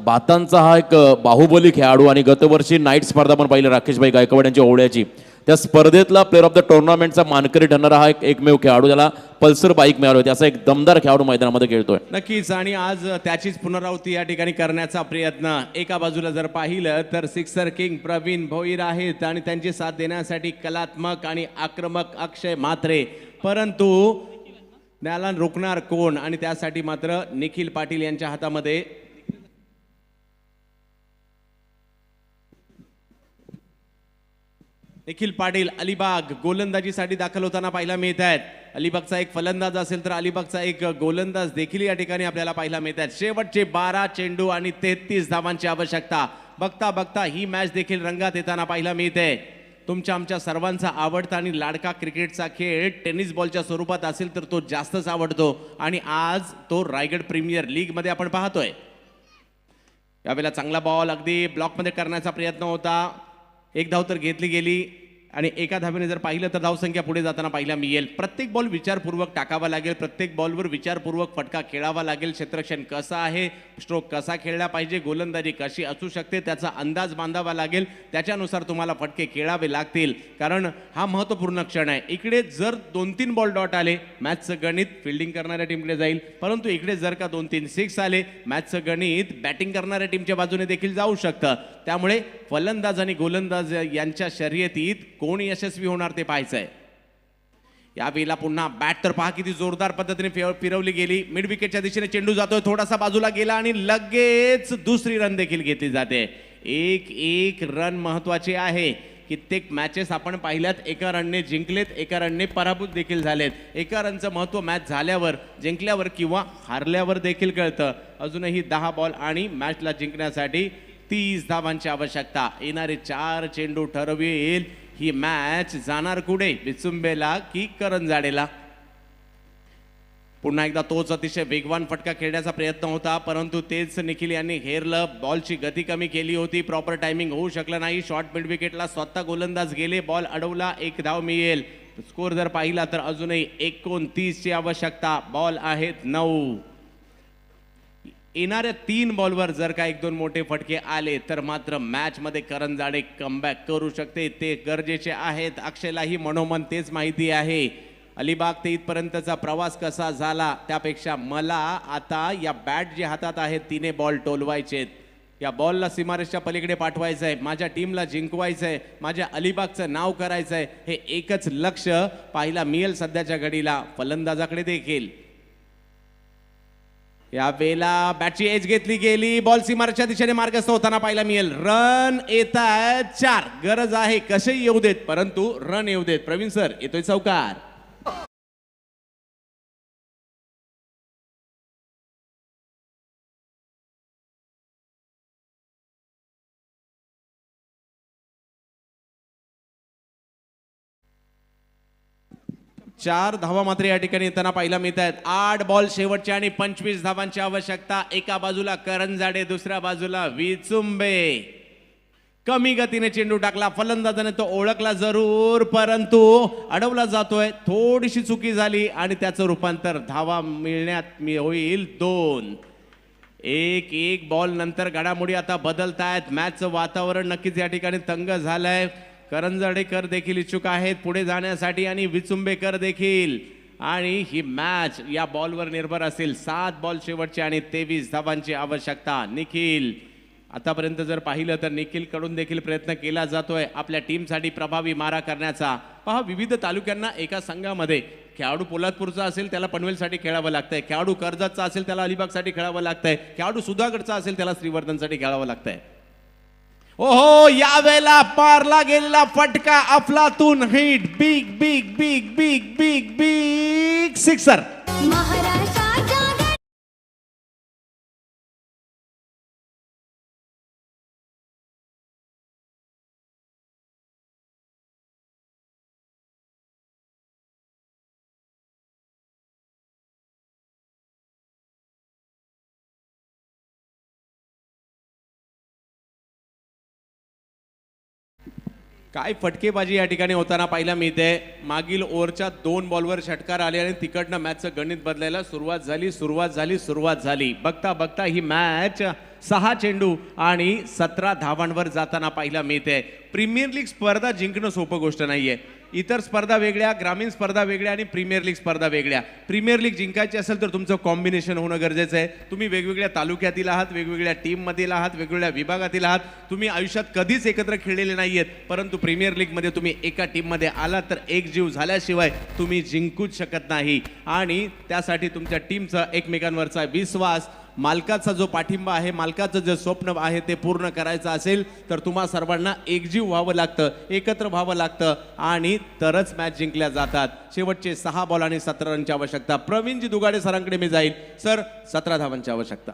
भातांचा हा एक बाहुबली खेळाडू आणि गतवर्षी नाईट स्पर्धा पण पाहिली राकेशभाई गायकवाड यांच्या ओवळ्याची. त्या स्पर्धेतला प्लेअर ऑफ द टुर्नामेंटचा मानकरी ठरणारा हा एकमेव खेळाडू, ज्याला पल्सर बाईक मिळाली होती. असा एक दमदार खेळाडू मैदानामध्ये खेळतोय. नक्कीच. आणि आज त्याचीच पुनरावृत्ती या ठिकाणी करण्याचा प्रयत्न. एका बाजूला जर पाहिलं तर सिक्सर किंग प्रवीण भोईर आहेत आणि त्यांची साथ देण्यासाठी कलात्मक आणि आक्रमक अक्षय म्हात्रे. परंतु त्याला रोखणार कोण, आणि त्यासाठी मात्र निखिल पाटील यांच्या हातामध्ये निखिल पाटील अलिबाग गोलंदाजीसाठी दाखल होताना पाहायला मिळत आहेत. अलिबागचा एक फलंदाज असेल तर अलिबागचा एक गोलंदाज देखील या ठिकाणी आपल्याला पाहायला मिळत आहेत. शेवटचे 12 चेंडू आणि 33 धावांची आवश्यकता. बघता बघता ही मॅच देखील रंगात येताना पाहायला मिळते. तुमच्या आमच्या सर्वांचा आवडता आणि लाडका क्रिकेटचा खेळ टेनिस बॉलच्या स्वरूपात असेल तर तो जास्तच आवडतो आणि आज तो रायगड प्रीमियर लीग मध्ये आपण पाहतोय. यावेळेला चांगला बॉल अगदी ब्लॉकमध्ये करण्याचा प्रयत्न होता. एक धाव तर घेतली गेली आणि एका धावेने जर पाहिलं तर धावसंख्या पुढे जाताना पाहायला मिळेल. प्रत्येक बॉल विचारपूर्वक टाकावा लागेल. प्रत्येक बॉलवर विचारपूर्वक फटका खेळावा लागेल. क्षेत्ररक्षण कसं आहे, स्ट्रोक कसा खेळला पाहिजे, गोलंदाजी कशी असू शकते त्याचा अंदाज बांधावा लागेल. त्याच्यानुसार तुम्हाला फटके खेळावे लागतील कारण हा महत्त्वपूर्ण क्षण आहे. इकडे जर 2-3 बॉल डॉट आले मॅचचं गणित फिल्डिंग करणाऱ्या टीमकडे जाईल, परंतु इकडे जर का 2-3 सिक्स आले मॅचचं गणित बॅटिंग करणाऱ्या टीमच्या बाजूने देखील जाऊ शकतं. त्यामुळे फलंदाज आणि गोलंदाज यांच्या शर्यतीत कोण यशस्वी होणार ते पाहायचं आहे. यावेळेला पुन्हा बॅट तर पहा किती जोरदार पद्धतीने फिरवली गेली. मिड विकेटच्या दिशेने चेंडू जातोय, थोडासा बाजूला गेला आणि लगेच दुसरी रन देखील घेतली जाते. एक रन महत्वाची आहे. कित्येक मॅचेस आपण पाहिल्यात, एका रनने जिंकलेत, एका रनने पराभूत देखील झालेत. एका रनचं महत्त्व मॅच झाल्यावर, जिंकल्यावर किंवा हारल्यावर देखील कळतं. अजूनही 10 बॉल आणि मॅचला जिंकण्यासाठी 30 धावांची आवश्यकता. येणारे 4 चेंडू ठरवेल ही मॅच जाणार कुठे, विचुंबेला की करंजाडेला. पुन्हा एकदा तोच अतिशय वेगवान फटका खेळण्याचा प्रयत्न होता, परंतु तेच निखिल यांनी हेरलं. बॉलची गती कमी केली होती, प्रॉपर टायमिंग होऊ शकलं नाही. शॉर्ट मिड विकेटला स्वतः गोलंदाज गेले, बॉल अडवला, 1 धाव मिळेल. स्कोर जर पाहिला तर अजूनही 29 ची आवश्यकता. बॉल आहेत 9. येणाऱ्या 3 बॉलवर जर का 1-2 मोठे फटके आले तर मात्र मॅच मध्ये करंजाडे कमबॅक करू शकते. ते गरजेचे आहेत. अक्षयलाही मनोमन तेच माहिती आहे. अलिबाग ते इथपर्यंतचा प्रवास कसा झाला त्यापेक्षा मला आता या बॅट जे हातात आहेत 3 बॉल टोलवायचेत. या बॉलला सीमारेषच्या पलीकडे पाठवायचं आहे. माझ्या टीमला जिंकवायचं आहे. माझ्या अलिबागचं नाव करायचं आहे. हे एकच लक्ष पाहायला मिळेल सध्याच्या घडीला फलंदाजाकडे देखील. या वेळेला बॅटची एज घेतली गेली. बॉल सीमारेषच्या दिशेने मार्गस्थ होताना पाहायला मिळेल. रन येत आहेत 4. गरज आहे कसेही येऊ देत परंतु रन येऊ देत. प्रवीण सर येतोय चौकार. चार धावा मात्र या ठिकाणी येताना पाहायला मिळत आहेत. 8 बॉल शेवटचे आणि 25 धावांची आवश्यकता. एका बाजूला करंजाडे, दुसऱ्या बाजूला विचुंबे. कमी गतीने चेंडू टाकला, फलंदाजाने तो ओळखला जरूर परंतु अडवला जातोय. थोडीशी चुकी झाली आणि त्याचं रूपांतर धावा मिळण्यात होईल 2. 1 बॉल नंतर घडामोडी आता बदलतायत. मॅचचं वातावरण नक्कीच या ठिकाणी तंग झालंय. करंजाडेकर देखील इच्छुक आहेत पुढे जाण्यासाठी आणि विचुंबेकर देखील. आणि ही मॅच या बॉलवर निर्भर असेल. 7 बॉल शेवटचे आणि 23 धावांची आवश्यकता. निखिल आतापर्यंत जर पाहिलं तर निखिल कडून देखील प्रयत्न केला जातोय आपल्या टीमसाठी प्रभावी मारा करण्याचा. पहा विविध तालुक्यांना एका संघामध्ये खेळाडू पोलादपूरचा असेल त्याला पनवेलसाठी खेळावं लागतंय, खेळाडू कर्जतचा असेल त्याला अलिबागसाठी खेळावं लागतंय, खेळाडू सुधागडचा असेल त्याला श्रीवर्धनसाठी खेळावं लागतंय. ओहो यावेळेला पारला गेलेला फटका अफलातून hit. Big big big big big big sixer. काय फटकेबाजी या ठिकाणी होताना पाहायला मिळते. मागील ओव्हरच्या 2 बॉलवर षटकार आले आणि तिकडनं मॅचचं गणित बदलायला सुरुवात झाली. बघता बघता ही मॅच 6 चेंडू आणि 17 धावांवर जाताना पाहायला मिळते. प्रीमियर लीग स्पर्धा जिंकणं सोपं गोष्ट नाहीये. इतर स्पर्धा वेगळ्या, ग्रामीण स्पर्धा वेगळ्या आणि प्रीमियर लीग स्पर्धा वेगळ्या. प्रीमियर लीग जिंकायची असेल तर तुमचं कॉम्बिनेशन होणं गरजेचं आहे. तुम्ही वेगवेगळ्या तालुक्यातील आहात, वेगवेगळ्या टीममधील आहात, वेगवेगळ्या विभागातील आहात. तुम्ही आयुष्यात कधीच एकत्र खेळलेले नाहीयेत, परंतु प्रीमियर लीगमध्ये तुम्ही एका टीममध्ये आलात तर एक जीव झाल्याशिवाय तुम्ही जिंकूच शकत नाही. आणि त्यासाठी तुमच्या टीमचा एकमेकांवरचा विश्वास मालकाचा जो पाठिंबा आहे, मालकाचं जे स्वप्न आहे ते पूर्ण करायचं असेल तर तुम्हा सर्वांना एकजीव व्हावं लागतं, एकत्र व्हावं लागतं आणि तरच मॅच जिंकल्या जातात. शेवटचे 6 बॉल आणि 17 रनची आवश्यकता. प्रवीणजी दुगाडे सरांकडे मी जाईल. सर, 17 धावांची आवश्यकता.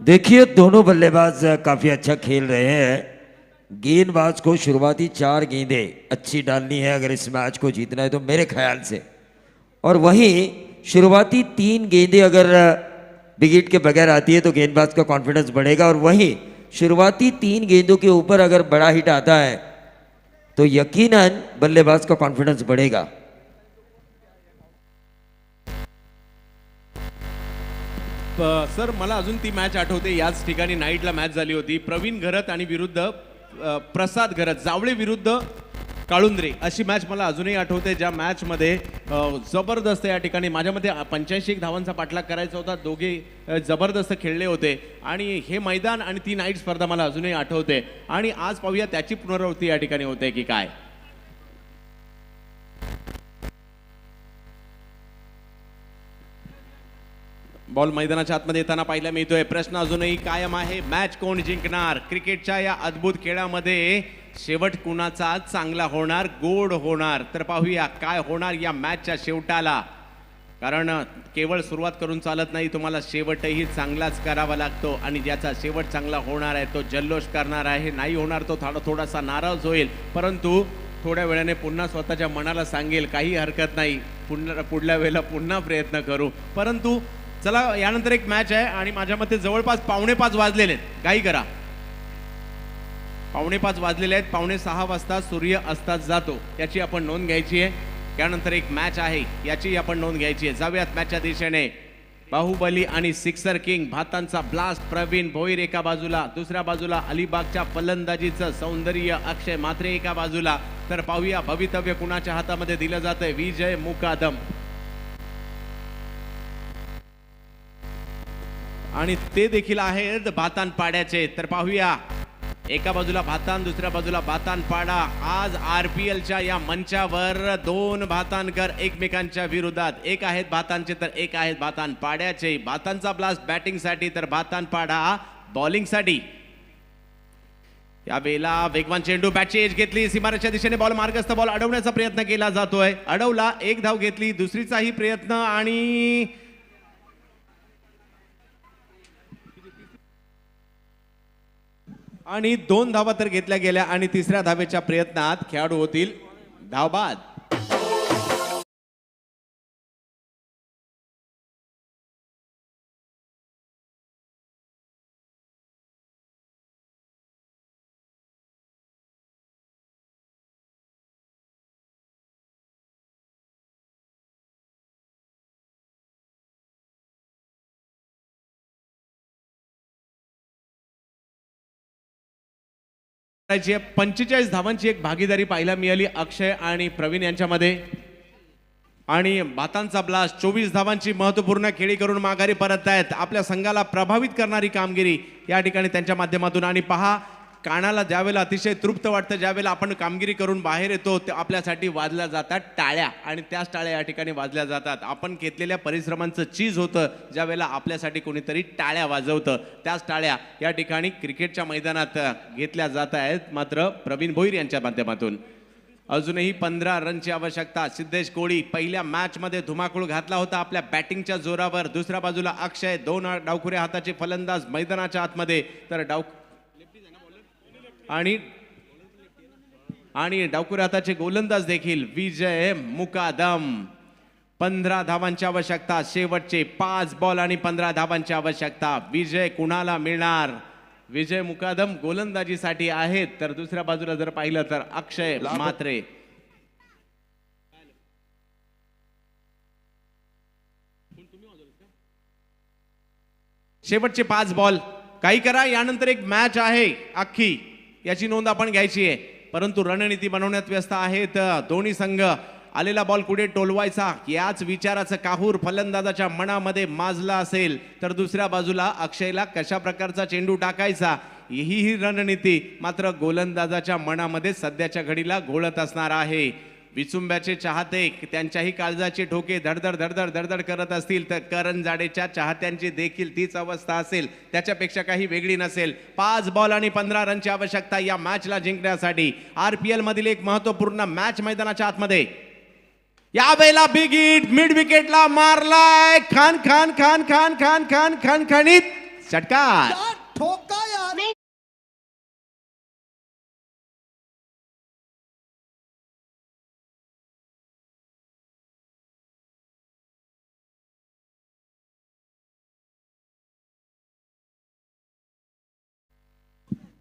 देखिए दोनों बल्लेबाज काफी अच्छा खेल रहे हैं. गेंदबाज को शुरुआती 4 गेंदें अच्छी डालनी है अगर इस मैच को जीतना है तो मेरे ख्याल से, और वहीं शुरुआती 3 गेंदें अगर विकेट के बगैर आती है तो गेंदबाज का कॉन्फिडेंस बढ़ेगा, और वहीं शुरुआती 3 गेंदों के ऊपर अगर बड़ा हिट आता है तो यकीनन बल्लेबाज का कॉन्फिडेंस बढ़ेगा. सर, मला अजून ती मॅच आठवते. याच ठिकाणी नाईटला मॅच झाली होती. प्रवीण घरत आणि विरुद्ध प्रसाद घरत, जावळे विरुद्ध काळुंद्रे अशी मॅच मला अजूनही आठवते, ज्या मॅचमध्ये जबरदस्त या ठिकाणी माझ्या मते 85 धावांचा पाठलाग करायचा होता. दोघे जबरदस्त खेळले होते आणि हे मैदान आणि ती नाईट स्पर्धा मला अजूनही आठवते. आणि आज पाहूया त्याची पुनरावृत्ती या ठिकाणी होते की काय. बॉल मैदानाच्या आतमध्ये येताना पाहायला मिळतोय. प्रश्न अजूनही कायम आहे, मॅच कोण जिंकणार? क्रिकेटच्या या अद्भुत खेळामध्ये शेवट कुणाचा चांगला होणार, गोड होणार? तर पाहूया काय होणार या मॅचच्या शेवटाला. कारण केवळ सुरुवात करून चालत नाही, तुम्हाला शेवटही चांगलाच करावा लागतो आणि ज्याचा शेवट चांगला होणार आहे तो जल्लोष करणार आहे. नाही होणार तो थोडासा नाराज होईल, परंतु थोड्या वेळाने पुन्हा स्वतःच्या मनाला सांगेल काही हरकत नाही, पुढल्या वेळेला पुन्हा प्रयत्न करू. परंतु चला, यानंतर एक मॅच आहे आणि माझ्या मते जवळपास 5:45 वाजलेले आहेत. घाई करा, 5:45 वाजलेले आहेत. 5:45 वाजता सूर्य अस्तात जातो, याची आपण नोंद घ्यायची आहे. त्यानंतर एक मॅच आहे, याची आपण नोंद घ्यायची आहे. जाऊयात मॅचच्या दिशेने. बाहुबली आणि सिक्सर किंग, भातांचा ब्लास्ट प्रवीण भोईर एका बाजूला, दुसऱ्या बाजूला अलिबागच्या फलंदाजीचं सौंदर्य अक्षय म्हात्रे एका बाजूला. तर पाहूया भवितव्य कुणाच्या हातामध्ये दिलं जातंय. विजय मुकादम आणि ते देखील आहेत भातान पाड्याचे. तर पाहूया, एका बाजूला भातान, दुसऱ्या बाजूला भातान पाडा. आज RPLच्या या मंचावर 2 भातानकर एकमेकांच्या विरोधात. एक आहेत भातांचे तर एक आहेत भातान पाड्याचे. भातांचा ब्लास्ट बॅटिंगसाठी तर भातान पाडा बॉलिंगसाठी. यावेळेला वेगवान चेंडू, बॅटची एज घेतली, सीमारेषेच्या दिशेने बॉल मार्गस्थ, बॉल अडवण्याचा प्रयत्न केला जातोय. अडवला, 1 धाव घेतली, दुसरीचाही प्रयत्न आणि 2 धावा तर घेतल्या गेल्या आणि तिसऱ्या धावेच्या प्रयत्नात खेळाडू होतील धावबाद. करायची आहे. 45 धावांची एक भागीदारी पाहायला मिळाली अक्षय आणि प्रवीण यांच्यामध्ये. आणि भातांचा ब्लास्ट 24 धावांची महत्त्वपूर्ण खेळी करून माघारी परत आहेत. आपल्या संघाला प्रभावित करणारी कामगिरी या ठिकाणी त्यांच्या माध्यमातून. आणि पहा, कानाला ज्यावेळेला अतिशय तृप्त वाटतं, ज्यावेळेला आपण कामगिरी करून बाहेर येतो, ते आपल्यासाठी वाजल्या जातात टाळ्या, आणि त्याच टाळ्या या ठिकाणी वाजल्या जातात. आपण घेतलेल्या परिश्रमांचं चीज होतं ज्यावेळेला आपल्यासाठी कोणीतरी टाळ्या वाजवतं. त्याच टाळ्या या ठिकाणी क्रिकेटच्या मैदानात घेतल्या जात आहेत, मात्र प्रवीण भोईर यांच्या माध्यमातून. अजूनही 15 रनची आवश्यकता. सिद्धेश कोळी पहिल्या मॅचमध्ये धुमाकूळ घातला होता आपल्या बॅटिंगच्या जोरावर. दुसऱ्या बाजूला अक्षय, 2 डावखुऱ्या हाताचे फलंदाज मैदानाच्या आतमध्ये. तर आणि डावखुऱ्या हाताचे गोलंदाज देखील विजय मुकादम. 15 धावांची आवश्यकता. शेवटचे 5 बॉल आणि 15 धावांची आवश्यकता. विजय कुणाला मिळणार? विजय मुकादम गोलंदाजीसाठी आहेत, तर दुसऱ्या बाजूला जर पाहिलं तर अक्षय म्हात्रे. शेवटचे 5 बॉल. काही करा, यानंतर एक मॅच आहे अख्खी, याची नोंद आपण घ्यायची आहे. परंतु रणनीती बनवण्यात व्यस्त आहेत दोन्ही संघ. आलेला बॉल कुठे टोलवायचा याच विचाराचं काहूर फलंदाजाच्या मनामध्ये माजला असेल, तर दुसऱ्या बाजूला अक्षयला कशा प्रकारचा चेंडू टाकायचा ही रणनीती मात्र गोलंदाजाच्या मनामध्ये सध्याच्या घडीला घोळत असणार आहे. विचुंब्याचे चाहते त्यांच्याही काळजाचे ठोके धडधड धडधड धडधड करत असतील तर करण जाडेच्या चाहत्यांची देखील तीच अवस्था असेल, त्याच्यापेक्षा काही वेगळी नसेल. 5 बॉल आणि 15 रनची आवश्यकता या मॅचला जिंकण्यासाठी. RPL मधील एक महत्वपूर्ण मॅच मैदानाच्या आतमध्ये. यावेळेला बिग हिट मिड विकेटला मारलाय खान खान खान खान खान खान खान खणित षटकार. ठोका यार.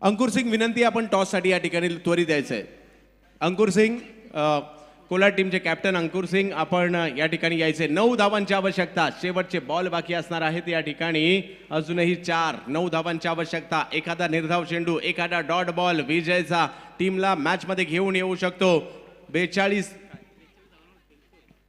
अंकुर सिंग विनंती, आपण टॉससाठी या ठिकाणी त्वरित द्यायचं आहे. अंकुर सिंग, कोलार टीमचे कॅप्टन अंकुर सिंग, आपण या ठिकाणी यायचे. 9 धावांची आवश्यकता. शेवटचे बॉल बाकी असणार आहेत या ठिकाणी. अजूनही 9 धावांची आवश्यकता. एखादा निर्धाव चेंडू, एखादा डॉट बॉल विजयचा टीमला मॅचमध्ये घेऊन येऊ शकतो.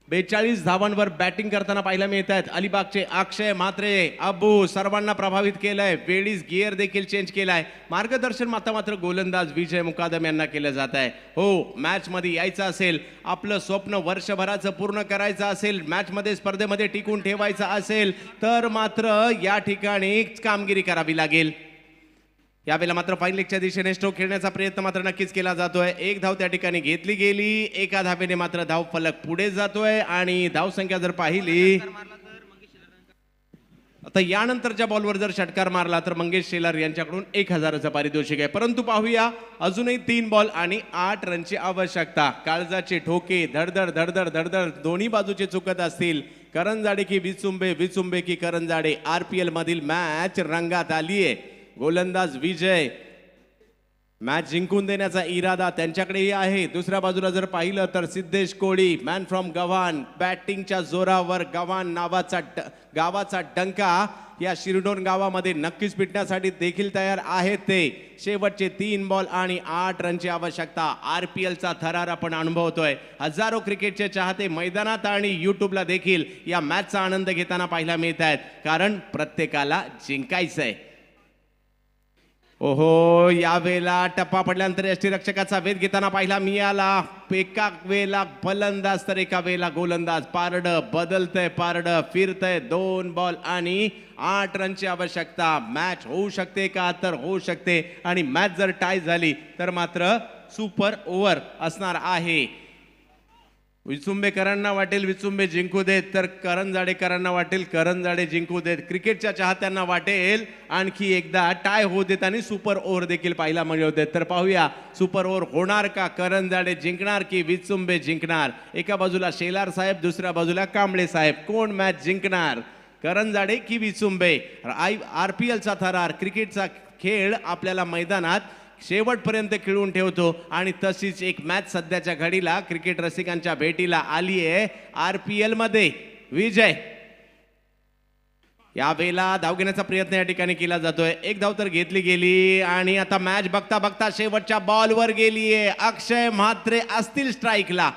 42 धावांवर बॅटिंग करताना पाहायला मिळत आहेत अलिबागचे अक्षय म्हात्रे. अब्बू सर्वांना प्रभावित केलंय. वेळीच गिअर देखील चेंज केलाय. मार्गदर्शन मात्र गोलंदाज विजय मुकादम यांना केलं जात आहे. हो, मॅच मध्ये यायचं असेल, आपलं स्वप्न वर्षभराचं पूर्ण करायचं असेल, मॅच मध्ये स्पर्धेमध्ये टिकून ठेवायचं असेल तर मात्र या ठिकाणी कामगिरी करावी लागेल. यावेळेला मात्र फाईन लेगच्या दिशेने स्ट्रोक खेळण्याचा प्रयत्न मात्र नक्कीच केला जातोय. 1 धाव त्या ठिकाणी घेतली गेली. एका धावेने मात्र धाव फलक पुढे जातोय आणि धावसंख्या जर पाहिली आता यानंतरच्या बॉलवर जर षटकार मारला तर मंगेश शेलार यांच्याकडून 1000चं पारितोषिक आहे. परंतु पाहूया, अजूनही 3 बॉल आणि 8 रनची आवश्यकता. काळजाचे ठोके धडधड धडधड धडधड दोन्ही बाजूचे चुकत असतील. करण जाडे की विचुंबे, विचुंबे की करण जाडे. RPL मधील मॅच रंगात आलीये. गोलंदाज विजय मॅच जिंकून देण्याचा इरादा त्यांच्याकडेही आहे. दुसऱ्या बाजूला जर पाहिलं तर सिद्धेश कोळी, मॅन फ्रॉम गव्हाण, बॅटिंगच्या जोरावर गव्हाण गावाचा डंका या शिरडोन गावामध्ये नक्कीच पिटण्यासाठी देखील तयार आहेत ते. शेवटचे 3 बॉल आणि 8 रनची आवश्यकता. RPLचा थरार आपण अनुभवतोय. हजारो क्रिकेटचे चाहते मैदानात आणि युट्यूबला देखील या मॅचचा आनंद घेताना पाहायला मिळत आहेत, कारण प्रत्येकाला जिंकायचंय. ओहो, यावेळेला टप्पा पडल्यानंतर यष्टीरक्षकाचा वेध घेताना पाहिला मिळाला. एका वेळेला फलंदाज तर एका वेळेला गोलंदाज. पारडं बदलतंय, पारडं फिरतंय. 2 बॉल आणि 8 रनची आवश्यकता. मॅच होऊ शकते का? तर होऊ शकते. आणि मॅच जर टाय झाली तर मात्र सुपर ओव्हर असणार आहे. विचुंबेकरांना वाटेल विचुंबे जिंकू देत, तर करण जाडेकरांना वाटेल करण जाडे जिंकू देत. क्रिकेटच्या चाहत्यांना वाटेल आणखी एकदा टाय होऊ देत आणि सुपर ओव्हर देखील पाहायला मिळू देत. तर पाहूया, सुपर ओव्हर होणार का? करण जाडे जिंकणार की विचुंबे जिंकणार? एका बाजूला शेलार साहेब, दुसऱ्या बाजूला कांबळे साहेब. कोण मॅच जिंकणार, करण जाडे की विचुंबे? RPLचा थरार, क्रिकेटचा खेळ आपल्याला मैदानात शेवटपर्यंत खेळून ठेवतो आणि तशीच एक मॅच सध्याच्या घडीला क्रिकेट रसिकांच्या भेटीला आली आहे. RPL मध्ये विजय यावेळेला धाव घेण्याचा प्रयत्न या ठिकाणी केला जातोय. 1 धाव तर घेतली गेली आणि आता मॅच बघता बघता शेवटच्या बॉलवर गेलीये. अक्षय म्हात्रे असतील स्ट्राईकला.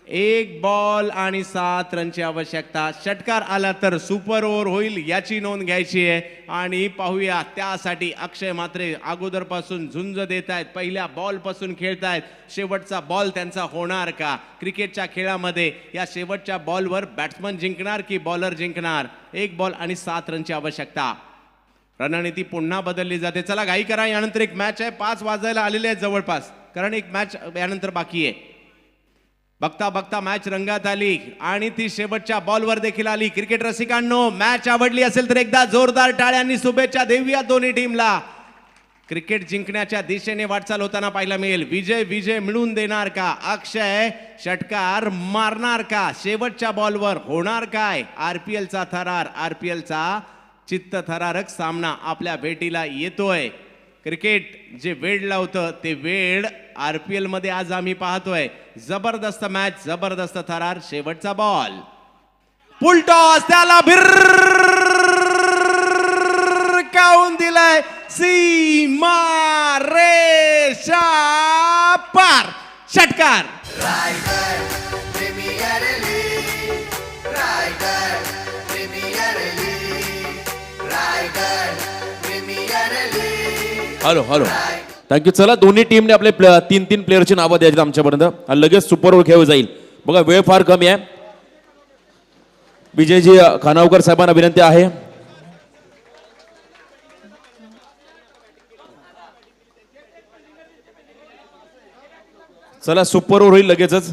1 बॉल आणि 7 रनची आवश्यकता. षटकार आला तर सुपर ओव्हर होईल याची नोंद घ्यायची आहे. आणि पाहूया, त्यासाठी अक्षय म्हात्रे अगोदरपासून झुंज देत आहेत. पहिल्या बॉल पासून खेळतायत. शेवटचा बॉल त्यांचा होणार का? क्रिकेटच्या खेळामध्ये या शेवटच्या बॉलवर बॅट्समन जिंकणार की बॉलर जिंकणार? 1 बॉल आणि 7 रनची आवश्यकता. रणनीती पुन्हा बदलली जाते. चला घाई करा, यानंतर एक मॅच आहे. 5 वाजायला आलेले आहेत जवळपास, कारण एक मॅच यानंतर बाकी आहे. बघता बघता मॅच रंगात आली आणि ती शेवटच्या बॉलवर देखील आली. क्रिकेट रसिकांनो, मॅच आवडली असेल तर एकदा जोरदार टाळ्यांनी शुभेच्छा देऊया दोन्ही टीमला. क्रिकेट जिंकण्याच्या दिशेने वाटचाल होताना पाहायला मिळेल. विजय मिळून देणार का? अक्षय षटकार मारणार का? शेवटच्या बॉलवर होणार काय? RPLचा थरार, RPLचा चित्तथरारक सामना आपल्या भेटीला येतोय. क्रिकेट जे वेळ लावतं ते वेळ RPL मध्ये आज आम्ही पाहतोय. जबरदस्त मॅच, जबरदस्त थरार. शेवटचा बॉल, फुल टॉस, त्याला भिरकावून दिलाय. सीमा रेषा पार. षटकार. Hello thank you. चला दोन्ही टीमने आपले 3 प्लेअरची नावं द्यायची आमच्यापर्यंत आणि लगेच सुपर ओव्हर खेळ जाईल. बघा वेळ फार कमी आहे. विजयजी खानावकर साहेबांना विनंती आहे. चला सुपर ओव्हर होईल लगेचच.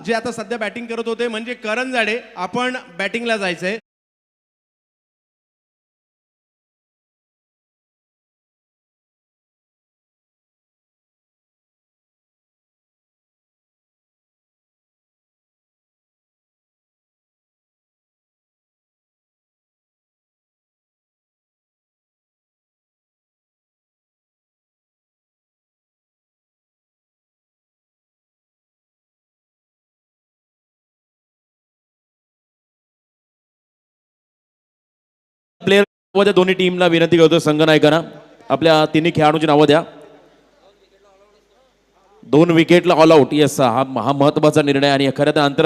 जे आता सध्या बॅटिंग करत होते म्हणजे करण जाडे, आपण बॅटिंगला जायचंय. प्लेअर दोन्ही टीमला विनंती करतो संघनायकांना आपल्या तिन्ही खेळाडूंची नावं द्या. 2 विकेटला ऑल आउट. येस, हा महत्वाचा निर्णय आणि खरं तर आंतरराष्ट्रीय